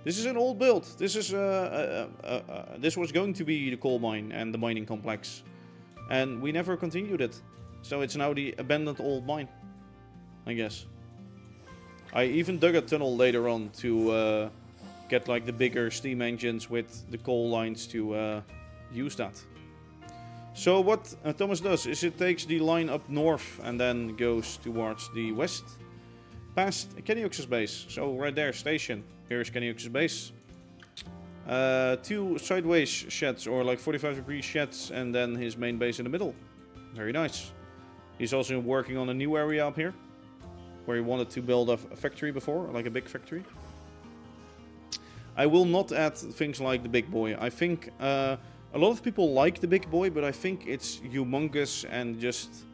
This is an old build. This is this was going to be the coal mine and the mining complex, and we never continued it. So it's now the abandoned old mine, I guess. I even dug a tunnel later on to get like the bigger steam engines with the coal lines to use that. So what Thomas does is it takes the line up north and then goes towards the west, past Kennyux's base. So right there, station. Here's Kennyux's base. 2 sideways sheds, or like 45-degree sheds, and then his main base in the middle. Very nice. He's also working on a new area up here, where he wanted to build a factory before, like a big factory. I will not add things like the big boy. I think a lot of people like the big boy, but I think it's humongous and just...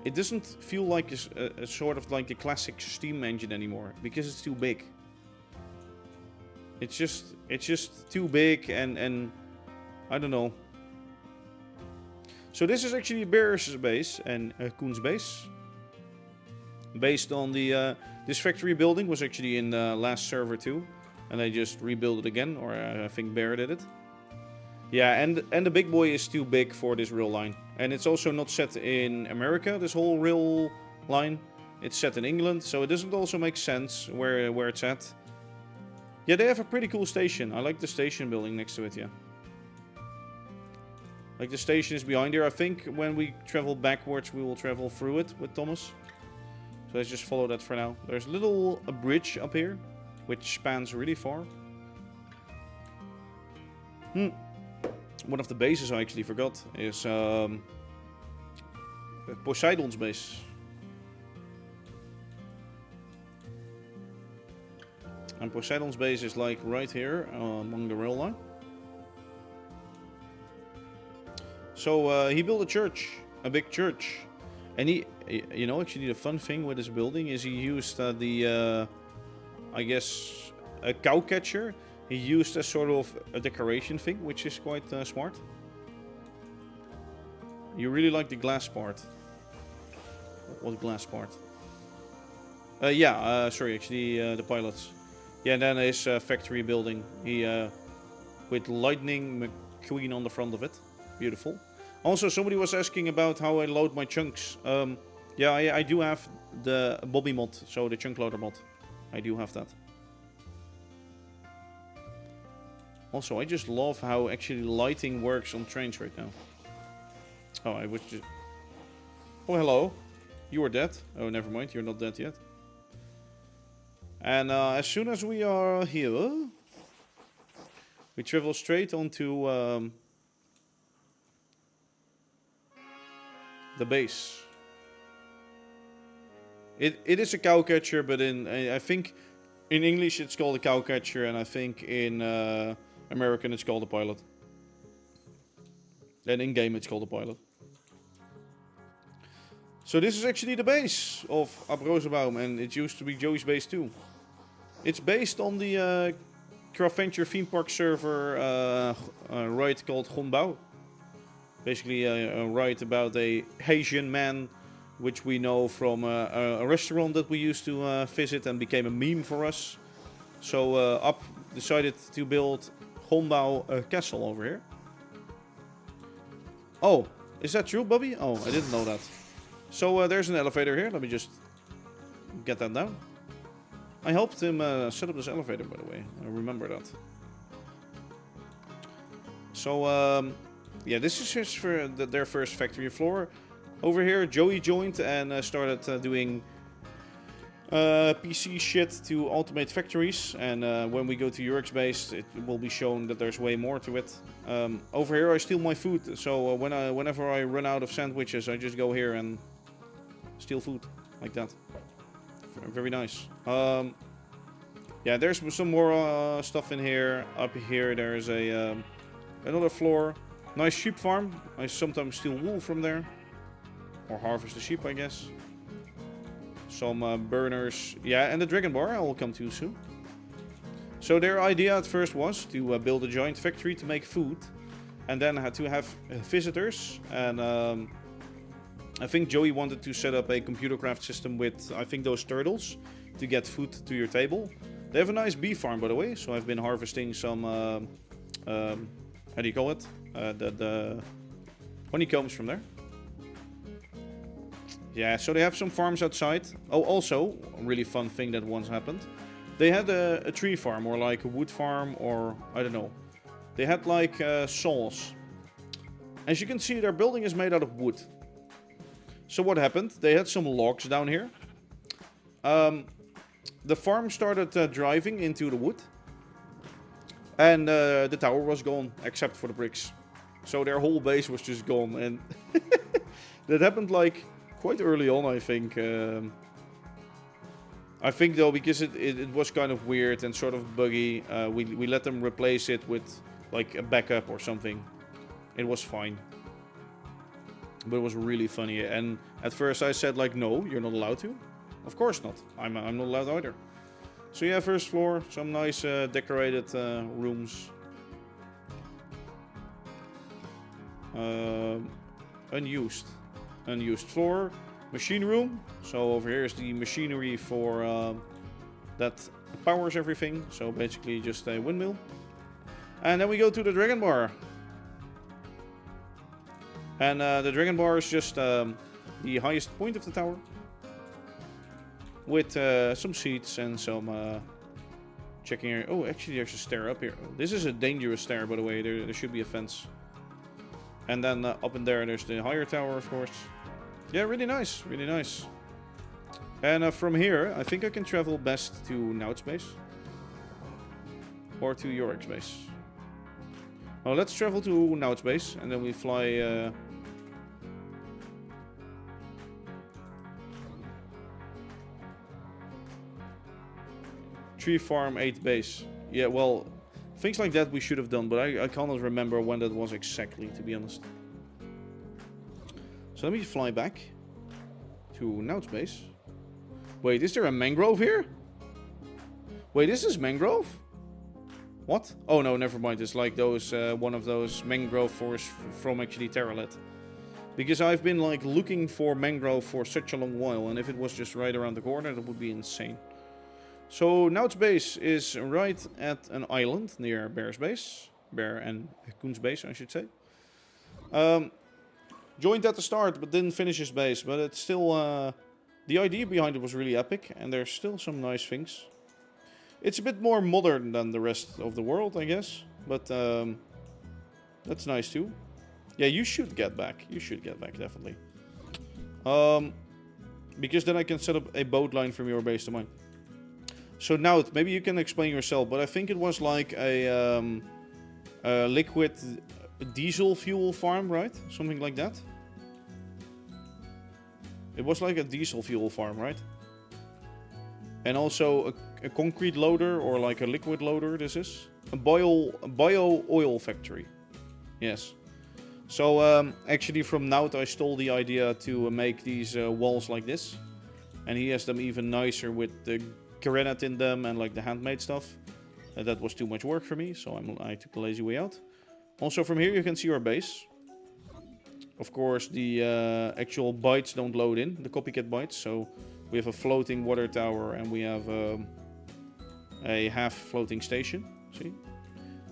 It doesn't feel like a sort of like the classic steam engine anymore, because it's too big. It's just too big, and I don't know. So this is actually Bear's base and Koen's base. Based on the this factory building was actually in the last server too, and they just rebuilt it again, or I think Bear did it. Yeah, and the big boy is too big for this rail line, and it's also not set in America. This whole rail line, it's set in England, so it doesn't also make sense where it's at. Yeah, they have a pretty cool station. I like the station building next to it. Yeah. Like the station is behind here. I think when we travel backwards, we will travel through it with Thomas. So let's just follow that for now. There's a bridge up here, which spans really far. One of the bases I actually forgot is Poseidon's base. And Poseidon's base is like right here along the rail line. So he built a church, a big church, and he, you know, actually the fun thing with his building is he used I guess, a cow catcher. He used as sort of a decoration thing, which is quite smart. You really like the glass part. What glass part? Yeah, sorry, actually the pilots. Yeah, and then his factory building. He with Lightning McQueen on the front of it. Beautiful. Also, somebody was asking about how I load my chunks. Yeah, I do have the Bobby mod, so the chunk loader mod. I do have that. Also, I just love how actually lighting works on trains right now. Oh, I was just... Oh, hello. You are dead. Oh, never mind. You're not dead yet. And as soon as we are here, we travel straight onto the base. It is a cow catcher, but I think in English it's called a cow catcher, and I think in American it's called a pilot. And in game it's called a pilot. So this is actually the base of Abrozenbaum, and it used to be Joey's base too. It's based on the Craft Venture theme park server ride called Gonbouw. Basically a ride about a Asian man, which we know from a restaurant that we used to visit and became a meme for us. So Up decided to build Gonbouw castle over here. Oh, is that true, Bobby? Oh, I didn't know that. So there's an elevator here. Let me just get that down. I helped him set up this elevator, by the way. I remember that. So, yeah, this is their first factory floor. Over here, Joey joined and started doing PC shit to automate factories. And when we go to Yurik's base, it will be shown that there's way more to it. Over here, I steal my food. So whenever I run out of sandwiches, I just go here and steal food like that. Very nice. Yeah, there's some more stuff in here. Up here, there's a another floor. Nice sheep farm. I sometimes steal wool from there, or harvest the sheep, I guess. Some burners. Yeah, and the dragon bar I will come to soon. So their idea at first was to build a giant factory to make food, and then had to have visitors. And I think Joey wanted to set up a computer craft system with, I think, those turtles to get food to your table. They have a nice bee farm, by the way, so I've been harvesting some, how do you call it? The honeycombs from there. Yeah, so they have some farms outside. Oh, also, a really fun thing that once happened. They had a tree farm, or like a wood farm, or, I don't know. They had like saws. As you can see, their building is made out of wood. So what happened? They had some logs down here. The farm started driving into the wood. And the tower was gone, except for the bricks. So their whole base was just gone. And that happened like quite early on, I think. I think though, because it was kind of weird and sort of buggy, we let them replace it with like a backup or something. It was fine. But it was really funny. And at first I said like, no, you're not allowed to. Of course not. I'm not allowed either. So yeah, first floor, some nice decorated rooms. Unused floor, machine room. So over here is the machinery for that powers everything. So basically just a windmill. And then we go to the Dragon Bar. And the Dragon Bar is just the highest point of the tower. With some seats and some checking here. Oh, actually there's a stair up here. This is a dangerous stair, by the way. There should be a fence. And then up in there, there's the higher tower, of course. Yeah, really nice. Really nice. And from here, I think I can travel best to Nout's base. Or to Yorick's base. Well, let's travel to Nout's base. And then we fly... Tree farm 8 base. Yeah, well... Things like that we should have done, but I cannot remember when that was exactly, to be honest. So let me fly back to Nout's base. Wait, is there a mangrove here? Wait, this is mangrove? What? Oh no, never mind. It's like those one of those mangrove forests from actually Terralet. Because I've been like looking for mangrove for such a long while, and if it was just right around the corner, that would be insane. So Nout's base is right at an island near Bear's base. Bear and Koen's base, I should say. Joined at the start, but didn't finish his base. But it's still... the idea behind it was really epic, and there's still some nice things. It's a bit more modern than the rest of the world, I guess. But that's nice too. Yeah, you should get back. You should get back, definitely. Because then I can set up a boat line from your base to mine. So now, maybe you can explain yourself, but I think it was like a liquid diesel fuel farm, right? Something like that. It was like a diesel fuel farm, right? And also a concrete loader or like a liquid loader, this is. A bio oil factory. Yes. So actually from Nout I stole the idea to make these walls like this. And he has them even nicer with the granite in them and like the handmade stuff. That was too much work for me, so I took the lazy way out. Also from here you can see our base. Of course the actual bytes don't load in, the copycat bytes. So we have a floating water tower and we have a half floating station. See?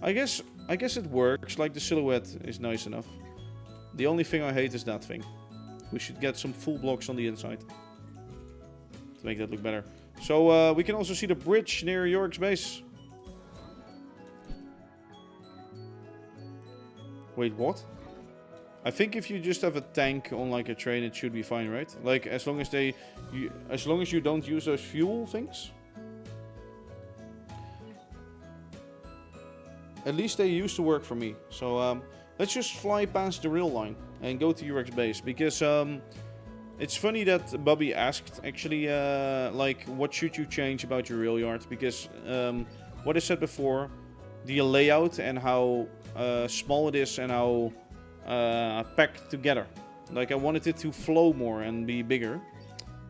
I guess it works, like the silhouette is nice enough. The only thing I hate is that thing. We should get some full blocks on the inside to make that look better. So we can also see the bridge near Yorick's base. Wait, what? I think if you just have a tank on like a train, it should be fine, right? Like as long as you don't use those fuel things. At least they used to work for me. So let's just fly past the rail line and go to Yorick's base, because it's funny that Bobby asked, actually, like, what should you change about your rail yard? Because what I said before, the layout and how small it is and how packed together. Like, I wanted it to flow more and be bigger.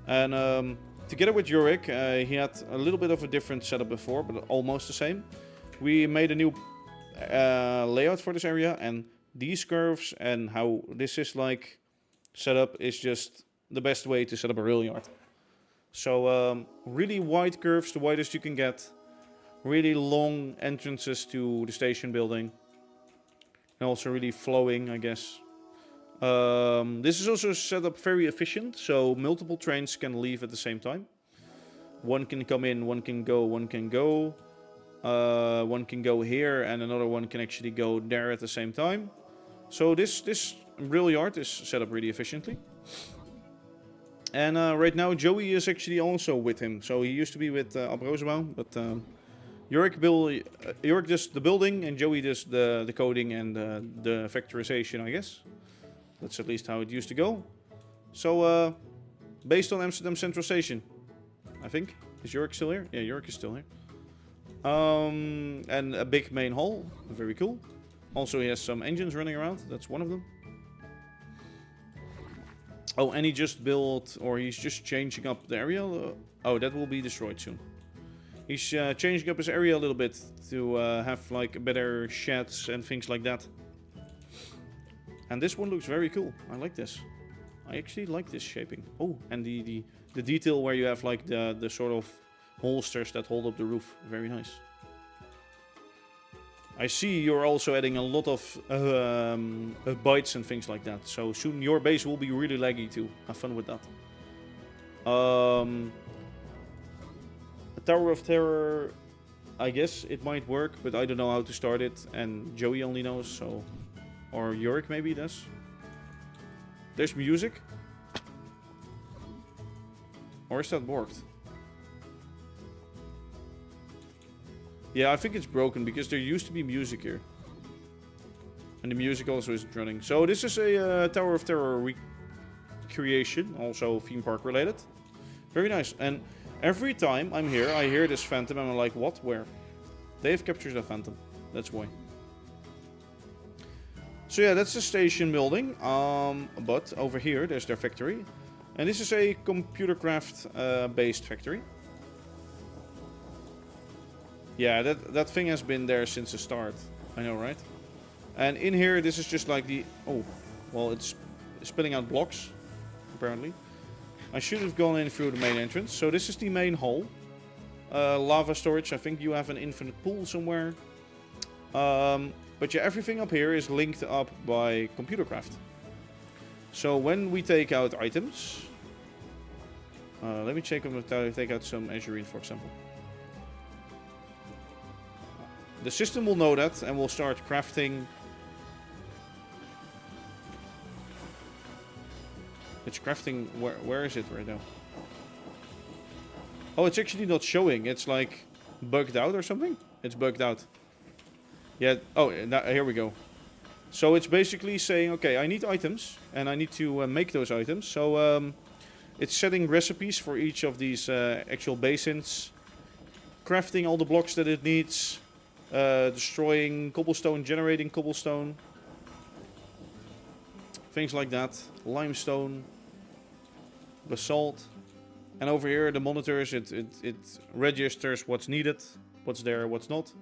And together with Yorick, he had a little bit of a different setup before, but almost the same. We made a new layout for this area, and these curves and how this is like set up is just the best way to set up a rail yard. So really wide curves, the widest you can get. Really long entrances to the station building. And also really flowing, I guess. This is also set up very efficient, so multiple trains can leave at the same time. One can come in, one can go, one can go. One can go here and another one can actually go there at the same time. So this rail yard is set up really efficiently. And right now Joey is actually also with him. So he used to be with Abrozebouw, but Yorick does the building and Joey does the coding and the factorization, I guess. That's at least how it used to go. So, based on Amsterdam Central Station, I think. Is Yorick still here? Yeah, Yorick is still here. And a big main hall. Very cool. Also, he has some engines running around. That's one of them. Oh, and he just built, or he's just changing up the area. Oh, that will be destroyed soon. He's changing up his area a little bit to have like better sheds and things like that. And this one looks very cool. I like this. I actually like this shaping. Oh, and the detail where you have like the sort of holsters that hold up the roof. Very nice. I see you're also adding a lot of bytes and things like that. So soon your base will be really laggy too. Have fun with that. A Tower of Terror, I guess it might work, but I don't know how to start it. And Joey only knows, so... Or Yorick maybe does. There's music. Or is that borked? Yeah, I think it's broken because there used to be music here. And the music also isn't running. So this is a Tower of Terror recreation, also theme park related. Very nice. And every time I'm here, I hear this phantom and I'm like, what? Where? They have captured the phantom. That's why. So yeah, that's the station building. But over here, there's their factory. And this is a computer craft based factory. Yeah, that thing has been there since the start. I know, right? And in here, this is just like the... Oh, well, it's spilling out blocks, apparently. I should have gone in through the main entrance. So this is the main hall. Lava storage. I think you have an infinite pool somewhere. But yeah, everything up here is linked up by computer craft. So when we take out items... let me check if I take out some azurine, for example. The system will know that and will start crafting. It's crafting. Where is it right now? Oh, it's actually not showing. It's like bugged out or something. It's bugged out. Yeah. Oh, now, here we go. So it's basically saying, okay, I need items and I need to make those items. So it's setting recipes for each of these actual basins, crafting all the blocks that it needs. Destroying cobblestone, generating cobblestone. Things like that. Limestone. Basalt. And over here, the monitors, it registers what's needed. What's there, what's not.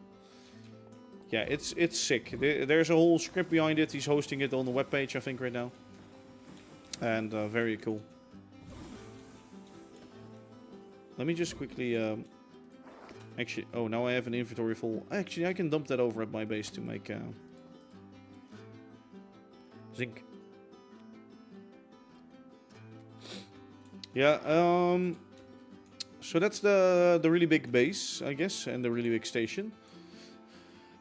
Yeah, it's sick. There's a whole script behind it. He's hosting it on the webpage, I think, right now. And very cool. Let me just quickly... Actually, oh, now I have an inventory full. Actually, I can dump that over at my base to make zinc. Yeah, so that's the really big base, I guess, and the really big station.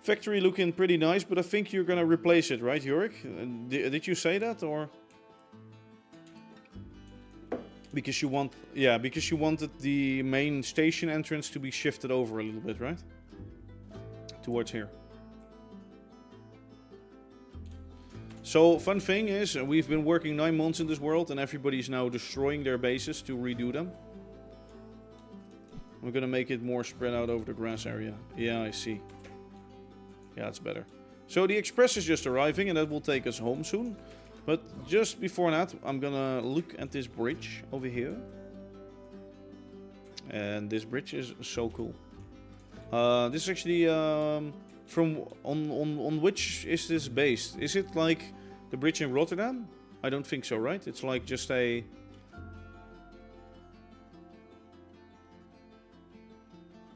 Factory looking pretty nice, but I think you're gonna replace it, right, Yorick? Did you say that, or? Because you want, yeah, because you wanted the main station entrance to be shifted over a little bit, right? Towards here. So, fun thing is, we've been working 9 months in this world and everybody's now destroying their bases to redo them. We're gonna make it more spread out over the grass area. Yeah, I see. Yeah, it's better. So, the express is just arriving and that will take us home soon. But just before that, I'm gonna look at this bridge over here. And this bridge is so cool. This is actually from on which is this based? Is it like the bridge in Rotterdam? I don't think so, right? It's like just a...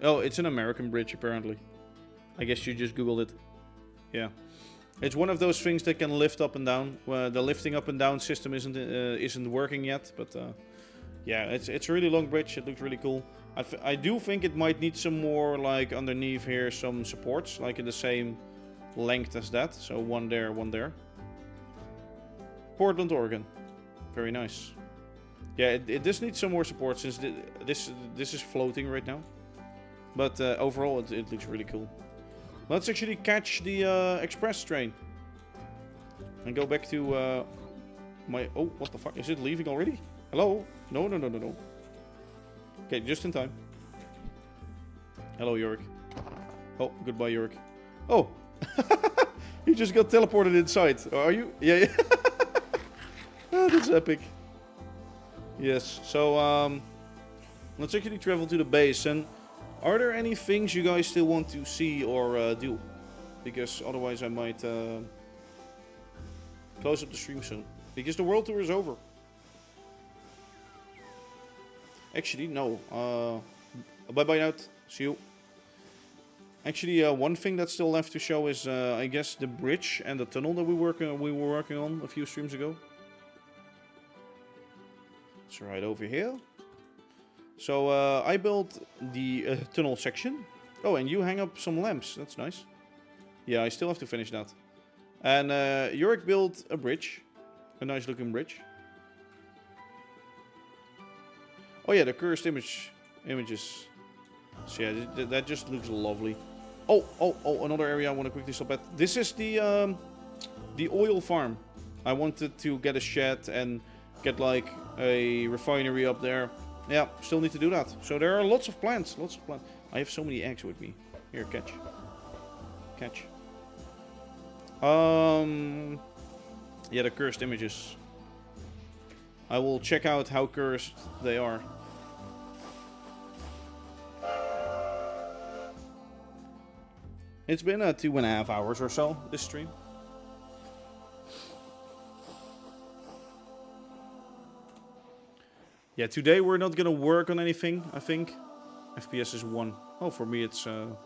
Oh, it's an American bridge apparently. I guess you just Googled it. Yeah. It's one of those things that can lift up and down. The lifting up and down system isn't working yet, but yeah, it's a really long bridge. It looks really cool. I do think it might need some more, like underneath here, some supports, like in the same length as that. So one there, one there. Portland, Oregon. Very nice. Yeah, it does need some more support since this is floating right now. But overall, it looks really cool. Let's actually catch the express train. And go back to my... Oh, what the fuck? Is it leaving already? Hello? No, no, no, no, no. Okay, just in time. Hello, Yorick. Oh, goodbye, Yorick. Oh! You just got teleported inside. Are you? Yeah, yeah. Oh, that's epic. Yes, so, let's actually travel to the base. And are there any things you guys still want to see or do? Because otherwise I might close up the stream soon. Because the world tour is over. Actually, no. Bye-bye now. See you. Actually, one thing that's still left to show is, I guess, the bridge and the tunnel that we were working on a few streams ago. It's right over here. So, I built the tunnel section. Oh, and you hang up some lamps. That's nice. Yeah, I still have to finish that. And Yorick built a bridge. A nice looking bridge. Oh yeah, the cursed images. So yeah, that just looks lovely. Oh, another area I want to quickly stop at. This is the oil farm. I wanted to get a shed and get like a refinery up there. Yeah, still need to do that. So there are lots of plants, I have so many eggs with me. Here, catch. Catch. Yeah, the cursed images. I will check out how cursed they are. It's been 2.5 hours or so, this stream. Yeah, today we're not gonna work on anything, I think. FPS is 1. Oh, for me it's... Oh,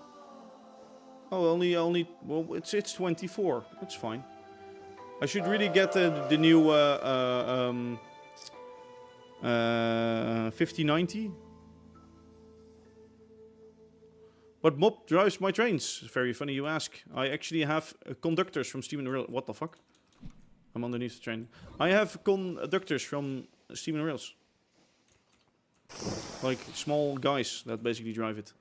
only... Well, it's 24. It's fine. I should really get the new 5090. What mob drives my trains? Very funny you ask. I actually have conductors from Steam and Rails. What the fuck? I'm underneath the train. I have conductors from Steam and Rails. Like small guys that basically drive it.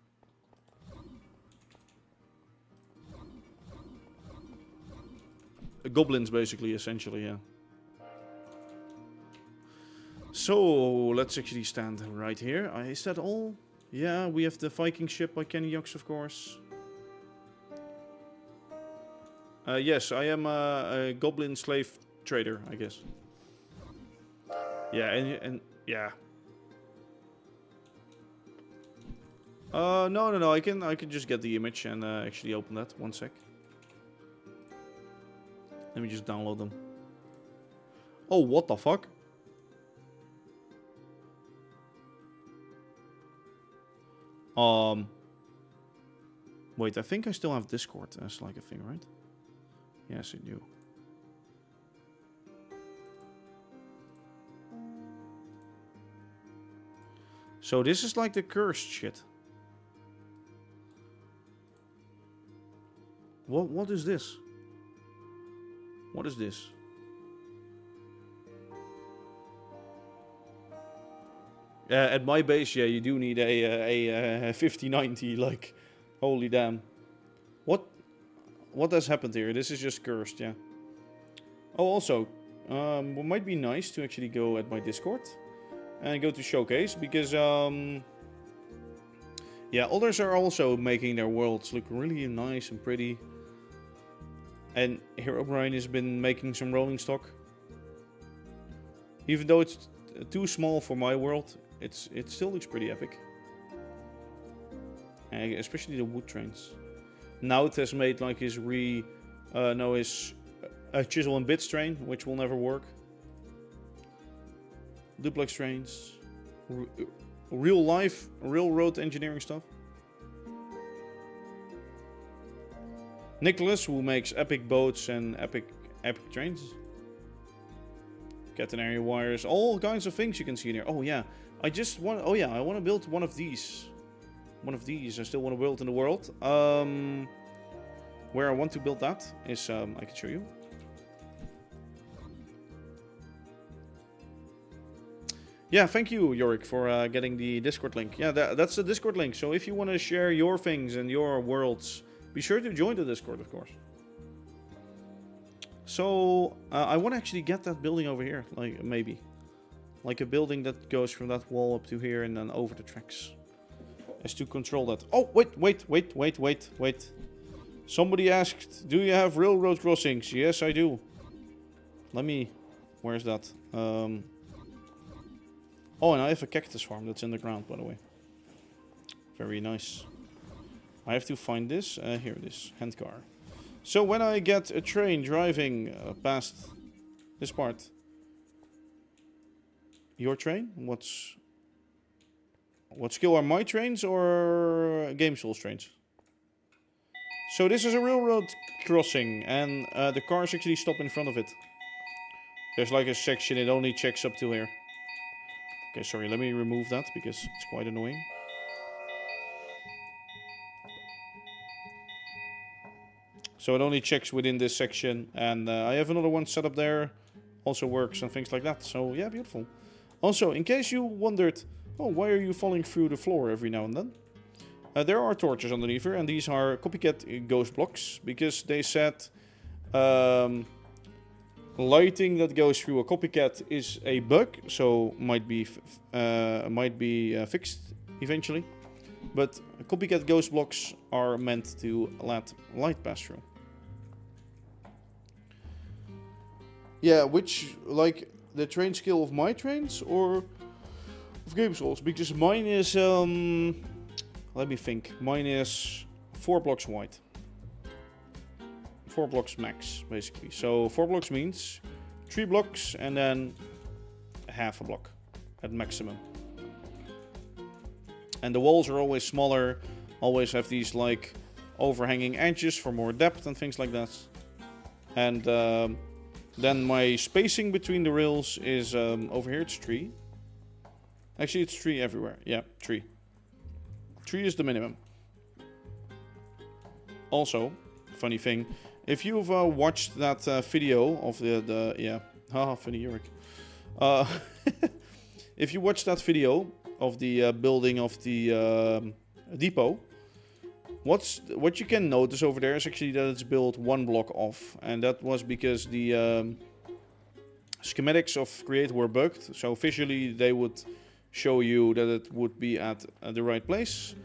Goblins basically, essentially, yeah. So, let's actually stand right here. Is that all? Yeah, we have the Viking ship by Kenny Yox, of course. Yes, I am a goblin slave trader, I guess. Yeah, and yeah. No. I can just get the image and actually open that. One sec. Let me just download them. Oh, what the fuck? Wait, I think I still have Discord as like a thing, right? Yes, I do. So this is like the cursed shit. What is this? What is this? At my base, yeah, you do need a 5090. Like, holy damn! What has happened here? This is just cursed, yeah. Oh, also, what might be nice to actually go at my Discord and go to showcase because yeah, others are also making their worlds look really nice and pretty. And Hero Brian has been making some rolling stock. Even though it's too small for my world, it still looks pretty epic. And especially the wood trains. Naut has made like his chisel and bits train, which will never work. Duplex trains. Real life, railroad engineering stuff. Nicholas, who makes epic boats and epic trains. Catenary wires, all kinds of things you can see in here. Oh yeah, I want to build one of these. I still want to build in the world. Where I want to build that is, I can show you. Yeah, thank you, Yorick, for getting the Discord link. Yeah, that's the Discord link. So if you want to share your things and your worlds, be sure to join the Discord, of course. So I want to actually get that building over here, like maybe. Like a building that goes from that wall up to here and then over the tracks. As to control that. Oh, wait. Somebody asked, do you have railroad crossings? Yes, I do. Let me... Where's that? Oh, and I have a cactus farm that's in the ground, by the way. Very nice. I have to find this. Here it is. Handcar. So when I get a train driving past this part... Your train? What skill are my trains or Game Souls trains? So this is a railroad crossing and the cars actually stop in front of it. There's like a section, it only checks up to here. Okay, sorry, let me remove that because it's quite annoying. So it only checks within this section and I have another one set up there. Also works and things like that. So yeah, beautiful. Also, in case you wondered, oh, why are you falling through the floor every now and then? There are torches underneath here, and these are copycat ghost blocks, because they said lighting that goes through a copycat is a bug, so might be fixed eventually. But copycat ghost blocks are meant to let light pass through. Yeah, which, like... The train skill of my trains or of Game Souls? Because mine is, let me think. Mine is 4 blocks wide. 4 blocks max, basically. So 4 blocks means 3 blocks and then half a block at maximum. And the walls are always smaller, always have these like overhanging edges for more depth and things like that. And then my spacing between the rails is, over here it's 3. Actually, it's 3 everywhere. Yeah, 3. 3 is the minimum. Also, funny thing, if you've watched that video of yeah, haha, funny Yorick. If you watched that video of the building of the depot, what you can notice over there is actually that it's built 1 block off. And that was because the schematics of Create were bugged. So visually they would show you that it would be at the right place.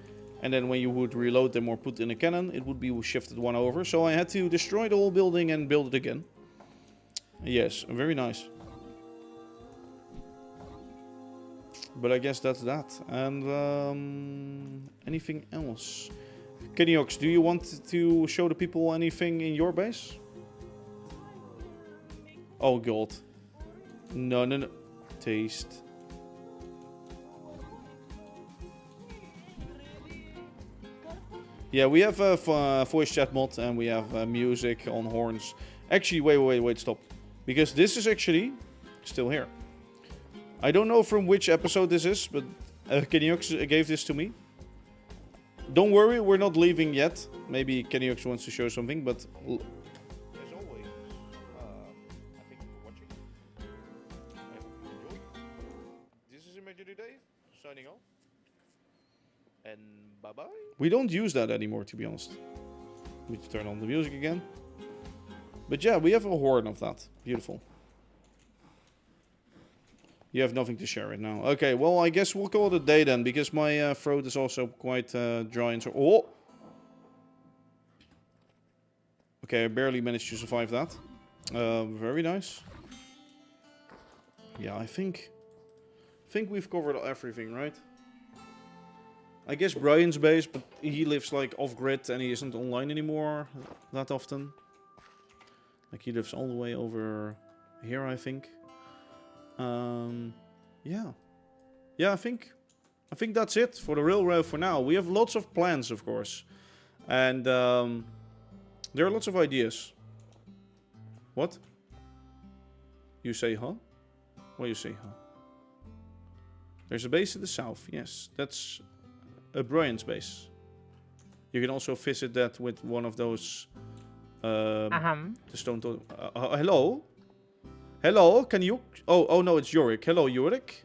And then when you would reload them or put in a cannon, it would be shifted 1 over. So I had to destroy the whole building and build it again. Yes, very nice. But I guess that's that. And anything else? Kenyox, do you want to show the people anything in your base? Oh god. No. Taste. Yeah, we have a voice chat mod and we have music on horns. Actually, wait, stop. Because this is actually still here. I don't know from which episode this is, but Kenyox gave this to me. Don't worry, we're not leaving yet. Maybe Kenyox wants to show something, but... As always, I thank you for watching. I hope you enjoyed. This is Imaginary Dave, signing off. And bye-bye. We don't use that anymore, to be honest. We need to turn on the music again. But yeah, we have a horn of that. Beautiful. You have nothing to share right now. Okay, well, I guess we'll call it a day then, because my throat is also quite dry and so... Oh! Okay, I barely managed to survive that. Very nice. Yeah, I think we've covered everything, right? I guess Brian's base, but he lives like off-grid and he isn't online anymore that often. Like he lives all the way over here, I think. Yeah. Yeah, I think that's it for the railroad for now. We have lots of plans, of course. And there are lots of ideas. What? You say, huh? What do you say, huh? There's a base in the south, yes. That's a Brian's base. You can also visit that with one of those... the stone... hello? Hello, can you... Oh no, it's Yorick. Hello, Yorick.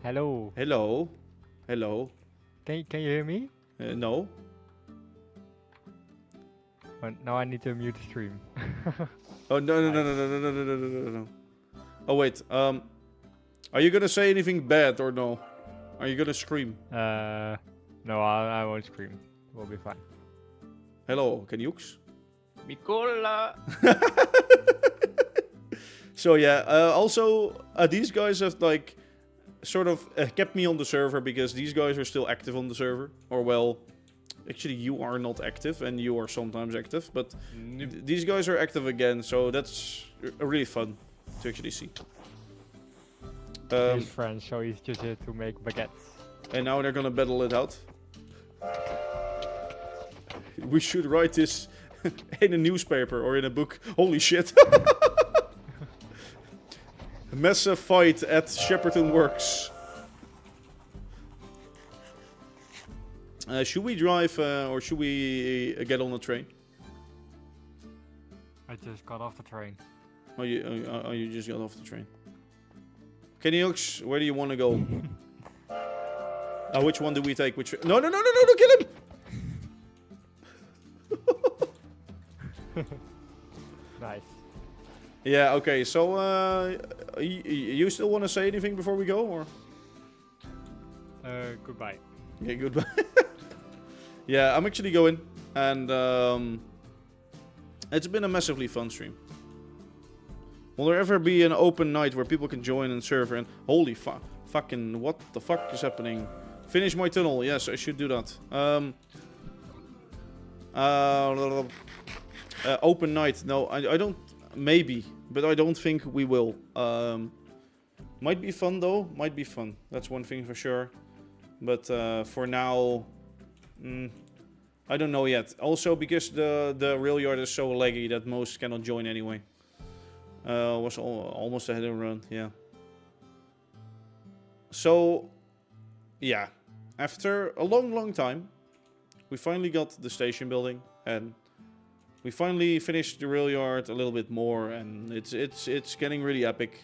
Hello. Hello. Hello. Can you hear me? No. Oh, now I need to mute the stream. Oh no. Oh wait. Are you gonna say anything bad or no? Are you gonna scream? No, I won't scream. We'll be fine. Hello, can you? Nicola. So yeah. Also, these guys have like sort of kept me on the server because these guys are still active on the server. Or well, actually you are not active and you are sometimes active, but these guys are active again. So that's really fun to actually see. He's French, so he's just here to make baguettes. And now they're gonna battle it out. We should write this in a newspaper or in a book. Holy shit. Massive fight at Shepperton Works. Should we drive or should we get on the train? I just got off the train. Oh, you just got off the train. Kenny Hooks, where do you want to go? Which one do we take? Which? No, kill him! Nice. Yeah, okay, so, you still want to say anything before we go, or? Goodbye. Yeah, goodbye. Yeah, I'm actually going, and, it's been a massively fun stream. Will there ever be an open night where people can join and server and... Holy fucking... What the fuck is happening? Finish my tunnel. Yes, I should do that. Open night. No, I don't... Maybe. But I don't think we will. Might be fun though. Might be fun. That's one thing for sure. But for now... I don't know yet. Also because the rail yard is so laggy that most cannot join anyway. Was almost ahead of run, yeah. So, yeah. After a long time, we finally got the station building, and we finally finished the rail yard a little bit more, and it's getting really epic.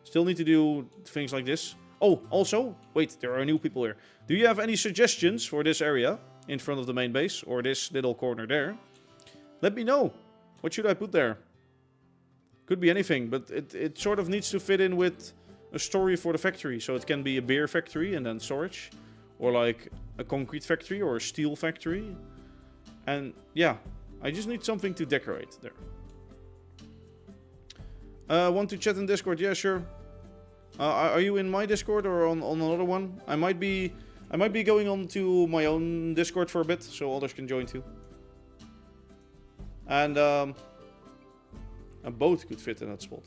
Still need to do things like this. Oh, also, wait, there are new people here. Do you have any suggestions for this area in front of the main base, or this little corner there? Let me know. What should I put there? Could be anything, but it sort of needs to fit in with a story for the factory. So it can be a beer factory and then storage. Or like a concrete factory or a steel factory. And yeah, I just need something to decorate there. Want to chat in Discord? Yeah, sure. Are you in my Discord or on another one? I might be going on to my own Discord for a bit, so others can join too. And a boat could fit in that spot.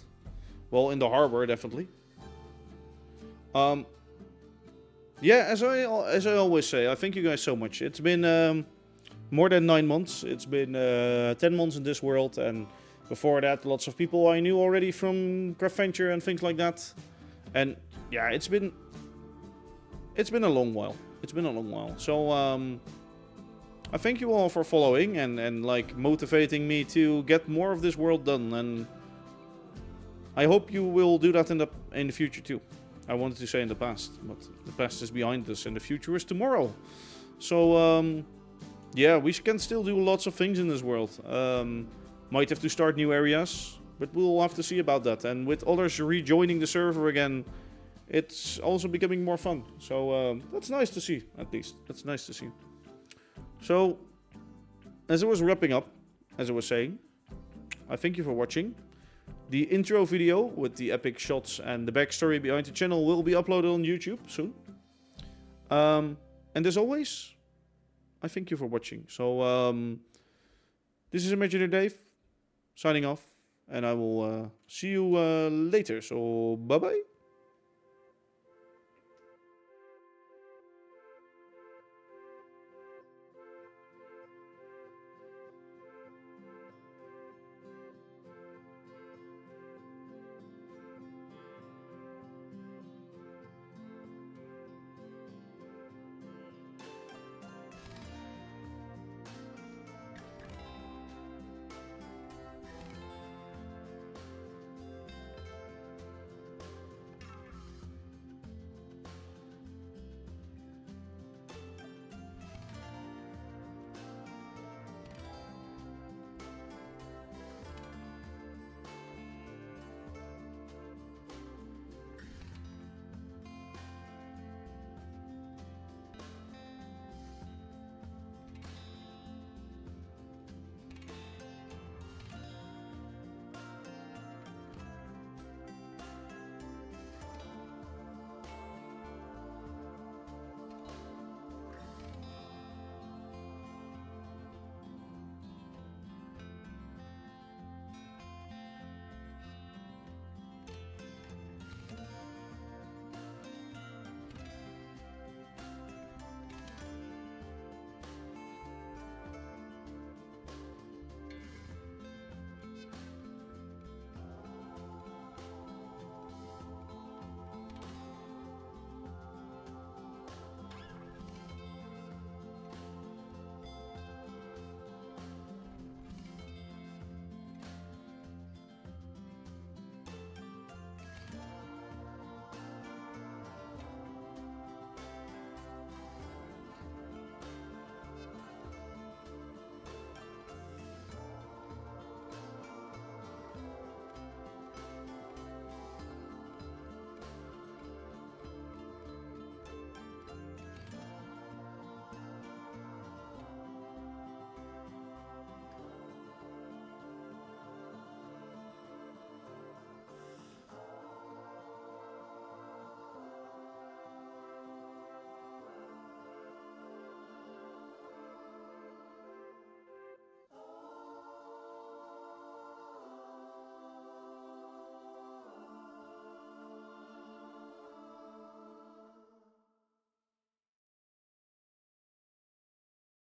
Well, in the harbor, definitely. Yeah, as I always say, I thank you guys so much. It's been more than 9 months. It's been 10 months in this world, and before that, lots of people I knew already from Craft Venture and things like that. And yeah, it's been a long while. It's been a long while. So I thank you all for following and like motivating me to get more of this world done, and I hope you will do that in the future too. I wanted to say in the past, but the past is behind us and the future is tomorrow. So yeah, we can still do lots of things in this world. Might have to start new areas, but we'll have to see about that. And with others rejoining the server again, it's also becoming more fun. So that's nice to see, at least. That's nice to see. So, as I was wrapping up, as I was saying, I thank you for watching. The intro video with the epic shots and the backstory behind the channel will be uploaded on YouTube soon. And as always, I thank you for watching. So, this is Imaginary Dave, signing off, and I will see you later. So, bye-bye.